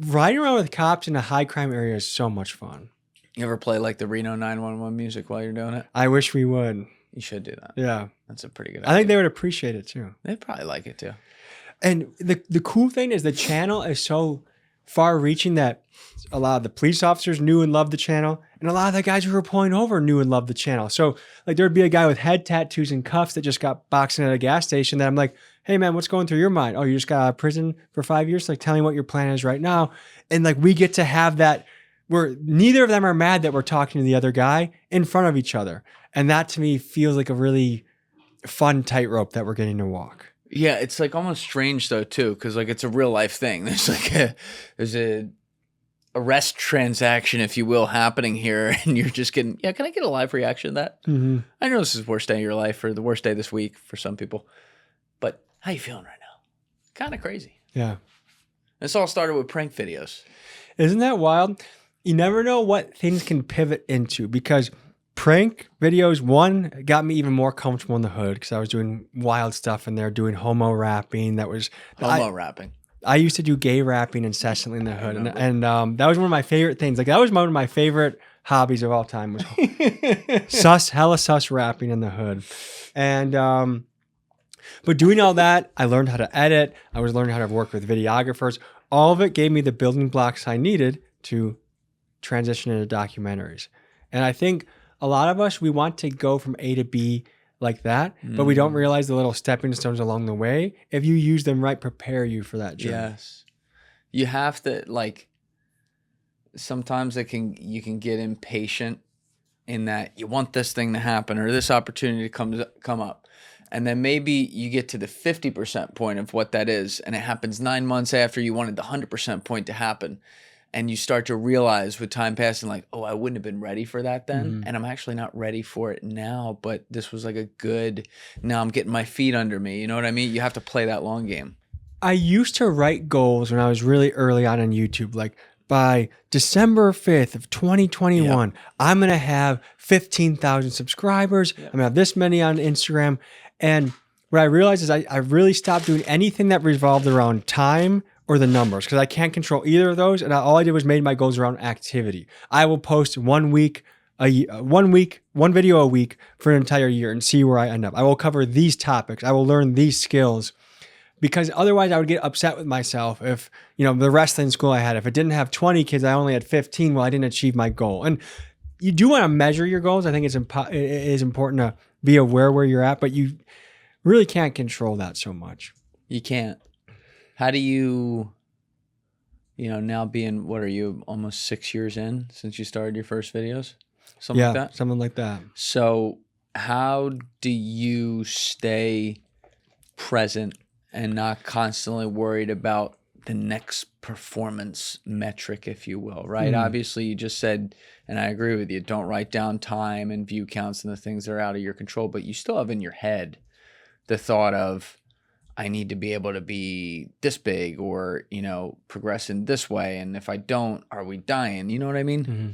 Riding around with cops in a high crime area is so much fun. You ever play like the Reno 911 music while you're doing it? I wish we would. You should do that. Yeah. That's a pretty good idea. I think they would appreciate it too. They'd probably like it too. And the cool thing is the channel is so far reaching that a lot of the police officers knew and loved the channel, and a lot of the guys who were pulling over knew and loved the channel. So like there'd be a guy with head tattoos and cuffs that just got boxing at a gas station that I'm like, hey man, what's going through your mind? Oh, you just got out of prison for 5 years? Like, tell me what your plan is right now. And like we get to have that where neither of them are mad that we're talking to the other guy in front of each other. And that to me feels like a really fun tightrope that we're getting to walk. Yeah, it's like almost strange though too, because like it's a real life thing. There's like there's a arrest transaction, if you will, happening here, and you're just getting, yeah, can I get a live reaction to that? Mm-hmm. I know this is the worst day of your life or the worst day this week for some people, but how you feeling right now? Kind of crazy. Yeah. This all started with prank videos. Isn't that wild? You never know what things can pivot into, because prank videos, one, got me even more comfortable in the hood because I was doing wild stuff in there, doing homo rapping. That was Rapping. I used to do gay rapping incessantly in the hood, and that was one of my favorite things. Like that was one of my favorite hobbies of all time was hella sus rapping in the hood, and but doing all that, I learned how to edit. I was learning how to work with videographers. All of it gave me the building blocks I needed to transition into documentaries, and I think a lot of us, we want to go from A to B like that, but we don't realize the little stepping stones along the way. If you use them right, prepare you for that journey. Yes. You have to, like, sometimes you can get impatient in that you want this thing to happen or this opportunity to come up. And then maybe you get to the 50% point of what that is, and it happens 9 months after you wanted the 100% point to happen. And you start to realize with time passing, like, oh, I wouldn't have been ready for that then. Mm-hmm. And I'm actually not ready for it now, but this was like a good, now I'm getting my feet under me. You know what I mean? You have to play that long game. I used to write goals when I was really early on YouTube, like by December 5th of 2021, I'm going to have 15,000 subscribers. I'm going to have this many on Instagram. And what I realized is I really stopped doing anything that revolved around time or the numbers, because I can't control either of those. And all I did was made my goals around activity. I will post one video a week for an entire year and see where I end up. I will cover these topics. I will learn these skills, because otherwise I would get upset with myself if, the wrestling school I had, if it didn't have 20 kids, I only had 15. Well, I didn't achieve my goal. And you do want to measure your goals. I think it is important to be aware where you're at, but you really can't control that so much. You can't. How do you, now being, what are you, almost 6 years in since you started your first videos? Something like that? Something like that. So how do you stay present and not constantly worried about the next performance metric, if you will, right? Obviously, you just said, and I agree with you, don't write down time and view counts and the things that are out of your control, but you still have in your head the thought of, I need to be able to be this big or, progress in this way. And if I don't, are we dying? You know what I mean? Mm-hmm.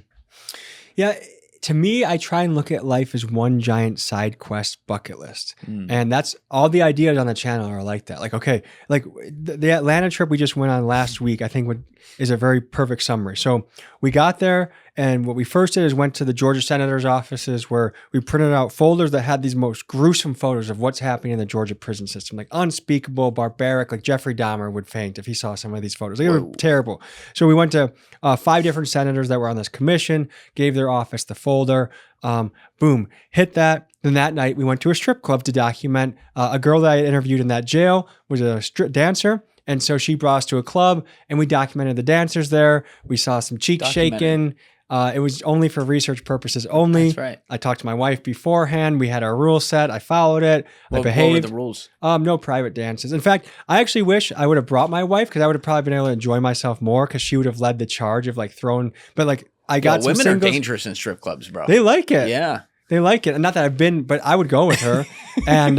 Yeah. To me, I try and look at life as one giant side quest bucket list. And that's all the ideas on the channel are like that. Like, okay, like the Atlanta trip we just went on last week, I think is a very perfect summary. So we got there And what we first did is went to the Georgia senators' offices where we printed out folders that had these most gruesome photos of what's happening in the Georgia prison system, like unspeakable, barbaric, like Jeffrey Dahmer would faint if he saw some of these photos. They were terrible. So we went to 5 different senators that were on this commission, gave their office the folder, boom, hit that. Then that night we went to a strip club to document a girl that I had interviewed in that jail was a dancer. And so she brought us to a club and we documented the dancers there. We saw some cheeks shaking. It was only for research purposes only. That's right. I talked to my wife beforehand. We had our rule set. I followed it. I behaved. What were the rules? No private dances. In fact, I actually wish I would have brought my wife because I would have probably been able to enjoy myself more because she would have led the charge of like throwing. But like I got some women singles. are dangerous in strip clubs, bro. They like it. Yeah. They like it. And not that I've been, but I would go with her. And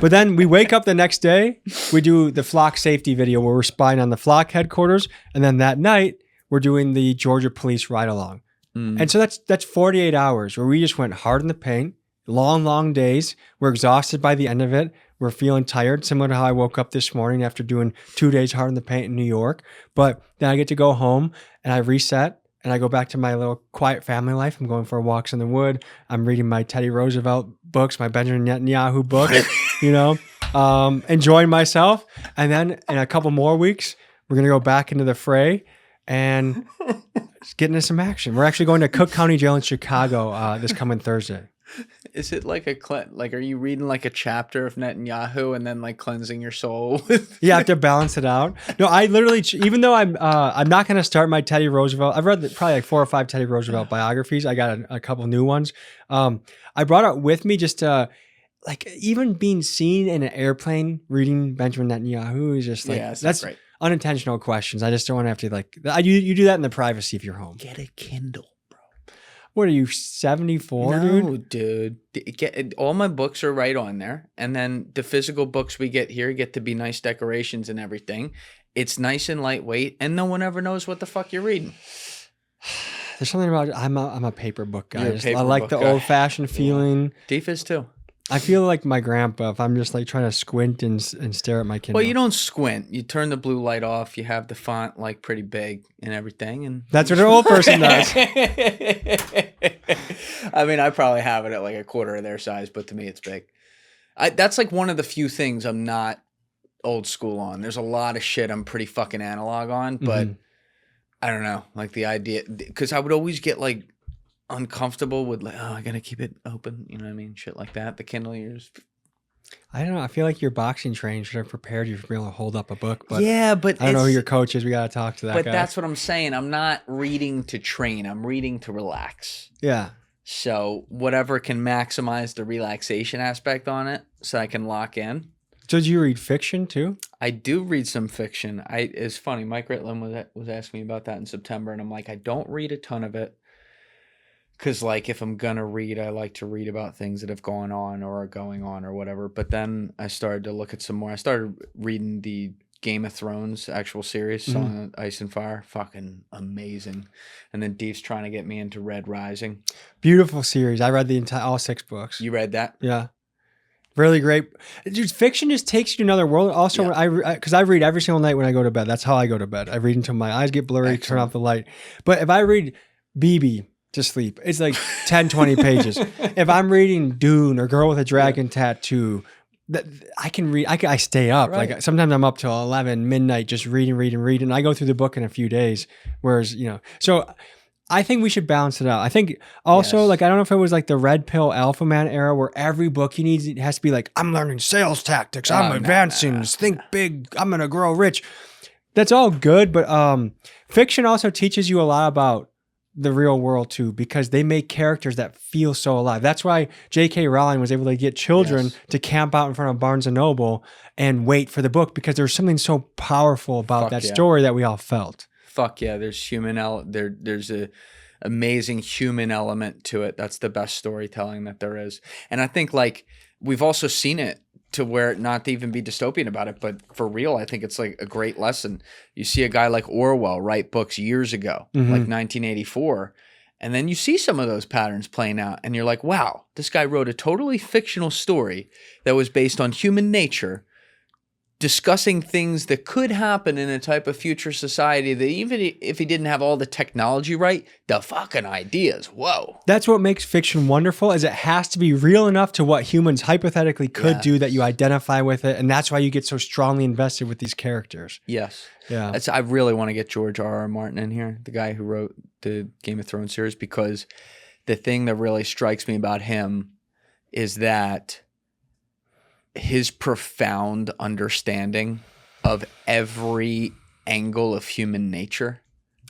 but then we wake up the next day, we do the flock safety video where we're spying on the flock headquarters. And then that night, we're doing the Georgia police ride along. And so that's 48 hours where we just went hard in the paint, long days. We're exhausted by the end of it. We're feeling tired, similar to how I woke up this morning after doing 2 days hard in the paint in New York. But then I get to go home and I reset. And I go back to my little quiet family life. I'm going for walks in the wood. I'm reading my Teddy Roosevelt books, my Benjamin Netanyahu books, enjoying myself. And then in a couple more weeks, we're going to go back into the fray and get into some action. We're actually going to Cook County Jail in Chicago this coming Thursday. Is it like are you reading like a chapter of Netanyahu and then like cleansing your soul with? Yeah, I have to balance it out. No, I literally, even though I'm not going to start my Teddy Roosevelt. I've read probably like 4 or 5 Teddy Roosevelt biographies. I got a couple new ones. I brought it with me just to like even being seen in an airplane reading Benjamin Netanyahu is just like that's great. Unintentional questions. I just don't want to have to like you do that in the privacy of your home. Get a Kindle. What are you, 74, dude? All my books are right on there. And then the physical books we get here get to be nice decorations and everything. It's nice and lightweight, and no one ever knows what the fuck you're reading. There's something about I'm a paper book guy. Paper I like the old-fashioned feeling. Deef is too. I feel like my grandpa if I'm just like trying to squint and stare at my Kindle. Well, you don't squint. You turn the blue light off. You have the font like pretty big and everything. And that's what an old person does. I mean, I probably have it at like a quarter of their size, but to me it's big. That's like one of the few things I'm not old school on. There's a lot of shit I'm pretty fucking analog on, but I don't know. Like the idea, because I would always get like uncomfortable with like, oh, I gotta keep it open, you know what I mean? Shit like that. The Kindle ears. I don't know. I feel like your boxing training should have prepared you for being able to hold up a book. But yeah, but I don't know who your coach is. We gotta talk to that guy. But that's what I'm saying. I'm not reading to train. I'm reading to relax. Yeah. So whatever can maximize the relaxation aspect on it, so I can lock in. So do you read fiction too? I do read some fiction. It's funny. Mike Ritland was asking me about that in September, and I'm like, I don't read a ton of it. Because, like, if I'm going to read, I like to read about things that have gone on or are going on or whatever. But then I started to look at some more. I started reading the Game of Thrones actual series, Song of Ice and Fire. Fucking amazing. And then Deef's trying to get me into Red Rising. Beautiful series. I read all 6 books. You read that? Yeah. Really great. Dude, fiction just takes you to another world. Also, because I read every single night when I go to bed. That's how I go to bed. I read until my eyes get blurry, turn off the light. But if I read BB to sleep, it's like 10, 20 pages. If I'm reading Dune or Girl with a Dragon Tattoo, I can read. I stay up. Right. Like sometimes I'm up till 11, midnight, just reading. And I go through the book in a few days. Whereas, so I think we should balance it out. I think also, like, I don't know if it was like the Red Pill Alpha Man era where every book you need, it has to be like, I'm learning sales tactics. I'm advancing. Think big. I'm going to grow rich. That's all good. But fiction also teaches you a lot about the real world too, because they make characters that feel so alive. That's why J.K. Rowling was able to get children to camp out in front of Barnes & Noble and wait for the book because there's something so powerful about that story that we all felt. Fuck yeah, there's there's a amazing human element to it. That's the best storytelling that there is. And I think like we've also seen it to where, not to even be dystopian about it, but for real, I think it's like a great lesson. You see a guy like Orwell write books years ago, like 1984, and then you see some of those patterns playing out, and you're like, wow, this guy wrote a totally fictional story that was based on human nature discussing things that could happen in a type of future society that even if he didn't have all the technology right, the fucking ideas, whoa. That's what makes fiction wonderful, is it has to be real enough to what humans hypothetically could do that you identify with it. And that's why you get so strongly invested with these characters. Yes. Yeah. I really want to get George R.R. Martin in here, the guy who wrote the Game of Thrones series, because the thing that really strikes me about him is that his profound understanding of every angle of human nature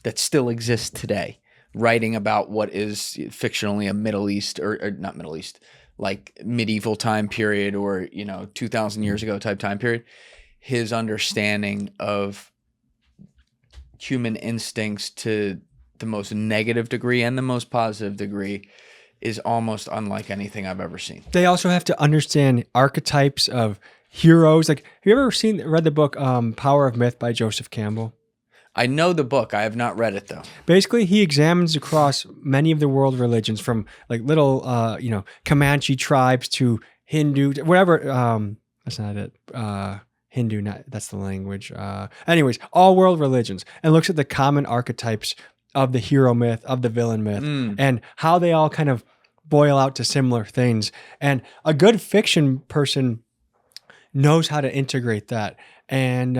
that still exists today, writing about what is fictionally a Middle East or not Middle East, like medieval time period or, 2,000 years ago type time period, his understanding of human instincts to the most negative degree and the most positive degree is almost unlike anything I've ever seen. They also have to understand archetypes of heroes. Like, have you ever read the book Power of Myth by Joseph Campbell? I know the book. I have not read it though. Basically, he examines across many of the world religions, from like little, Comanche tribes to Hindu, whatever. That's not it. Hindu, that's the language. Anyways, all world religions, and looks at the common archetypes of the hero myth, of the villain myth, and how they all kind of boil out to similar things. And a good fiction person knows how to integrate that. And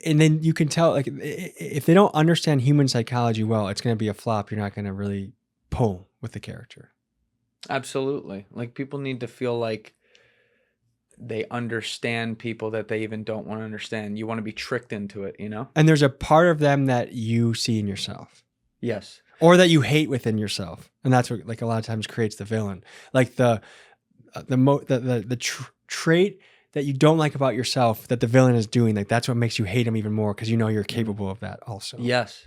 then you can tell, like, if they don't understand human psychology well, it's going to be a flop. You're not going to really pull with the character. Absolutely. Like, people need to feel like they understand people that they even don't want to understand. You want to be tricked into it, And there's a part of them that you see in yourself. Yes. Or that you hate within yourself. And that's what, like, a lot of times creates the villain. Like the trait that you don't like about yourself that the villain is doing, like, that's what makes you hate him even more, because you're capable of that also. Yes.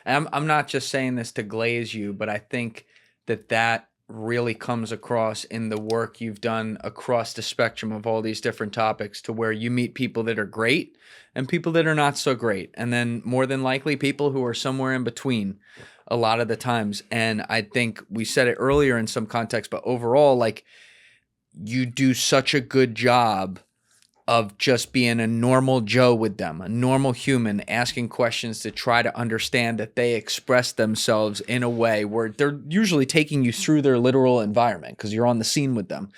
And I'm not just saying this to glaze you, but I think that really comes across in the work you've done across the spectrum of all these different topics, to where you meet people that are great and people that are not so great. And then more than likely people who are somewhere in between a lot of the times. And I think we said it earlier in some context, but overall, like, you do such a good job of just being a normal Joe with them, a normal human, asking questions to try to understand that they express themselves in a way where they're usually taking you through their literal environment because you're on the scene with them.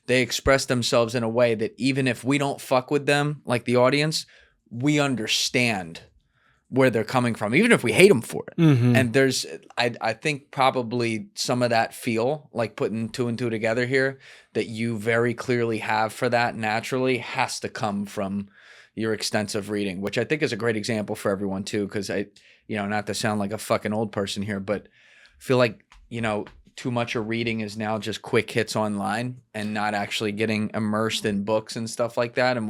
They express themselves in a way that even if we don't fuck with them, like the audience, we understand where they're coming from, even if we hate them for it. Mm-hmm. And there's, I think probably some of that feel, like putting two and two together here, that you very clearly have for that naturally has to come from your extensive reading, which I think is a great example for everyone too. Because not to sound like a fucking old person here, but I feel like, too much of reading is now just quick hits online and not actually getting immersed in books and stuff like that. And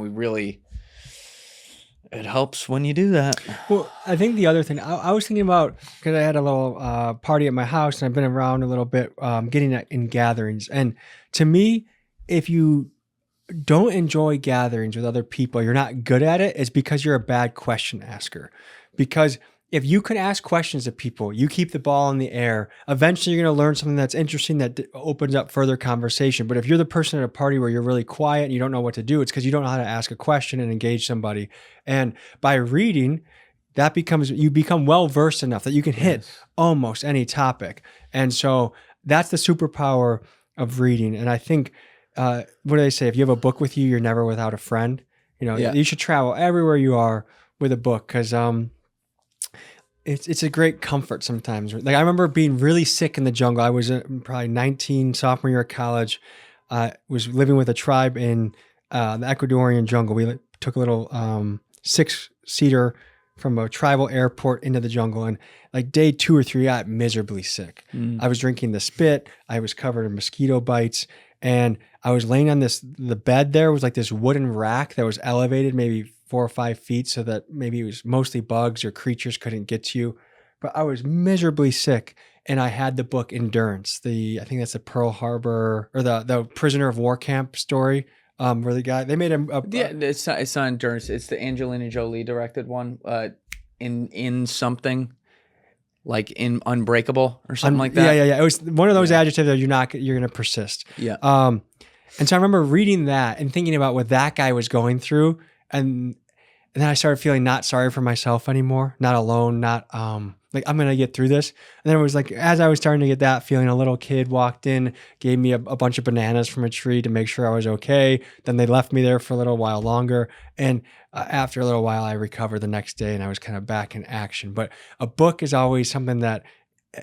it helps when you do that. Well, I think the other thing I was thinking about, because I had a little party at my house and I've been around a little bit, getting in gatherings. And to me, if you don't enjoy gatherings with other people, you're not good at it, it's because you're a bad question asker. Because if you can ask questions to people, you keep the ball in the air, eventually you're going to learn something that's interesting that opens up further conversation. But if you're the person at a party where you're really quiet and you don't know what to do, it's because you don't know how to ask a question and engage somebody. And by reading, you become well-versed enough that you can hit almost any topic. And so that's the superpower of reading. And I think, what do they say? If you have a book with you, you're never without a friend. You should travel everywhere you are with a book, because it's a great comfort sometimes. Like, I remember being really sick in the jungle. I was probably 19, sophomore year of college. Was living with a tribe in the Ecuadorian jungle. We took a little 6-seater from a tribal airport into the jungle. And like day 2 or 3, I got miserably sick. I was drinking the spit. I was covered in mosquito bites. And I was laying on the bed there was like this wooden rack that was elevated maybe 4 or 5 feet, so that maybe it was mostly bugs or creatures couldn't get to you. But I was miserably sick, and I had the book Endurance. I think that's the Pearl Harbor, or the prisoner of war camp story, where the guy, they made it's not Endurance. It's the Angelina Jolie directed one, in something like in Unbreakable or something like that. Yeah. It was one of those adjectives that you're going to persist. Yeah. And so I remember reading that and thinking about what that guy was going through. And then I started feeling not sorry for myself anymore, not alone, not like I'm going to get through this. And then it was like, as I was starting to get that feeling, a little kid walked in, gave me a bunch of bananas from a tree to make sure I was okay. Then they left me there for a little while longer. And after a little while, I recovered the next day and I was kind of back in action. But a book is always something that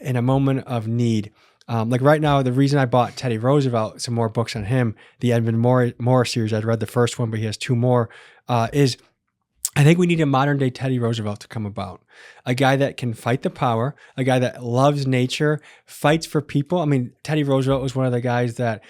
in a moment of need, like right now, the reason I bought Teddy Roosevelt, some more books on him, the Edmund Moore series, I'd read the first one, but he has 2 more, is I think we need a modern day Teddy Roosevelt to come about. A guy that can fight the power, a guy that loves nature, fights for people. I mean, Teddy Roosevelt was one of the guys that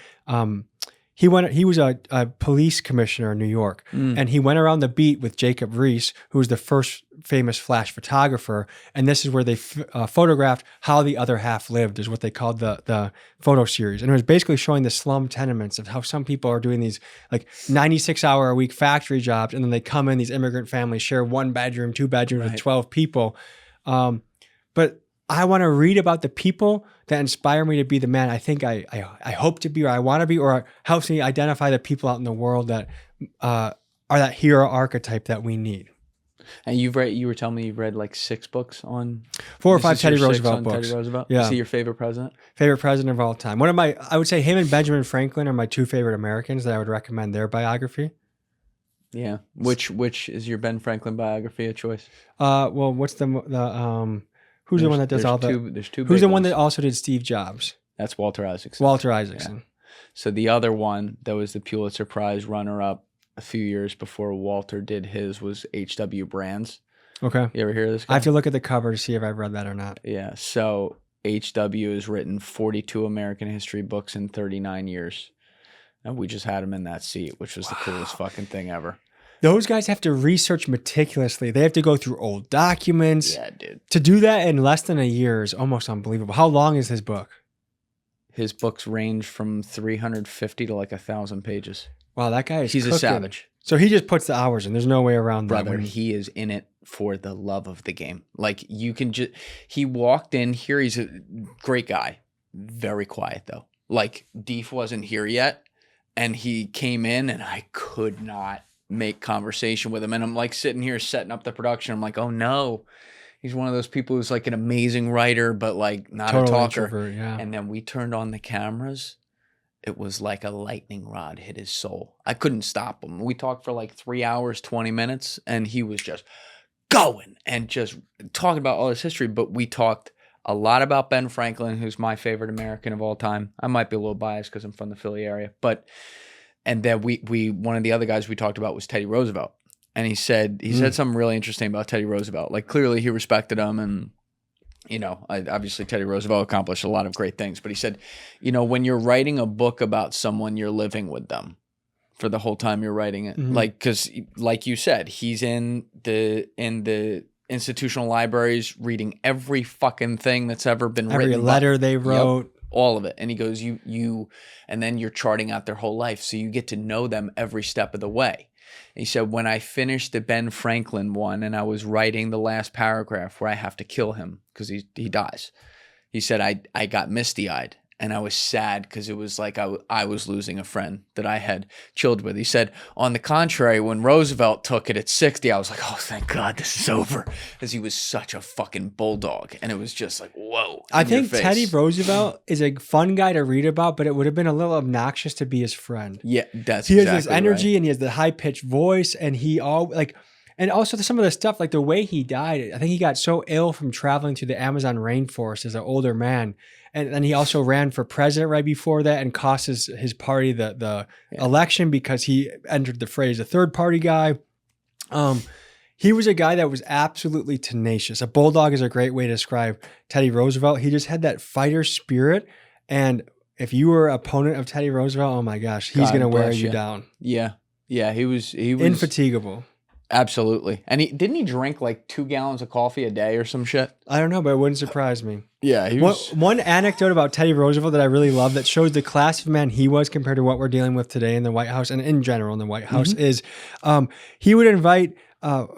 he was a police commissioner in New York, and he went around the beat with Jacob Riis, who was the first famous flash photographer. And this is where they photographed how the other half lived, is what they called the photo series. And it was basically showing the slum tenements of how some people are doing these like 96-hour-a-week factory jobs, and then they come in, these immigrant families share 1 bedroom, 2 bedrooms with 12 people. But I want to read about the people that inspire me to be the man I think I hope to be, or I want to be, or helps me identify the people out in the world that are that hero archetype that we need. And you were telling me you've read like 6 books on 4 or 5 Teddy Roosevelt books. Teddy Roosevelt? Yeah. Is he your favorite president? Favorite president of all time. I would say him and Benjamin Franklin are my 2 favorite Americans that I would recommend their biography. Yeah. Which is your Ben Franklin biography a choice? Well, what's who's the one that does all the? There's 2. Who's the one that also did Steve Jobs? That's Walter Isaacson. Walter Isaacson. Yeah. So the other one that was the Pulitzer Prize runner-up a few years before Walter did his was H.W. Brands. Okay. You ever hear of this guy? I have to look at the cover to see if I've read that or not. Yeah. So H.W. has written 42 American history books in 39 years. And we just had him in that seat, which was the coolest fucking thing ever. Those guys have to research meticulously. They have to go through old documents. Yeah, dude. To do that in less than a year is almost unbelievable. How long is his book? His books range from 350 to like 1,000 pages. Wow, that guy is He's cooking. a savage. So he just puts the hours in. There's no way around that. Brother, he is in it for the love of the game. Like you can just, he walked in here. He's a great guy. Very quiet though. Like Deef wasn't here yet. And he came in and I could not make conversation with him. And I'm like sitting here setting up the production. I'm like, oh no. He's one of those people who's like an amazing writer, but like not Total a talker. Introvert, yeah. And then we turned on the cameras. It was like a lightning rod hit his soul. I couldn't stop him. We talked for like 3 hours, 20 minutes, and he was just going and just talking about all his history. But we talked a lot about Ben Franklin, who's my favorite American of all time. I might be a little biased because I'm from the Philly area. And then we one of the other guys we talked about was Teddy Roosevelt. And he said something really interesting about Teddy Roosevelt. Like clearly he respected him, and you know, obviously Teddy Roosevelt accomplished a lot of great things, but he said, you know, when you're writing a book about someone, you're living with them for the whole time you're writing it. Mm-hmm. Like, cause like you said, he's in the institutional libraries reading every fucking thing that's ever been written. Every letter they wrote. Yep, all of it. And he goes, and then you're charting out their whole life. So you get to know them every step of the way. He said, when I finished the Ben Franklin one and I was writing the last paragraph where I have to kill him because he dies, he said, I got misty-eyed and I was sad because it was like I was losing a friend that I had chilled with. He said, on the contrary, when Roosevelt took it at 60, I was like, oh, thank God this is over, because he was such a fucking bulldog. And it was just like, whoa. I think Teddy Roosevelt is a fun guy to read about, but it would have been a little obnoxious to be his friend. Yeah, that's he exactly has this energy right. And he has the high-pitched voice, and and also some of the stuff, like the way he died, I think he got so ill from traveling through the Amazon rainforest as an older man. And then he also ran for president right before that and cost his party the election because he entered the phrase, a third party guy. He was a guy that was absolutely tenacious. A bulldog is a great way to describe Teddy Roosevelt. He just had that fighter spirit. And if you were an opponent of Teddy Roosevelt, oh my gosh, he's going to wear you down. Yeah. Yeah. He was infatigable. Absolutely. And didn't he drink like 2 gallons of coffee a day or some shit? I don't know, but it wouldn't surprise me. Yeah. He was... One anecdote about Teddy Roosevelt that I really love that shows the class of man he was compared to what we're dealing with today in the White House and in general in the White House is he would invite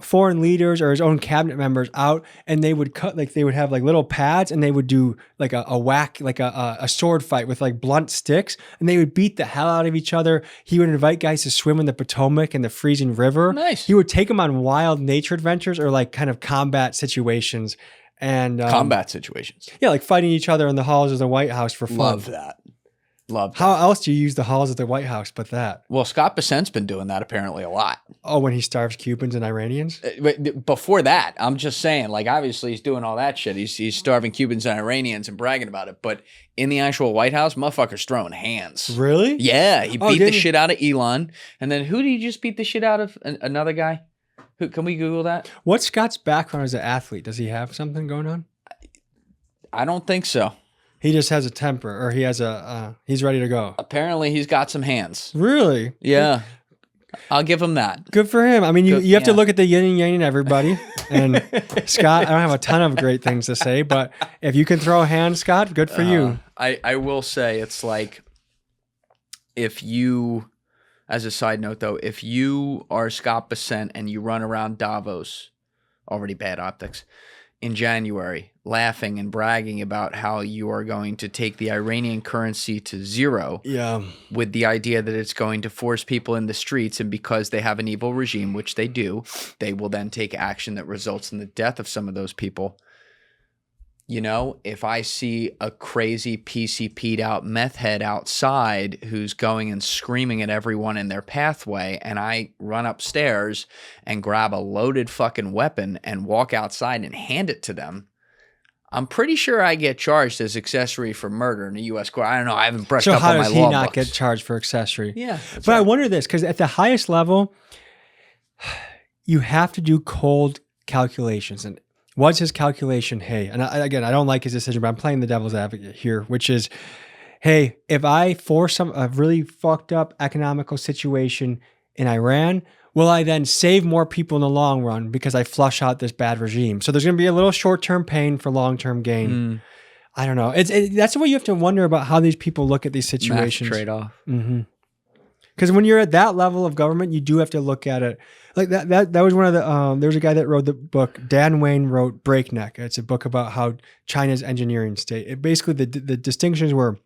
foreign leaders or his own cabinet members out, and they would they would have like little pads, and they would do like a whack, like a sword fight with like blunt sticks, and they would beat the hell out of each other. He would invite guys to swim in the Potomac and the freezing river. Nice. He would take them on wild nature adventures or like kind of combat situations. And combat situations. Yeah, like fighting each other in the halls of the White House for fun. Love that. Love that. How else do you use the halls of the White House but that? Well, Scott Bessent's been doing that apparently a lot. Oh, when he starves Cubans and Iranians? Before that, I'm just saying, like, obviously he's doing all that shit. He's starving Cubans and Iranians and bragging about it. But in the actual White House, motherfucker's throwing hands. Really? Yeah. He beat the shit out of Elon. And then who did he just beat the shit out of? Another guy? Who? Can we Google that? What's Scott's background as an athlete? Does he have something going on? I don't think so. He just has a temper, or he has he's ready to go. Apparently he's got some hands. Really? Yeah. I'll give him that. Good for him. I mean, you have to look at the yin and yang in everybody. And Scott, I don't have a ton of great things to say, but if you can throw a hand, Scott, good for you. I will say it's like, if you, as a side note though, if you are Scott Bessent and you run around Davos, already bad optics, in January, laughing and bragging about how you are going to take the Iranian currency to zero, with the idea that it's going to force people in the streets, and because they have an evil regime, which they do, they will then take action that results in the death of some of those people. You know, if I see a crazy PCP'd out meth head outside who's going and screaming at everyone in their pathway, and I run upstairs and grab a loaded fucking weapon and walk outside and hand it to them, I'm pretty sure I get charged as accessory for murder in a U.S. court. I don't know. I haven't brushed up on my law books. So how does he not get charged for accessory? Yeah. But I wonder this, because at the highest level, you have to do cold calculations. And what's his calculation? Hey, and again, I don't like his decision, but I'm playing the devil's advocate here, which is, hey, if I force a really fucked up economical situation in Iran, will I then save more people in the long run because I flush out this bad regime? So there's going to be a little short-term pain for long-term gain. I don't know. That's what you have to wonder about, how these people look at these situations. Math trade-off. Because when you're at that level of government, you do have to look at it. Like that was one of the, there was a guy that wrote the book, Dan Wayne wrote Breakneck. It's a book about how China's engineering state. Basically, the distinctions were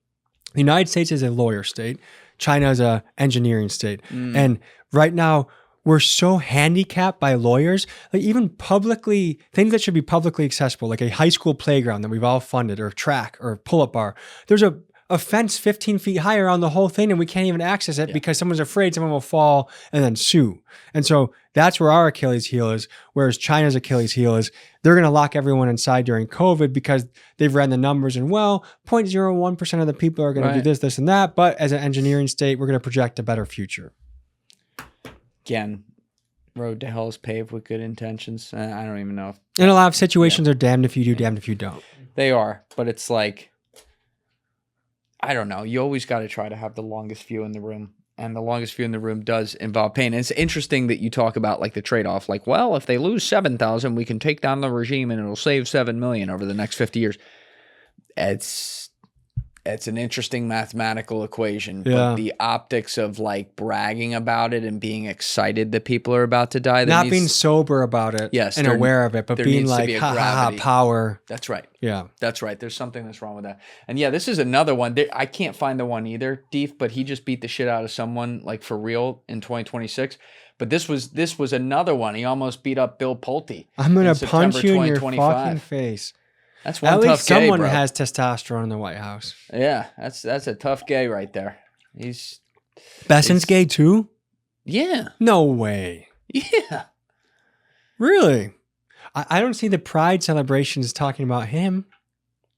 the United States is a lawyer state. China is a engineering state. And right now, we're so handicapped by lawyers, like even publicly, things that should be publicly accessible, like a high school playground that we've all funded, or track, or pull-up bar. There's a fence 15 feet high around the whole thing, and we can't even access it because someone's afraid someone will fall and then sue. And so that's where our Achilles heel is, whereas China's Achilles heel is they're going to lock everyone inside during COVID because they've ran the numbers, and 0.01% of the people are going to do this, this, and that. But as an engineering state, we're going to project a better future. Again, road to hell is paved with good intentions. I don't even know if... In a lot of situations, they're damned if you do, damned if you don't. They are, but it's like, I don't know. You always got to try to have the longest view in the room, and the longest view in the room does involve pain. And it's interesting that you talk about like the trade-off, like, well, if they lose 7,000, we can take down the regime and it'll save 7 million over the next 50 years. It's an interesting mathematical equation, but the optics of like bragging about it and being excited that people are about to die. Not being sober about it and aware of it, but being like, ha ha ha, power. That's right. Yeah. That's right. There's something that's wrong with that. And yeah, this is another one. I can't find the one either, Deef, but he just beat the shit out of someone like for real in 2026. But this was another one. He almost beat up Bill Pulte. I'm going to punch you in your fucking face. That's one At tough least gay, someone bro. has testosterone in the White House. Yeah, that's a tough gay right there. Bessent's gay too? Yeah. No way. Yeah. Really? I don't see the Pride celebrations talking about him.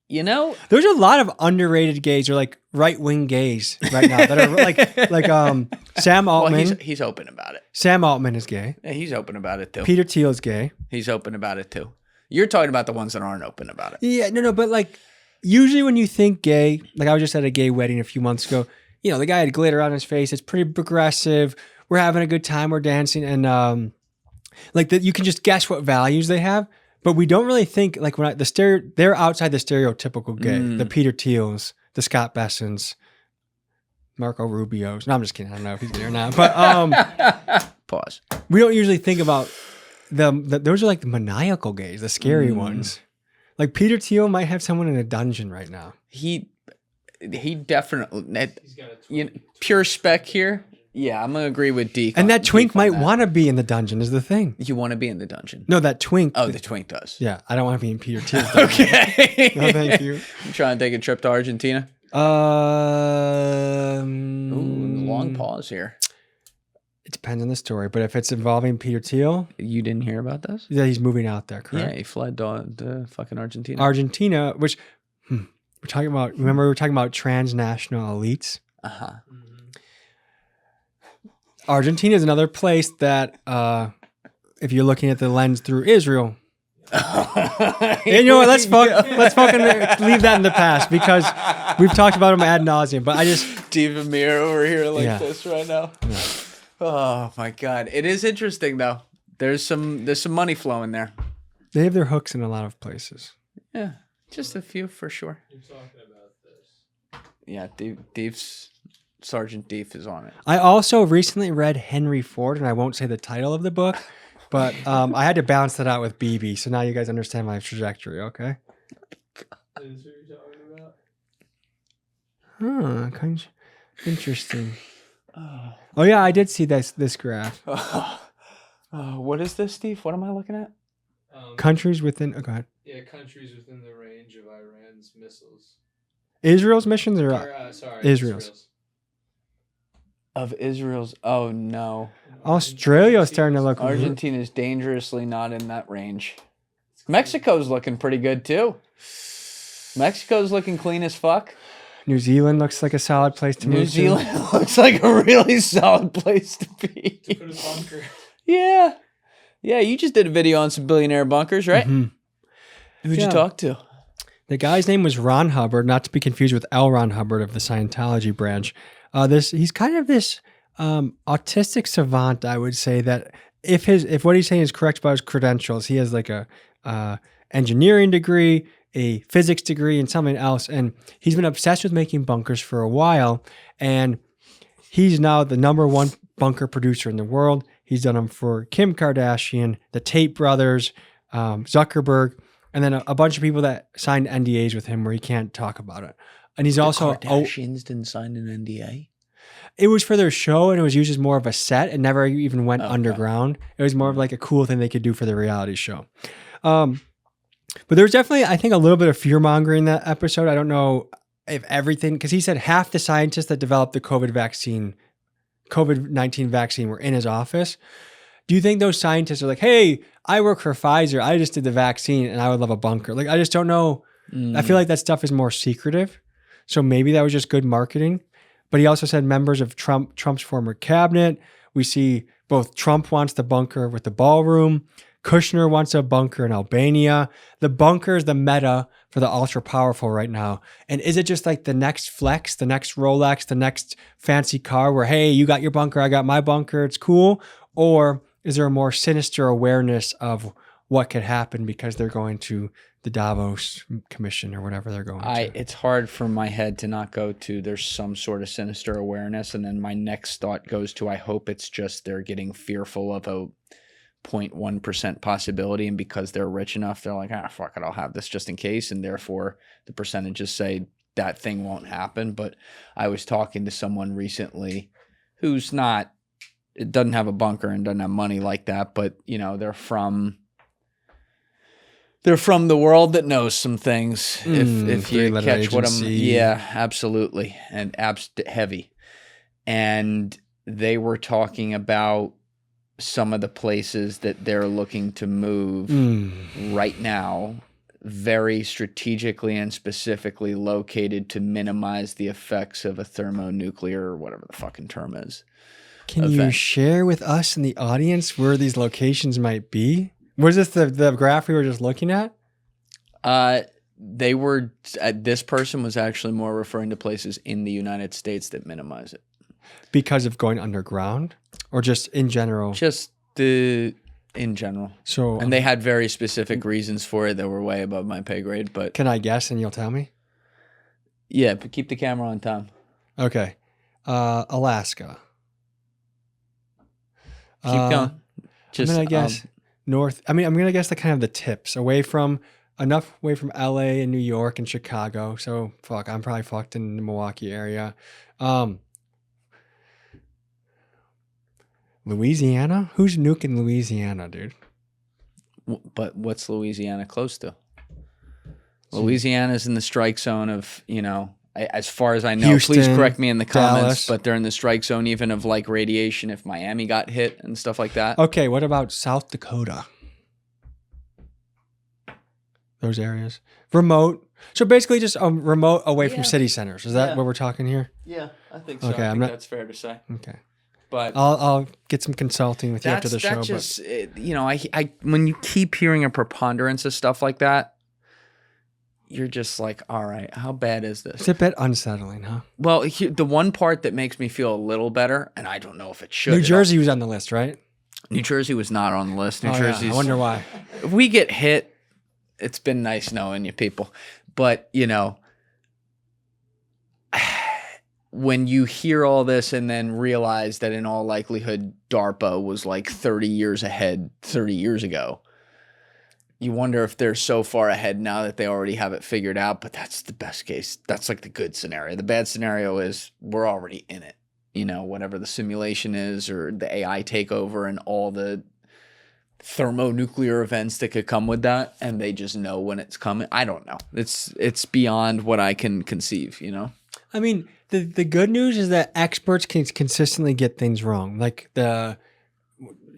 You know, there's a lot of underrated gays, or like right-wing gays right now that are like Sam Altman. Well, he's open about it. Sam Altman is gay. Yeah, he's open about it too. Peter Thiel is gay. He's open about it too. You're talking about the ones that aren't open about it. Yeah, no, but like usually when you think gay, like I was just at a gay wedding a few months ago, you know, the guy had glitter on his face. It's pretty progressive. We're having a good time. We're dancing. And like you can just guess what values they have, but we don't really think like they're outside the stereotypical gay, the Peter Thiels, the Scott Bessents, Marco Rubio's. No, I'm just kidding. I don't know if he's gay or not, but pause. We don't usually think about those are like the maniacal gays, the scary ones. Like Peter Thiel might have someone in a dungeon right now. He definitely pure spec here. Yeah, I'm gonna agree with Deke. And that twink might want to be in the dungeon. Is the thing? You want to be in the dungeon? No, that twink. Oh, the twink does. Yeah, I don't want to be in Peter Thiel's dungeon. Okay. No, thank you. You trying to take a trip to Argentina? Ooh, long pause here. It depends on the story, but if it's involving Peter Thiel, you didn't hear about this? Yeah, he's moving out there. Correct? Yeah, he fled to fucking Argentina. Argentina, which we're talking about. Remember, we were talking about transnational elites. Argentina is another place that, if you're looking at the lens through Israel. You know what? Let's fucking leave that in the past because we've talked about them ad nauseum. But I just Diva Mir over here like this right now. Yeah. Oh my god, it is interesting though. There's some money flowing there. They have their hooks in a lot of places. Yeah, just a few for sure. You're talking about this. Yeah, Sergeant Deef is on it. I also recently read Henry Ford, and I won't say the title of the book, but I had to balance that out with BB, so now you guys understand my trajectory, okay? Is what you're talking about? Kind of interesting. Oh yeah, I did see this graph. What is this, Steve? What am I looking at? Countries within. Oh, go ahead. Yeah, countries within the range of Iran's missiles. Israel's missions or sorry, Israel's? Of Israel's. Oh no. Australia's starting to look. Argentina's dangerously not in that range. Mexico's looking pretty good too. Mexico's looking clean as fuck. New Zealand looks like a solid place to move to. New Zealand looks like a really solid place to be. To put a bunker. Yeah. Yeah, you just did a video on some billionaire bunkers, right? Mm-hmm. Who'd you talk to? The guy's name was Ron Hubbard, not to be confused with L. Ron Hubbard of the Scientology branch. He's kind of this autistic savant, I would say, that if what he's saying is correct about his credentials, he has like a engineering degree, a physics degree, and something else. And he's been obsessed with making bunkers for a while. And he's now the #1 bunker producer in the world. He's done them for Kim Kardashian, the Tate brothers, Zuckerberg, and then a bunch of people that signed NDAs with him where he can't talk about it. And he's also Kardashians didn't sign an NDA. It was for their show, and it was used as more of a set. It never even went underground. It was more of like a cool thing they could do for the reality show. But there was definitely, I think, a little bit of fear mongering in that episode. I don't know if everything, because he said half the scientists that developed the COVID-19 vaccine were in his office. Do you think those scientists are like, hey, I work for Pfizer, I just did the vaccine and I would love a bunker? Like, I just don't know. I feel like that stuff is more secretive. So maybe that was just good marketing. But he also said members of Trump's former cabinet. We see both Trump wants the bunker with the ballroom. Kushner wants a bunker in Albania. The bunker is the meta for the ultra powerful right now. And is it just like the next flex, the next Rolex, the next fancy car where, hey, you got your bunker, I got my bunker, it's cool? Or is there a more sinister awareness of what could happen because they're going to the Davos Commission or whatever they're going to? It's hard for my head to not go to there's some sort of sinister awareness. And then my next thought goes to I hope it's just they're getting fearful of a 0.1% possibility, and because they're rich enough, they're like, fuck it, I'll have this just in case, and therefore the percentages say that thing won't happen. But I was talking to someone recently who's doesn't have a bunker and doesn't have money like that, but you know, they're from the world that knows some things. If you catch what I'm, yeah, absolutely, and heavy, and they were talking about some of the places that they're looking to move right now, very strategically and specifically located to minimize the effects of a thermonuclear or whatever the fucking term is. Can you share with us in the audience where these locations might be? Was this the graph we were just looking at? This person was actually more referring to places in the United States that minimize it. Because of going underground? Or just in general? Just in general. So, and they had very specific reasons for it that were way above my pay grade. But can I guess and you'll tell me? Yeah, but keep the camera on, Tom. Okay. Alaska. Keep going. I'm gonna guess north. I mean, I'm gonna guess the kind of the tips enough away from LA and New York and Chicago. So I'm probably fucked in the Milwaukee area. Louisiana? Who's nuking Louisiana, dude? But what's Louisiana close to? Louisiana's in the strike zone of, as far as I know, Houston, please correct me in the comments, Dallas. but they're in the strike zone even of like radiation if Miami got hit and stuff like that. Okay, what about South Dakota? Those areas. Remote. So basically just remote away from city centers. Is that what we're talking here? Yeah, I think so. Okay, I think that's fair to say. Okay. But I'll get some consulting with you after the show. Just, I when you keep hearing a preponderance of stuff like that, you're just like, all right, how bad is this? It's a bit unsettling, huh? Well, the one part that makes me feel a little better, and I don't know if it should. New Jersey was on the list, right? New Jersey was not on the list. New Jersey. I wonder why. If we get hit, it's been nice knowing you people. But, when you hear all this and then realize that in all likelihood, DARPA was like 30 years ahead 30 years ago, you wonder if they're so far ahead now that they already have it figured out. But that's the best case. That's like the good scenario. The bad scenario is we're already in it. Whatever the simulation is or the AI takeover and all the thermonuclear events that could come with that, and they just know when it's coming. I don't know. It's beyond what I can conceive, I mean, the good news is that experts can consistently get things wrong. Like the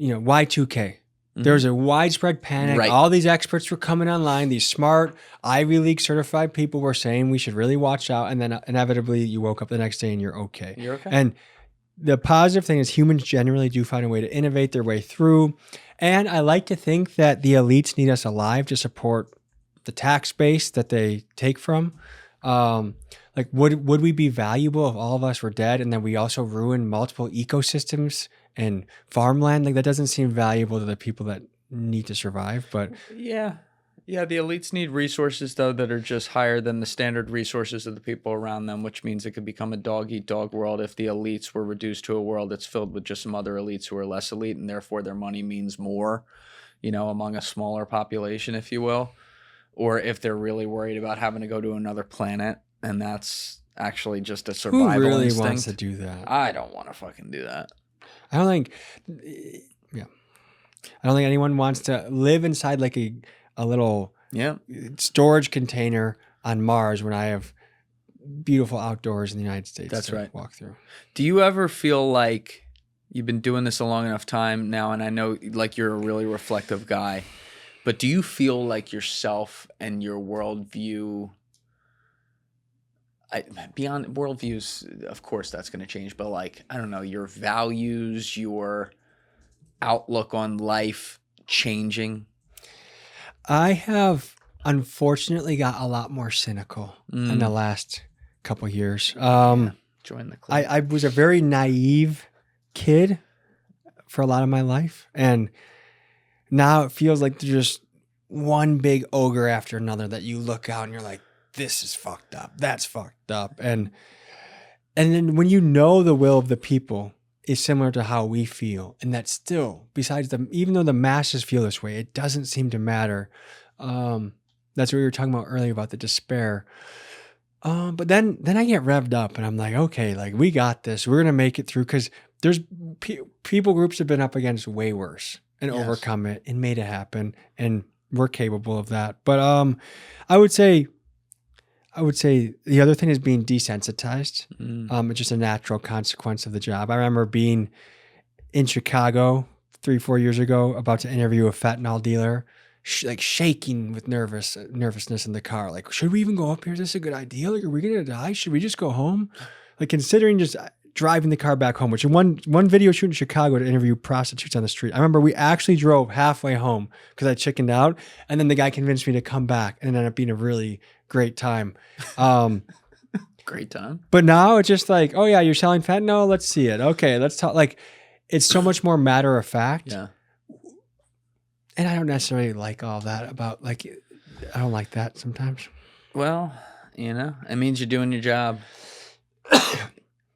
Y2K. There's a widespread panic. Right. All these experts were coming online. These smart Ivy League certified people were saying we should really watch out. And then inevitably you woke up the next day and you're okay. You're okay. And the positive thing is humans generally do find a way to innovate their way through. And I like to think that the elites need us alive to support the tax base that they take from. Like, would we be valuable if all of us were dead and then we also ruin multiple ecosystems and farmland? Like, that doesn't seem valuable to the people that need to survive. But yeah, the elites need resources though that are just higher than the standard resources of the people around them, which means it could become a dog-eat-dog world if the elites were reduced to a world that's filled with just some other elites who are less elite, and therefore their money means more, among a smaller population, if you will. Or if they're really worried about having to go to another planet, and that's actually just a survival who really instinct. wants to do that? I don't want to fucking do that. I don't think anyone wants to live inside like a little storage container on Mars when I have beautiful outdoors in the United States. That's to right. Walk through. Do you ever feel like you've been doing this a long enough time now, and I know like you're a really reflective guy, but do you feel like yourself and your worldview, beyond worldviews, of course that's going to change, but like, I don't know, your values, your outlook on life changing? I have unfortunately got a lot more cynical in the last couple years. Join the club. I was a very naive kid for a lot of my life, and now it feels like there's just one big ogre after another that you look out and you're like, this is fucked up, that's fucked up. And then when you know the will of the people is similar to how we feel, and that still, besides even though the masses feel this way, it doesn't seem to matter. That's what we were talking about earlier about the despair. But then I get revved up and I'm like, okay, like we got this. We're going to make it through, because there's people groups have been up against way worse and overcome it and made it happen. And we're capable of that. But I would say the other thing is being desensitized. It's just a natural consequence of the job. I remember being in Chicago 3-4 years ago, about to interview a fentanyl dealer, like shaking with nervousness in the car. Like, should we even go up here? Is this a good idea? Like, are we gonna die? Should we just go home? Like, considering just driving the car back home, which one video shoot in Chicago to interview prostitutes on the street. I remember we actually drove halfway home because I chickened out, and then the guy convinced me to come back, and it ended up being a really great time. Great time. But now it's just like, oh yeah, you're selling fentanyl? Let's see it. Okay, let's talk. Like, it's so much more matter of fact. Yeah. And I don't necessarily like all that about, like, I don't like that sometimes. Well, it means you're doing your job.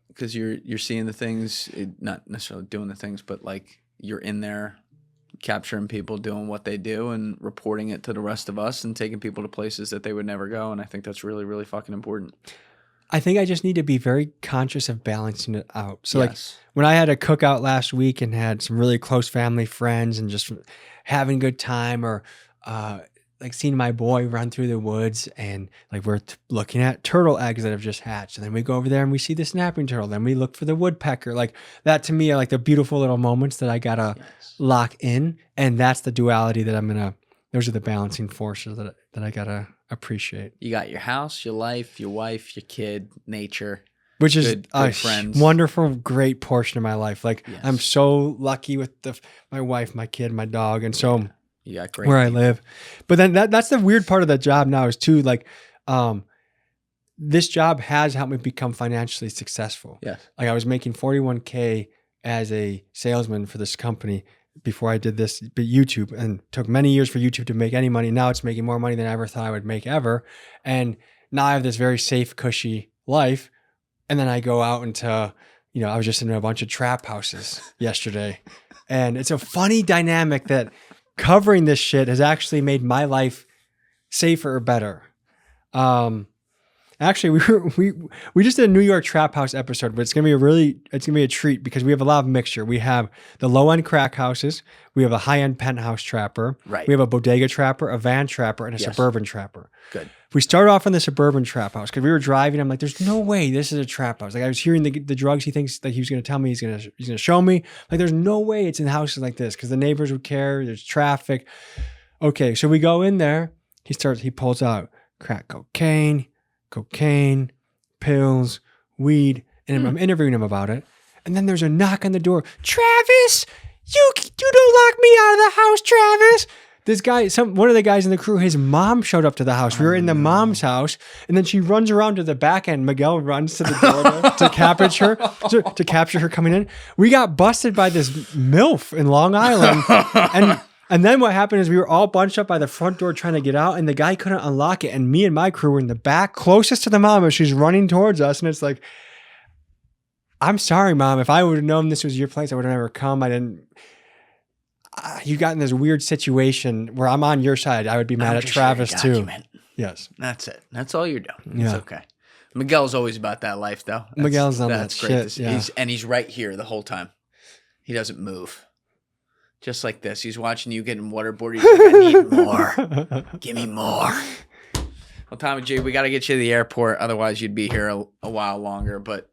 Because you're seeing the things, not necessarily doing the things, but like you're in there capturing people doing what they do and reporting it to the rest of us and taking people to places that they would never go. And I think that's really, really fucking important. I think I just need to be very conscious of balancing it out. So like Yes. when I had a cookout last week and had some really close family friends and just having a good time, or like seeing my boy run through the woods, and like we're looking at turtle eggs that have just hatched. And then we go over there and we see the snapping turtle. Then we look for the woodpecker. Like that to me are like the beautiful little moments that I gotta lock in. And that's the duality that those are the balancing forces that I gotta appreciate. You got your house, your life, your wife, your kid, nature. Which is good a friends. wonderful, great portion of my life. Like Yes. I'm so lucky with my wife, my kid, my dog, and so You got great where people. I live. But then that's the weird part of that job now is too, like, this job has helped me become financially successful. Yes. Like I was making $41K as a salesman for this company before I did this YouTube, and took many years for YouTube to make any money. Now it's making more money than I ever thought I would make ever. And now I have this very safe, cushy life. And then I go out into, I was just in a bunch of trap houses yesterday. And it's a funny dynamic that covering this shit has actually made my life safer or better. Actually, we just did a New York trap house episode, but it's gonna be a treat because we have a lot of mixture. We have the low end crack houses, we have a high end penthouse trapper, Right. We have a bodega trapper, a van trapper, and a Yes. suburban trapper. Good. We started off on the suburban trap house because we were driving. I'm like, there's no way this is a trap house. Like I was hearing the drugs he thinks that he was gonna tell me he's gonna show me. Like there's no way it's in houses like this because the neighbors would care. There's traffic. Okay, so we go in there. He pulls out crack cocaine, pills, weed, and I'm interviewing him about it. And then there's a knock on the door. Travis, you don't lock me out of the house, Travis. This guy, one of the guys in the crew, his mom showed up to the house. We were in the mom's house, and then she runs around to the back end. Miguel runs to the door to capture her coming in. We got busted by this MILF in Long Island, and then what happened is we were all bunched up by the front door trying to get out, and the guy couldn't unlock it. And me and my crew were in the back, closest to the mom, and she's running towards us. And it's like, I'm sorry, Mom. If I would have known this was your place, I would have never come. I didn't. You got in this weird situation where I'm on your side. I would be mad at Travis too. Yes. That's it. That's all you're doing. Yeah. It's okay. Miguel's always about that life, though. Miguel's on that's that great shit, to see. yeah. He's right here the whole time. He doesn't move. Just like this. He's watching you getting waterboarded. He's like, I need more. Give me more. Well, Tommy G, we got to get you to the airport. Otherwise, you'd be here a while longer. But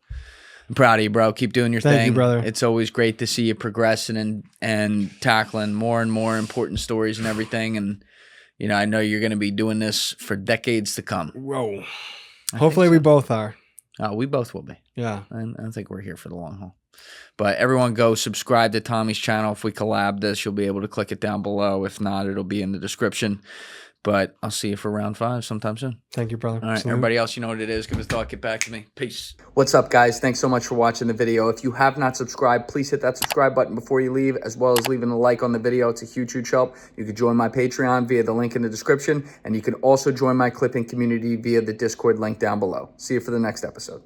I'm proud of you, bro. Keep doing your thing. Thank you, brother. It's always great to see you progressing and tackling more and more important stories and everything. And, I know you're going to be doing this for decades to come. Whoa. Hopefully we both are. We both will be. Yeah. I think we're here for the long haul. But everyone go subscribe to Tommy's channel. If we collab this, you'll be able to click it down below. If not, it'll be in the description. But I'll see you for round 5 sometime soon. Thank you, brother. All right. Salute. Everybody else, you know what it is. Give us a thought. Get back to me. Peace. What's up, guys? Thanks so much for watching the video. If you have not subscribed, please hit that subscribe button before you leave, as well as leaving a like on the video. It's a huge, huge help. You can join my Patreon via the link in the description, and you can also join my clipping community via the Discord link down below. See you for the next episode.